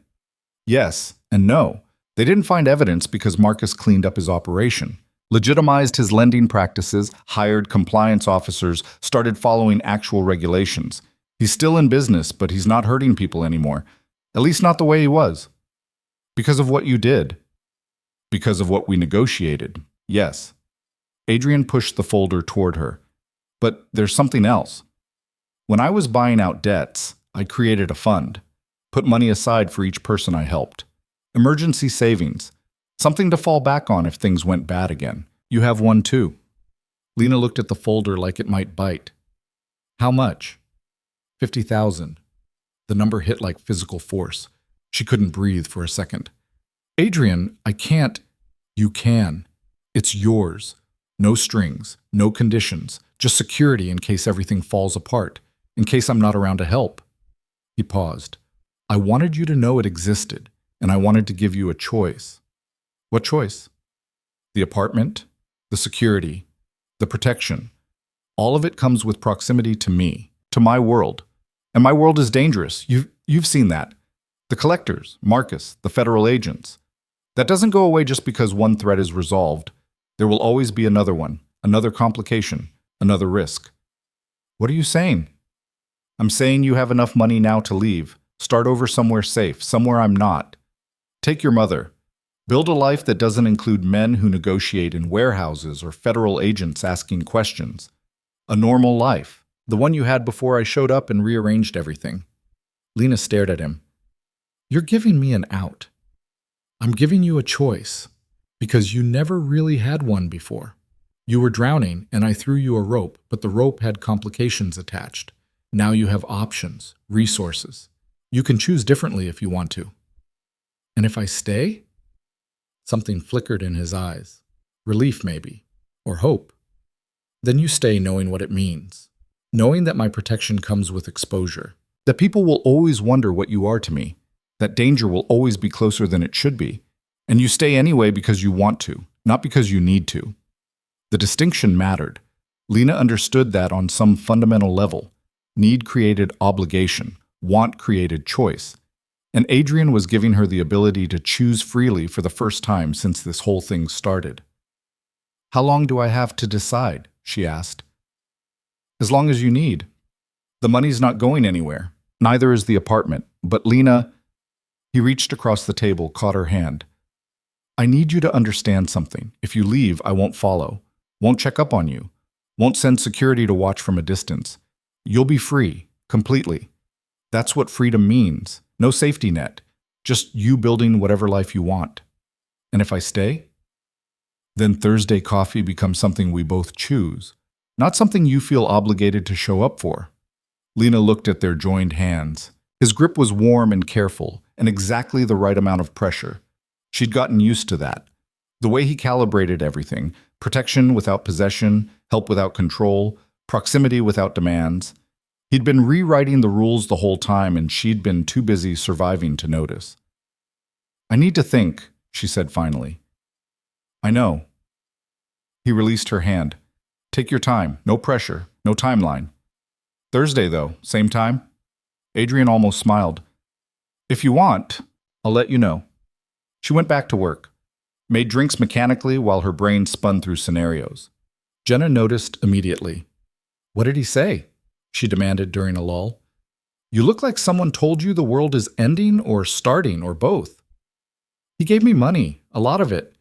[SPEAKER 1] Yes and no. They didn't find evidence because Marcus cleaned up his operation, legitimized his lending practices, hired compliance officers, started following actual regulations. He's still in business, but he's not hurting people anymore. At least not the way he was. Because of what you did. Because of what we negotiated. Yes. Adrian pushed the folder toward her. But there's something else. When I was buying out debts, I created a fund. Put money aside for each person I helped. Emergency savings. Something to fall back on if things went bad again. You have one too. Lena looked at the folder like it might bite. How much? 50,000. The number hit like physical force. She couldn't breathe for a second. Adrian, I can't. You can. It's yours. No strings, no conditions, just security in case everything falls apart, in case I'm not around to help. He paused. I wanted you to know it existed, and I wanted to give you a choice. What choice? The apartment, the security, the protection. All of it comes with proximity to me, to my world. And my world is dangerous. You've seen that. The collectors, Marcus, the federal agents. That doesn't go away just because one threat is resolved. There will always be another one, another complication, another risk. What are you saying? I'm saying you have enough money now to leave. Start over somewhere safe, somewhere I'm not. Take your mother. Build a life that doesn't include men who negotiate in warehouses or federal agents asking questions. A normal life, the one you had before I showed up and rearranged everything. Lena stared at him. You're giving me an out. I'm giving you a choice, because you never really had one before. You were drowning, and I threw you a rope, but the rope had complications attached. Now you have options, resources. You can choose differently if you want to. And if I stay? Something flickered in his eyes. Relief, maybe. Or hope. Then you stay knowing what it means. Knowing that my protection comes with exposure. That people will always wonder what you are to me. That danger will always be closer than it should be. And you stay anyway because you want to, not because you need to. The distinction mattered. Lena understood that on some fundamental level. Need created obligation. Want created choice. And Adrian was giving her the ability to choose freely for the first time since this whole thing started. How long do I have to decide? She asked. As long as you need. The money's not going anywhere. Neither is the apartment. But Lena... He reached across the table, caught her hand. I need you to understand something. If you leave, I won't follow. Won't check up on you. Won't send security to watch from a distance. You'll be free, completely. That's what freedom means. No safety net. Just you building whatever life you want. And if I stay? Then Thursday coffee becomes something we both choose, not something you feel obligated to show up for. Lena looked at their joined hands. His grip was warm and careful, and exactly the right amount of pressure. She'd gotten used to that. The way he calibrated everything, protection without possession, help without control, proximity without demands. He'd been rewriting the rules the whole time, and she'd been too busy surviving to notice. I need to think, she said finally. I know. He released her hand. Take your time, no pressure, no timeline. Thursday, though, same time? Adrian almost smiled. If you want, I'll let you know. She went back to work, made drinks mechanically while her brain spun through scenarios. Jenna noticed immediately. What did he say? She demanded during a lull. You look like someone told you the world is ending or starting or both. He gave me money, a lot of it.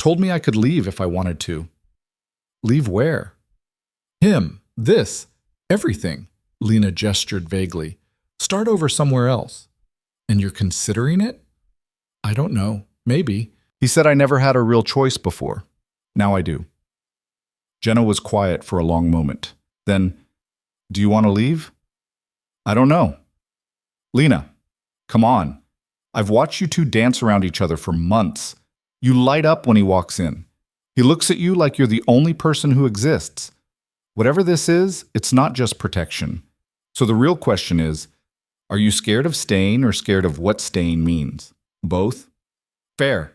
[SPEAKER 1] Told me I could leave if I wanted to. Leave where? Him, this, everything. Lena gestured vaguely. Start over somewhere else. And you're considering it? I don't know. Maybe. He said I never had a real choice before. Now I do. Jenna was quiet for a long moment. Then, do you want to leave? I don't know. Lena, come on. I've watched you two dance around each other for months. You light up when he walks in. He looks at you like you're the only person who exists. Whatever this is, it's not just protection. So the real question is, are you scared of staying or scared of what staying means? Both? Fair.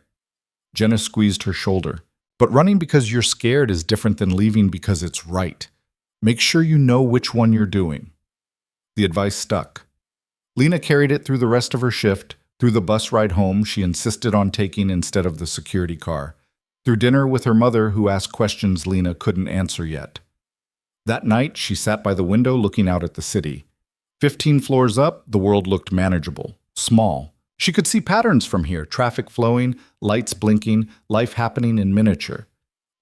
[SPEAKER 1] Jenna squeezed her shoulder. But running because you're scared is different than leaving because it's right. Make sure you know which one you're doing. The advice stuck. Lena carried it through the rest of her shift, through the bus ride home she insisted on taking instead of the security car, through dinner with her mother who asked questions Lena couldn't answer yet. That night, she sat by the window looking out at the city. 15 floors up, the world looked manageable, small. She could see patterns from here, traffic flowing, lights blinking, life happening in miniature.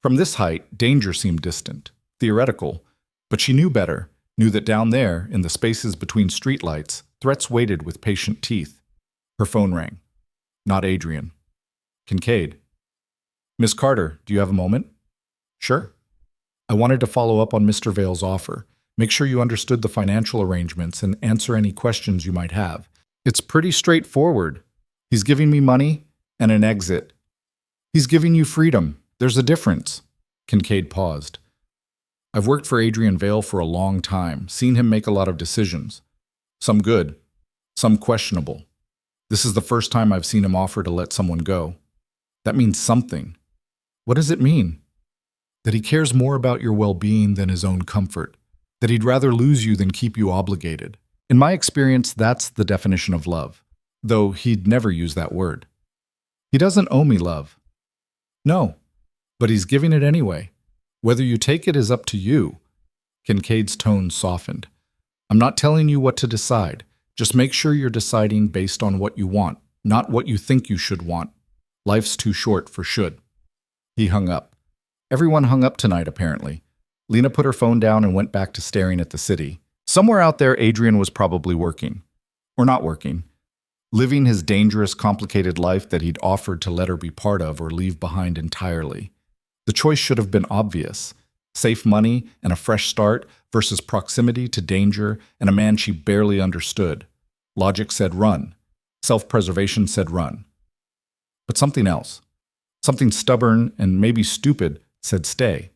[SPEAKER 1] From this height, danger seemed distant, theoretical, but she knew better, knew that down there, in the spaces between streetlights, threats waited with patient teeth. Her phone rang. Not Adrian. Kincaid. Miss Carter, do you have a moment? Sure. I wanted to follow up on Mr. Vale's offer, make sure you understood the financial arrangements, and answer any questions you might have. It's pretty straightforward. He's giving me money and an exit. He's giving you freedom. There's a difference. Kincaid paused. I've worked for Adrian Vale for a long time, seen him make a lot of decisions. Some good, some questionable. This is the first time I've seen him offer to let someone go. That means something. What does it mean? That he cares more about your well-being than his own comfort. That he'd rather lose you than keep you obligated. In my experience, that's the definition of love, though he'd never use that word. He doesn't owe me love. No, but he's giving it anyway. Whether you take it is up to you. Kincaid's tone softened. I'm not telling you what to decide. Just make sure you're deciding based on what you want, not what you think you should want. Life's too short for should. He hung up. Everyone hung up tonight, apparently. Lena put her phone down and went back to staring at the city. Somewhere out there, Adrian was probably working. Or not working. Living his dangerous, complicated life that he'd offered to let her be part of or leave behind entirely. The choice should have been obvious. Safe money and a fresh start versus proximity to danger and a man she barely understood. Logic said run. Self-preservation said run. But something else, something stubborn and maybe stupid, said stay.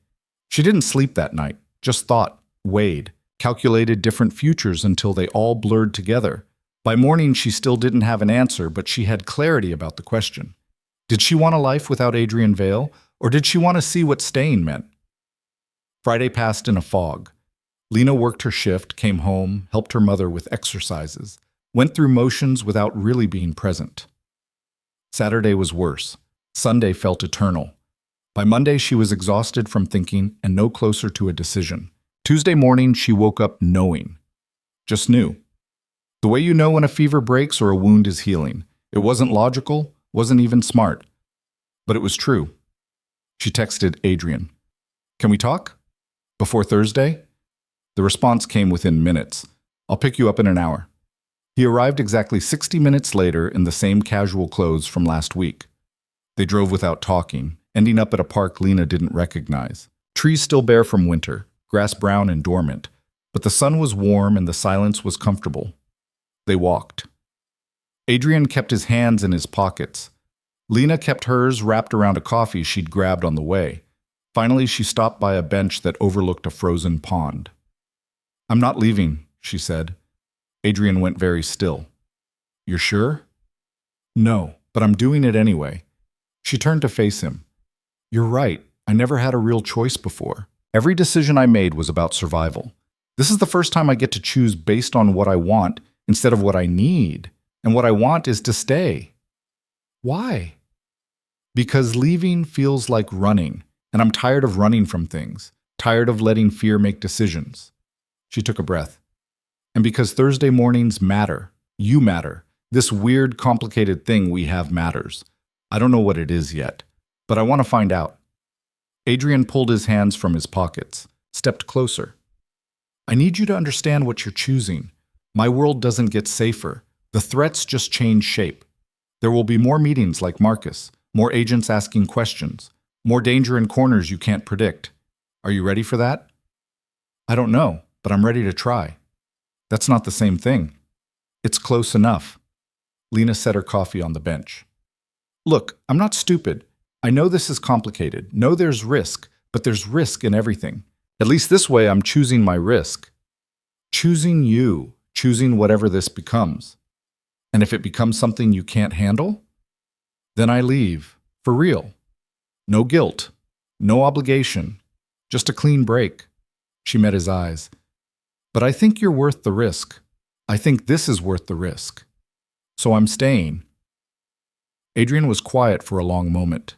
[SPEAKER 1] She didn't sleep that night, just thought, weighed, calculated different futures until they all blurred together. By morning, she still didn't have an answer, but she had clarity about the question. Did she want a life without Adrian Vale, or did she want to see what staying meant? Friday passed in a fog. Lena worked her shift, came home, helped her mother with exercises, went through motions without really being present. Saturday was worse. Sunday felt eternal. By Monday, she was exhausted from thinking and no closer to a decision. Tuesday morning, she woke up knowing. Just knew. The way you know when a fever breaks or a wound is healing. It wasn't logical, wasn't even smart. But it was true. She texted Adrian. Can we talk? Before Thursday? The response came within minutes. I'll pick you up in an hour. He arrived exactly 60 minutes later in the same casual clothes from last week. They drove without talking, ending up at a park Lena didn't recognize. Trees still bare from winter, grass brown and dormant, but the sun was warm and the silence was comfortable. They walked. Adrian kept his hands in his pockets. Lena kept hers wrapped around a coffee she'd grabbed on the way. Finally, she stopped by a bench that overlooked a frozen pond. I'm not leaving, she said. Adrian went very still. You're sure? No, but I'm doing it anyway. She turned to face him. You're right. I never had a real choice before. Every decision I made was about survival. This is the first time I get to choose based on what I want instead of what I need. And what I want is to stay. Why? Because leaving feels like running, and I'm tired of running from things, tired of letting fear make decisions. She took a breath. And because Thursday mornings matter. You matter. This weird, complicated thing we have matters. I don't know what it is yet, But I want to find out. Adrian pulled his hands from his pockets, stepped closer. I need you to understand what you're choosing. My world doesn't get safer. The threats just change shape. There will be more meetings like Marcus, more agents asking questions, more danger in corners you can't predict. Are you ready for that? I don't know, but I'm ready to try. That's not the same thing. It's close enough. Lena set her coffee on the bench. Look, I'm not stupid. I know this is complicated. Know there's risk, but there's risk in everything. At least this way I'm choosing my risk. Choosing you, choosing whatever this becomes. And if it becomes something you can't handle, then I leave, for real. No guilt, no obligation, just a clean break. She met his eyes. But I think you're worth the risk. I think this is worth the risk. So I'm staying. Adrian was quiet for a long moment.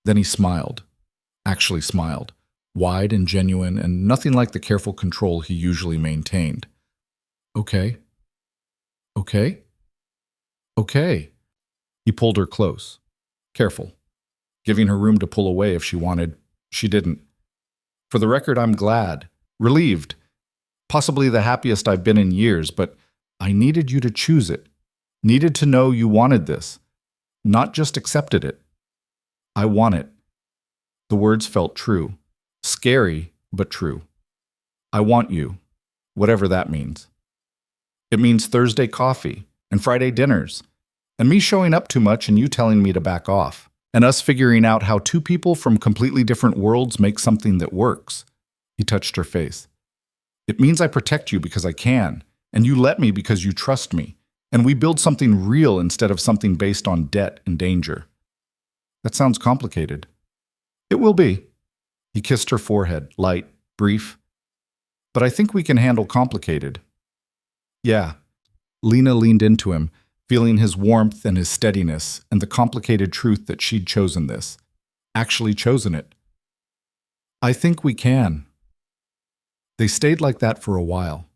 [SPEAKER 1] Then he smiled. Actually smiled. Wide and genuine and nothing like the careful control he usually maintained. Okay. Okay? Okay. He pulled her close. Careful. Giving her room to pull away if she wanted. She didn't. For the record, I'm glad. Relieved. Possibly the happiest I've been in years, but I needed you to choose it. Needed to know you wanted this. Not just accepted it. I want it. The words felt true. Scary, but true. I want you. Whatever that means. It means Thursday coffee and Friday dinners, and me showing up too much and you telling me to back off, and us figuring out how two people from completely different worlds make something that works. He touched her face. It means I protect you because I can, and you let me because you trust me, and we build something real instead of something based on debt and danger. That sounds complicated. It will be. He kissed her forehead, light, brief. But I think we can handle complicated. Yeah. Lena leaned into him, feeling his warmth and his steadiness and the complicated truth that she'd chosen this. Actually chosen it. I think we can. They stayed like that for a while,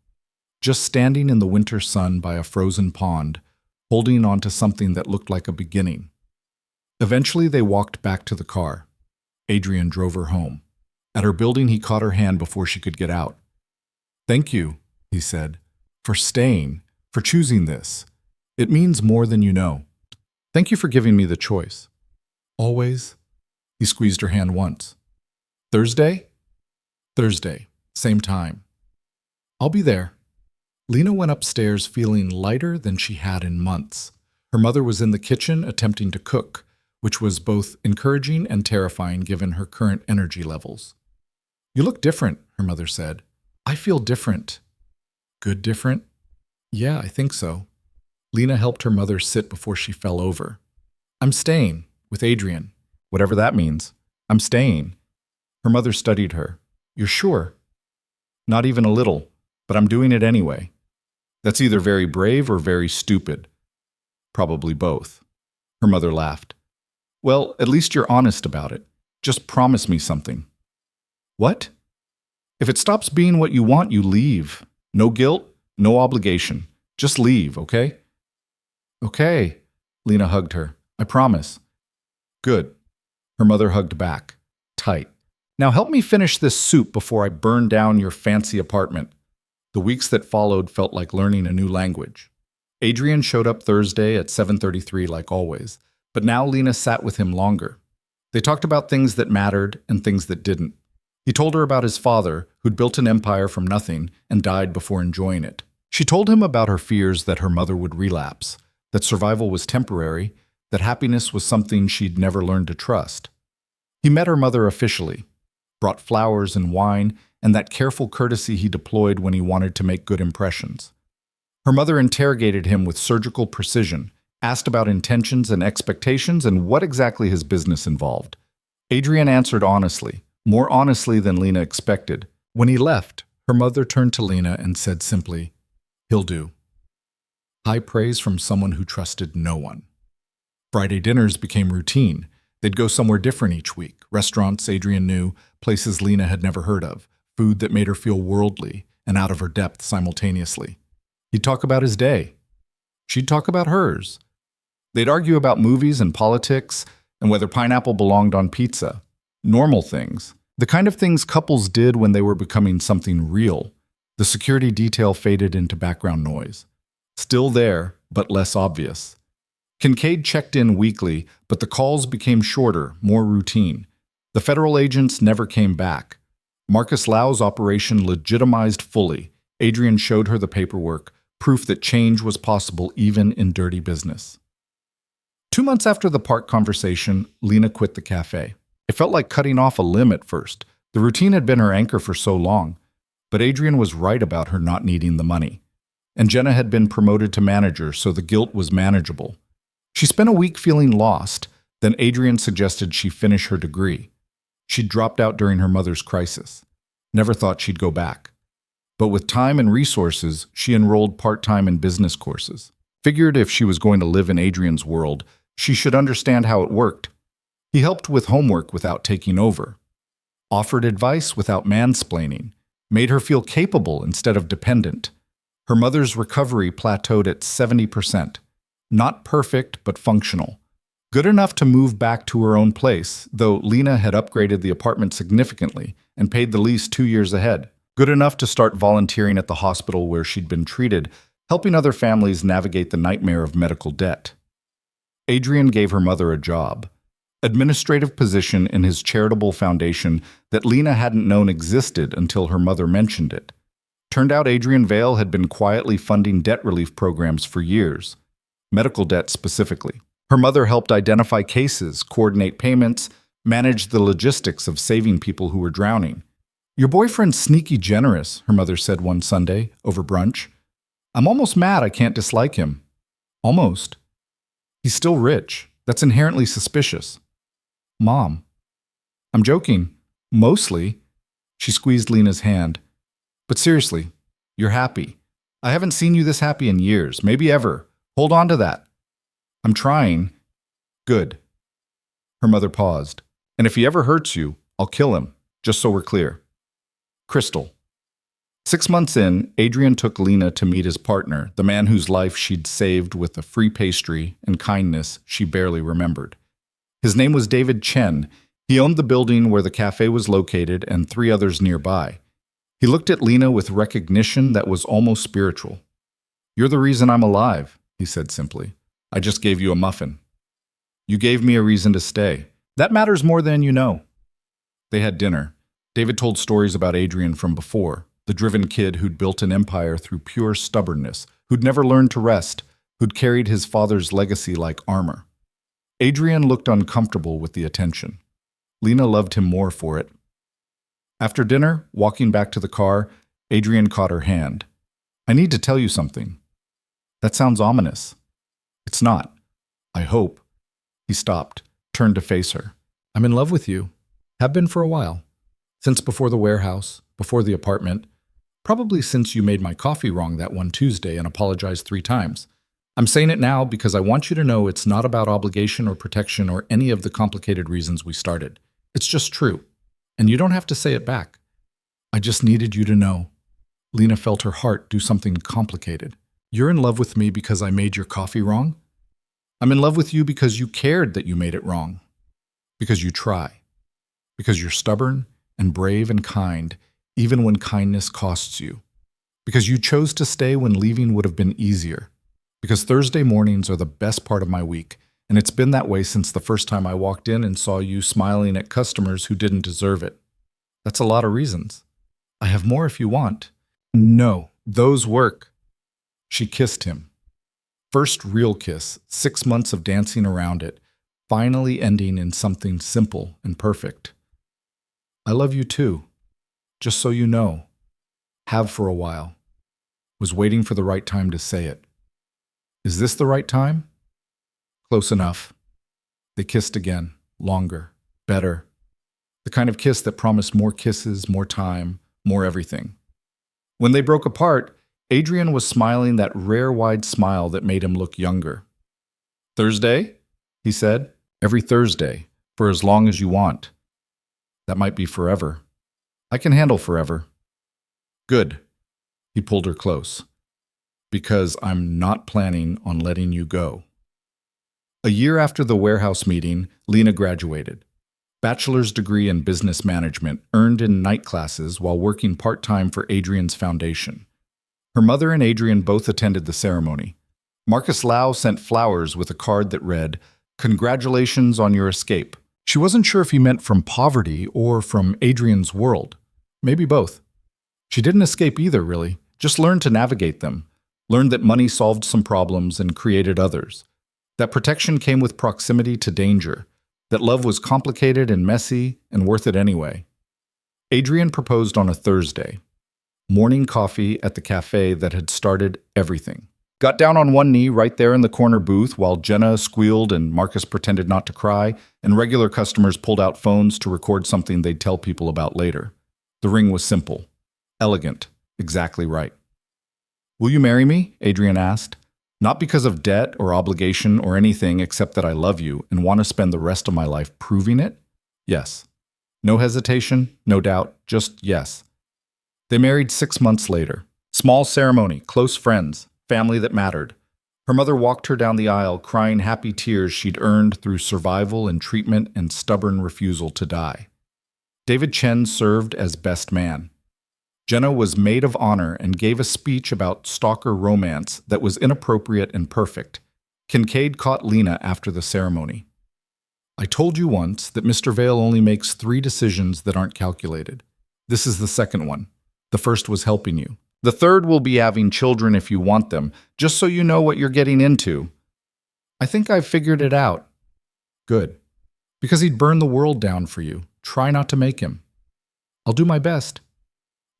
[SPEAKER 1] just standing in the winter sun by a frozen pond, holding on to something that looked like a beginning. Eventually they walked back to the car. Adrian drove her home. At her building he caught her hand before she could get out. Thank you, he said, for staying, for choosing this. It means more than you know. Thank you for giving me the choice. Always. He squeezed her hand once. Thursday? Thursday, same time. I'll be there. Lena went upstairs feeling lighter than she had in months. Her mother was in the kitchen attempting to cook, which was both encouraging and terrifying given her current energy levels. You look different, her mother said. I feel different. Good different? Yeah, I think so. Lena helped her mother sit before she fell over. I'm staying, with Adrian. Whatever that means. I'm staying. Her mother studied her. You're sure? Not even a little, but I'm doing it anyway. That's either very brave or very stupid. Probably both. Her mother laughed. Well, at least you're honest about it. Just promise me something. What? If it stops being what you want, you leave. No guilt, no obligation. Just leave, okay? Okay. Lena hugged her. I promise. Good. Her mother hugged back. Tight. Now help me finish this soup before I burn down your fancy apartment. The weeks that followed felt like learning a new language. Adrian showed up Thursday at 7:33 like always, but now Lena sat with him longer. They talked about things that mattered and things that didn't. He told her about his father, who'd built an empire from nothing and died before enjoying it. She told him about her fears that her mother would relapse, that survival was temporary, that happiness was something she'd never learned to trust. He met her mother officially, brought flowers and wine, and that careful courtesy he deployed when he wanted to make good impressions. Her mother interrogated him with surgical precision, asked about intentions and expectations and what exactly his business involved. Adrian answered honestly, more honestly than Lena expected. When he left, her mother turned to Lena and said simply, "He'll do." High praise from someone who trusted no one. Friday dinners became routine. They'd go somewhere different each week, restaurants Adrian knew, places Lena had never heard of, food that made her feel worldly and out of her depth simultaneously. He'd talk about his day. She'd talk about hers. They'd argue about movies and politics, and whether pineapple belonged on pizza. Normal things. The kind of things couples did when they were becoming something real. The security detail faded into background noise. Still there, but less obvious. Kincaid checked in weekly, but the calls became shorter, more routine. The federal agents never came back. Marcus Lau's operation legitimized fully. Adrian showed her the paperwork, proof that change was possible even in dirty business. 2 months after the park conversation, Lena quit the cafe. It felt like cutting off a limb at first. The routine had been her anchor for so long. But Adrian was right about her not needing the money. And Jenna had been promoted to manager, so the guilt was manageable. She spent a week feeling lost, then Adrian suggested she finish her degree. She'd dropped out during her mother's crisis. Never thought she'd go back. But with time and resources, she enrolled part-time in business courses. Figured if she was going to live in Adrian's world, she should understand how it worked. He helped with homework without taking over. Offered advice without mansplaining. Made her feel capable instead of dependent. Her mother's recovery plateaued at 70%. Not perfect, but functional. Good enough to move back to her own place, though Lena had upgraded the apartment significantly and paid the lease 2 years ahead. Good enough to start volunteering at the hospital where she'd been treated, helping other families navigate the nightmare of medical debt. Adrian gave her mother a job. Administrative position in his charitable foundation that Lena hadn't known existed until her mother mentioned it. Turned out Adrian Vale had been quietly funding debt relief programs for years. Medical debt specifically. Her mother helped identify cases, coordinate payments, manage the logistics of saving people who were drowning. "Your boyfriend's sneaky generous," her mother said one Sunday over brunch. "I'm almost mad I can't dislike him." Almost. He's still rich. That's inherently suspicious. "Mom." "I'm joking. Mostly." She squeezed Lena's hand. "But seriously, you're happy. I haven't seen you this happy in years, maybe ever. Hold on to that." "I'm trying." "Good." Her mother paused. "And if he ever hurts you, I'll kill him, just so we're clear." Crystal. 6 months in, Adrian took Lena to meet his partner, the man whose life she'd saved with a free pastry and kindness she barely remembered. His name was David Chen. He owned the building where the cafe was located and 3 others nearby. He looked at Lena with recognition that was almost spiritual. "You're the reason I'm alive," he said simply. "I just gave you a muffin. You gave me a reason to stay. That matters more than you know." They had dinner. David told stories about Adrian from before, the driven kid who'd built an empire through pure stubbornness, who'd never learned to rest, who'd carried his father's legacy like armor. Adrian looked uncomfortable with the attention. Lena loved him more for it. After dinner, walking back to the car, Adrian caught her hand. "I need to tell you something." "That sounds ominous." "It's not. I hope." He stopped, turned to face her. "I'm in love with you. Have been for a while. Since before the warehouse, before the apartment. Probably since you made my coffee wrong that one Tuesday and apologized 3 times. I'm saying it now because I want you to know it's not about obligation or protection or any of the complicated reasons we started. It's just true. And you don't have to say it back. I just needed you to know." Lena felt her heart do something complicated. "You're in love with me because I made your coffee wrong? I'm in love with you because you cared that you made it wrong. Because you try. Because you're stubborn and brave and kind, even when kindness costs you. Because you chose to stay when leaving would have been easier. Because Thursday mornings are the best part of my week, and it's been that way since the first time I walked in and saw you smiling at customers who didn't deserve it. That's a lot of reasons. I have more if you want." "No, those work." She kissed him. First real kiss, 6 months of dancing around it, finally ending in something simple and perfect. "I love you too. Just so you know. Have for a while. Was waiting for the right time to say it. Is this the right time?" "Close enough." They kissed again, longer, better. The kind of kiss that promised more kisses, more time, more everything. When they broke apart, Adrian was smiling that rare wide smile that made him look younger. "Thursday?" he said. "Every Thursday, for as long as you want. That might be forever. I can handle forever." "Good." He pulled her close. "Because I'm not planning on letting you go." A year after the warehouse meeting, Lena graduated. Bachelor's degree in business management, earned in night classes while working part-time for Adrian's foundation. Her mother and Adrian both attended the ceremony. Marcus Lau sent flowers with a card that read, "Congratulations on your escape." She wasn't sure if he meant from poverty or from Adrian's world. Maybe both. She didn't escape either, really. Just learned to navigate them. Learned that money solved some problems and created others. That protection came with proximity to danger. That love was complicated and messy and worth it anyway. Adrian proposed on a Thursday. Morning coffee at the cafe that had started everything. Got down on one knee right there in the corner booth while Jenna squealed and Marcus pretended not to cry, and regular customers pulled out phones to record something they'd tell people about later. The ring was simple, elegant, exactly right. "Will you marry me?" Adrian asked. "Not because of debt or obligation or anything except that I love you and want to spend the rest of my life proving it?" "Yes." No hesitation, no doubt, just yes. They married 6 months later. Small ceremony, close friends, family that mattered. Her mother walked her down the aisle, crying happy tears she'd earned through survival and treatment and stubborn refusal to die. David Chen served as best man. Jenna was maid of honor and gave a speech about stalker romance that was inappropriate and perfect. Kincaid caught Lena after the ceremony. "I told you once that Mr. Vale only makes 3 decisions that aren't calculated. This is the second one. The first was helping you. The third will be having children if you want them, just so you know what you're getting into." "I think I've figured it out." "Good. Because he'd burn the world down for you. Try not to make him." "I'll do my best."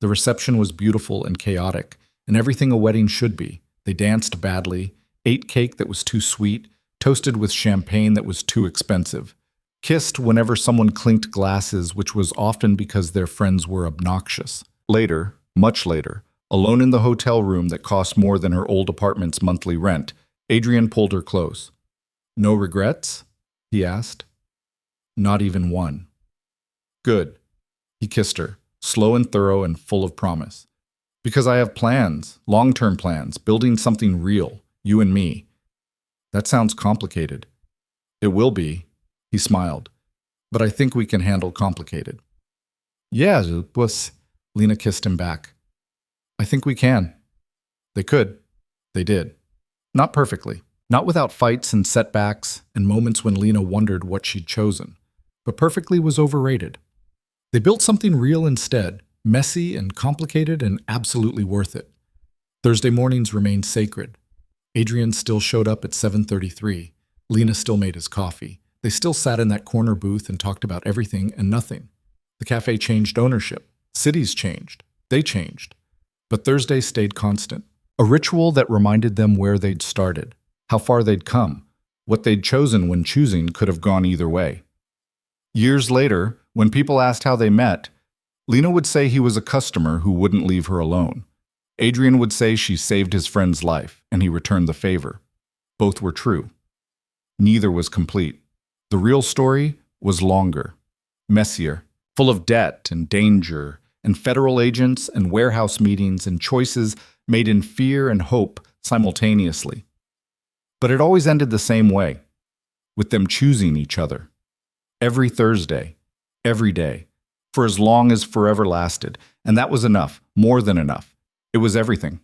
[SPEAKER 1] The reception was beautiful and chaotic, and everything a wedding should be. They danced badly, ate cake that was too sweet, toasted with champagne that was too expensive, kissed whenever someone clinked glasses, which was often because their friends were obnoxious. Later, much later, alone in the hotel room that cost more than her old apartment's monthly rent, Adrian pulled her close. "No regrets?" he asked. "Not even one." "Good." He kissed her, slow and thorough and full of promise. "Because I have plans, long-term plans, building something real, you and me." "That sounds complicated." "It will be," he smiled. "But I think we can handle complicated." "Yeah, pues," Lena kissed him back. "I think we can." They could. They did. Not perfectly. Not without fights and setbacks and moments when Lena wondered what she'd chosen. But perfectly was overrated. They built something real instead, messy and complicated and absolutely worth it. Thursday mornings remained sacred. Adrian still showed up at 7:33. Lena still made his coffee. They still sat in that corner booth and talked about everything and nothing. The cafe changed ownership. Cities changed. They changed. But Thursday stayed constant. A ritual that reminded them where they'd started, how far they'd come, what they'd chosen when choosing could have gone either way. Years later, when people asked how they met, Lena would say he was a customer who wouldn't leave her alone. Adrian would say she saved his friend's life, and he returned the favor. Both were true. Neither was complete. The real story was longer, messier, full of debt and danger, and federal agents and warehouse meetings and choices made in fear and hope simultaneously. But it always ended the same way, with them choosing each other. Every Thursday, every day, for as long as forever lasted, and that was enough, more than enough. It was everything.